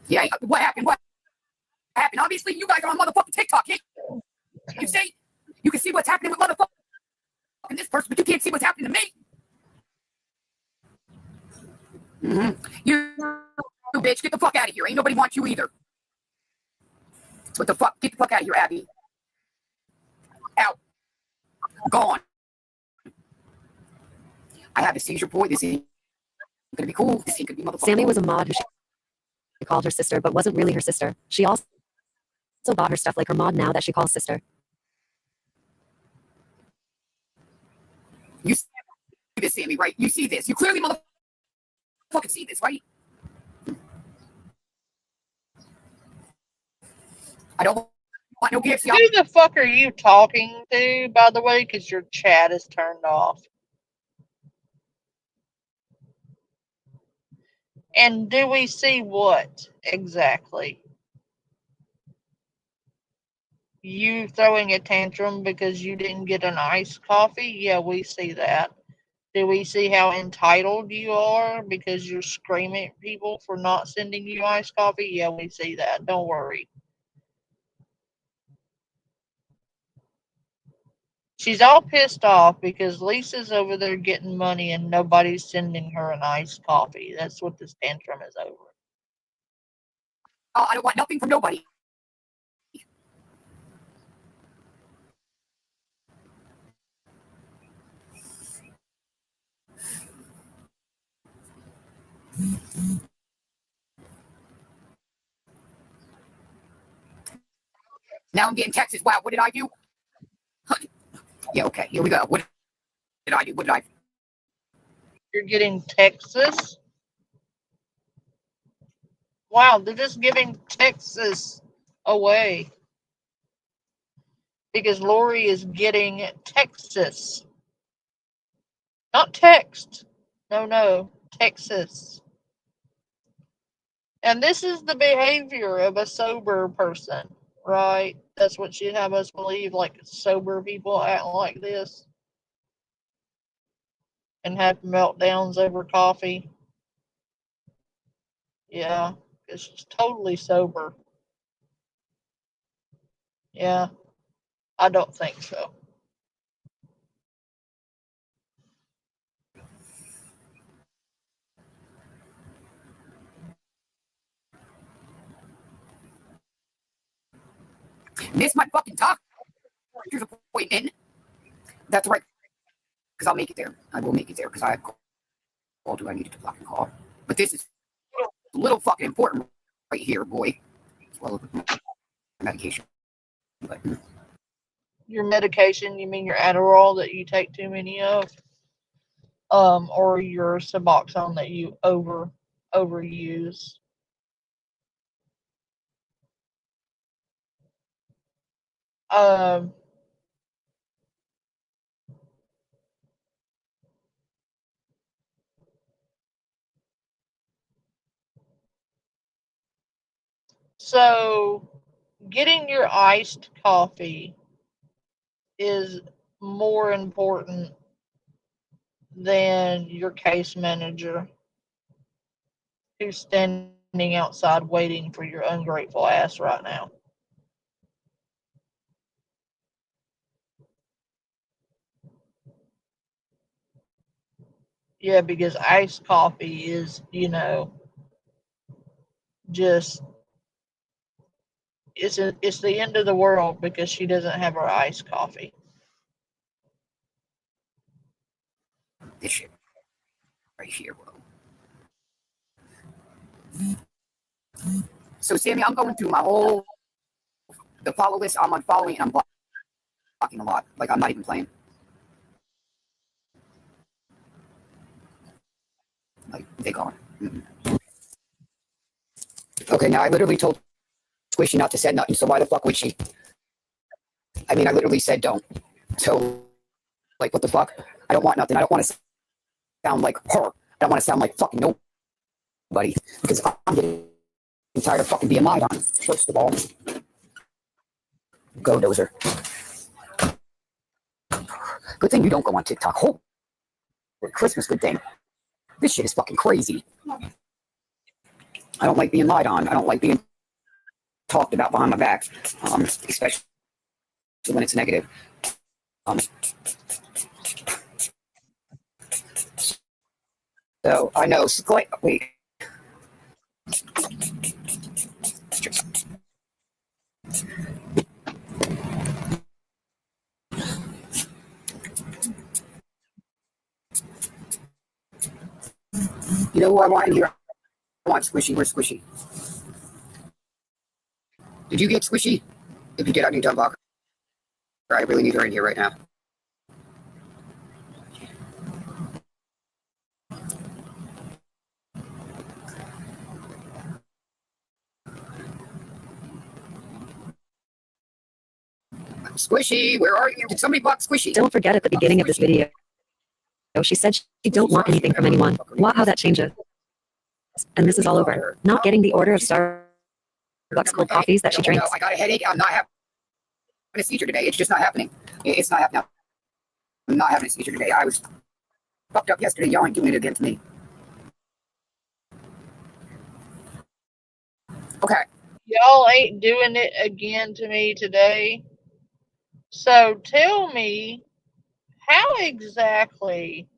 Yeah, what happened? What happened? Obviously, you guys are on motherfucking TikTok. You see? You can see what's happening with motherfucking this person, but you can't see what's happening to me. You bitch, get the fuck out of here. Ain't nobody wants you either. What the fuck? Get the fuck out of here, Abby. Out. Gone. I have a seizure, boy. This ain't gonna be cool. This ain't gonna be motherfucking Sammy cool. was a mod who she called her sister, but wasn't really her sister. She also bought her stuff like her mod now that she calls sister. You see this, Sammy, right? You see this. You clearly motherfucking see this, right? I don't want no gifts. Who the fuck are you talking to, by the way? Because your chat is turned off. And do we see what exactly? You throwing a tantrum because you didn't get an iced coffee? Yeah, we see that. Do we see how entitled you are because you're screaming at people for not sending you iced coffee? Yeah, we see that. Don't worry. She's all pissed off because Lisa's over there getting money and nobody's sending her an iced coffee. That's what this tantrum is over. I don't want nothing from nobody. Now I'm getting texts. Wow, what did I do? Yeah, okay, here we go. What did I do? What did I? You're getting Texas? Wow, they're just giving Texas away. Because Lori is getting Texas. Not text. No, Texas. And this is the behavior of a sober person, right? That's what she'd have us believe, like sober people act like this and have meltdowns over coffee. Yeah, because she's totally sober. Yeah, I don't think so. Miss my fucking doctor's appointment. That's right, because I'll make it there. I will make it there because I call. Do I need to fucking call? But this is a little fucking important right here, boy. As well as my medication. But Your medication, you mean your Adderall that you take too many of? Or your Suboxone that you overuse? Um, so getting your iced coffee is more important than your case manager who's standing outside waiting for your ungrateful ass right now. Yeah, because iced coffee is, just it's the end of the world because she doesn't have her iced coffee. this shit right here, bro. So, Sammy, I'm going through the follow list. I'm unfollowing and I'm blocking a lot. Like, I'm not even playing. Like, they gone. Mm-hmm. Okay, now I literally told Squishy not to send nothing, so why the fuck would she? I mean, I literally said don't. So, like, what the fuck? I don't want nothing. I don't want to sound like her. I don't want to sound like fucking nobody. Because I'm getting tired of fucking being lied on, first of all. Go, Dozer. Good thing you don't go on TikTok. Holy Christmas, good thing. This shit is fucking crazy. I don't like being lied on. I don't like being talked about behind my back, especially when it's negative. So I know. Wait. You know who I want in here? I want Squishy. Where's Squishy? Did you get Squishy? If you did, I need to unblock her. I really need her in here right now. Squishy, where are you? Did somebody block Squishy? Don't forget at the beginning of this video, she said she don't want anything from anyone. Watch how that changes. And this is all over. Not getting the order of Starbucks cold coffees that she drinks. I got a headache. I'm not happy. a seizure today. It's just not happening. It's not happening. I'm not having a seizure today. I was fucked up yesterday. Y'all ain't doing it again to me. Okay. Y'all ain't doing it again to me today. So tell me, how exactly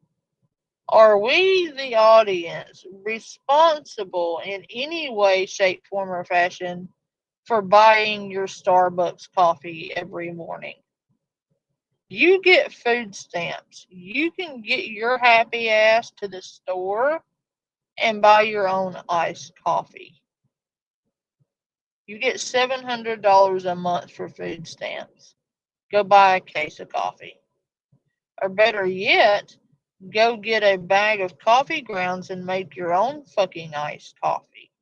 are we, the audience, responsible in any way, shape, form, or fashion for buying your Starbucks coffee every morning? You get food stamps. You can get your happy ass to the store and buy your own iced coffee. You get $700 a month for food stamps. Go buy a case of coffee. Or better yet, go get a bag of coffee grounds and make your own fucking iced coffee.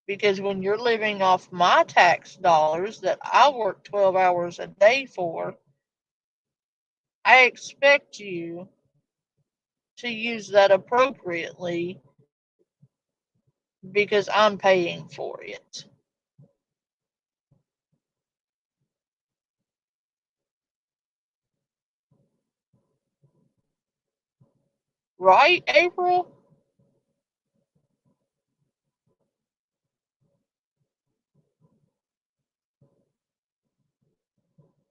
Because when you're living off my tax dollars that I work 12 hours a day for, I expect you to use that appropriately because I'm paying for it. Right, April?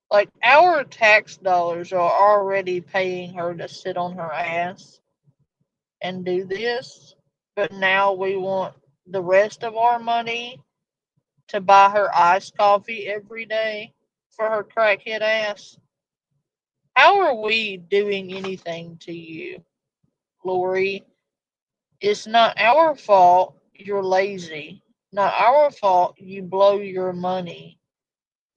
Like, our tax dollars are already paying her to sit on her ass and do this, but now we want the rest of our money to buy her iced coffee every day for her crackhead ass. How are we doing anything to you, Lori? It's not our fault you're lazy. Not our fault you blow your money.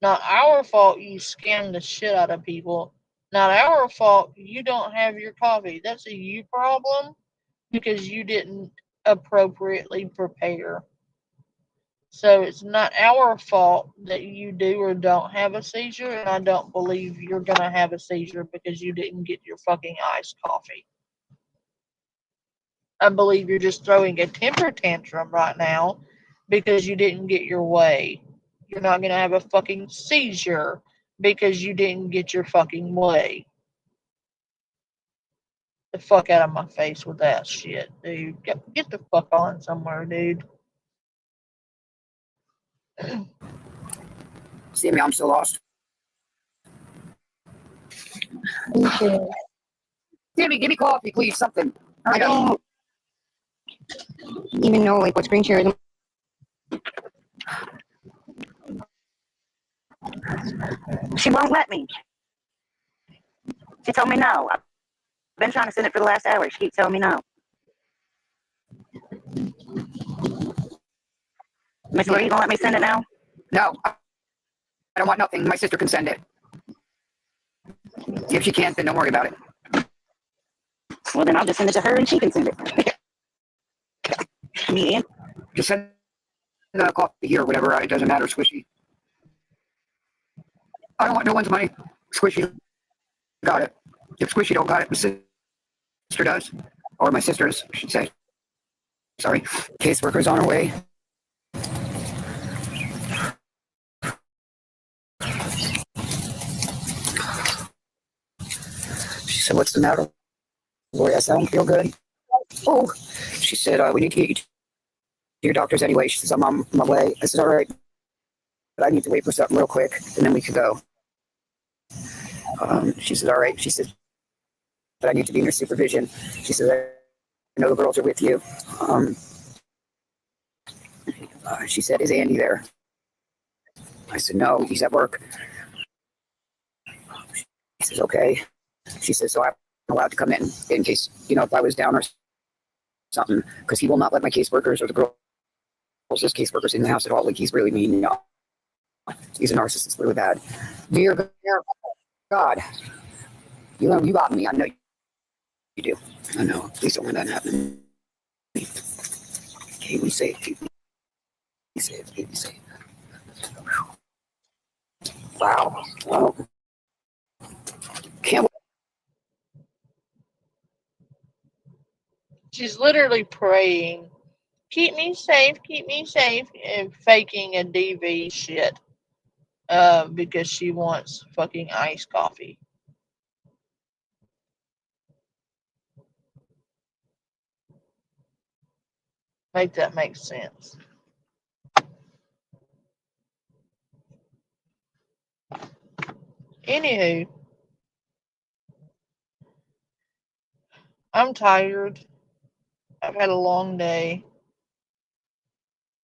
Not our fault you scam the shit out of people. Not our fault you don't have your coffee. That's a you problem because you didn't appropriately prepare. So it's not our fault that you do or don't have a seizure, and I don't believe you're going to have a seizure because you didn't get your fucking iced coffee. I believe you're just throwing a temper tantrum right now because you didn't get your way. You're not going to have a fucking seizure because you didn't get your fucking way. The fuck out of my face with that shit, dude. Get the fuck on somewhere, dude. See me, I'm so lost. Timmy, give me coffee, please, something. I don't even know like what screen share is. She won't let me. She told me no. I've been trying to send it for the last hour. She keeps telling me no. Miss Lori, you gonna let me send it now? No, I don't want nothing. My sister can send it. If she can't, then don't worry about it. Well, then I'll just send it to her and she can send it. Me? Just send the coffee here or whatever. It doesn't matter, Squishy. I don't want no one's money. Squishy got it. If Squishy don't got it, my sister does. Or my sisters, I should say. Sorry. Caseworker's on her way. She said, what's the matter? Lori, I said, I don't feel good. Oh, she said, we need to get you to your doctors anyway. She says, I'm on my way. I said, all right, but I need to wait for something real quick, and then we could go. She said, all right. She said, but I need to be in your supervision. She said, I know the girls are with you. She said, is Andy there? I said, no, he's at work. She says, okay. She says, so I'm allowed to come in case, if I was down or something, because he will not let my caseworkers or the girls, his caseworkers in the house at all. Like, he's really mean. He's a narcissist, really bad. Dear God, you got me. I know you do. I know. Please don't let that happen. Keep me safe. Keep me safe. Keep me safe. Wow. Well, can't. She's literally praying, keep me safe, and faking a DV shit. because she wants fucking iced coffee. Make that make sense. Anywho, I'm tired. I've had a long day.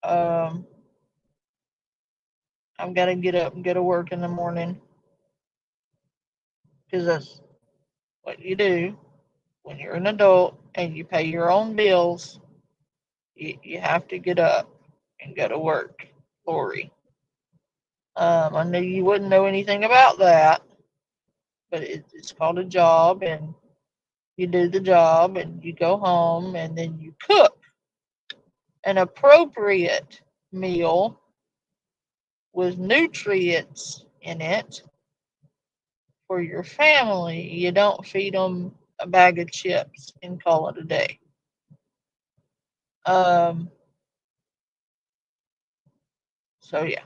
Um, I've got to get up and go to work in the morning because that's what you do when you're an adult and you pay your own bills. You have to get up and go to work, Lori. I knew you wouldn't know anything about that, but it's called a job, and you do the job, and you go home, and then you cook an appropriate meal with nutrients in it for your family. You don't feed them a bag of chips and call it a day. Um, so yeah.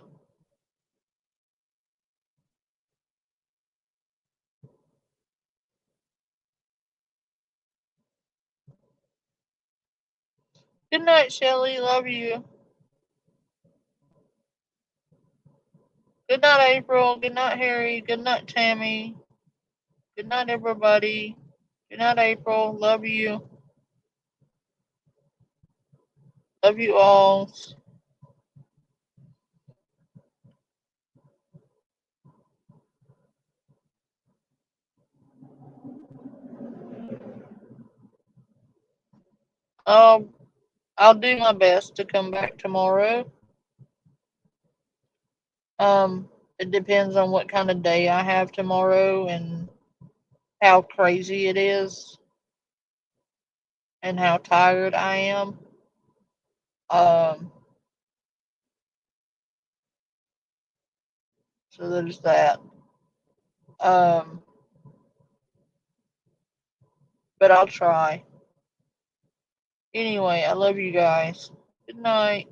Good night, Shelly. Love you. Good night, April. Good night, Harry. Good night, Tammy. Good night, everybody. Good night, April. Love you. Love you all. I'll do my best to come back tomorrow. It depends on what kind of day I have tomorrow and how crazy it is and how tired I am. Um, so there's that. Um, but I'll try. Anyway, I love you guys. Good night.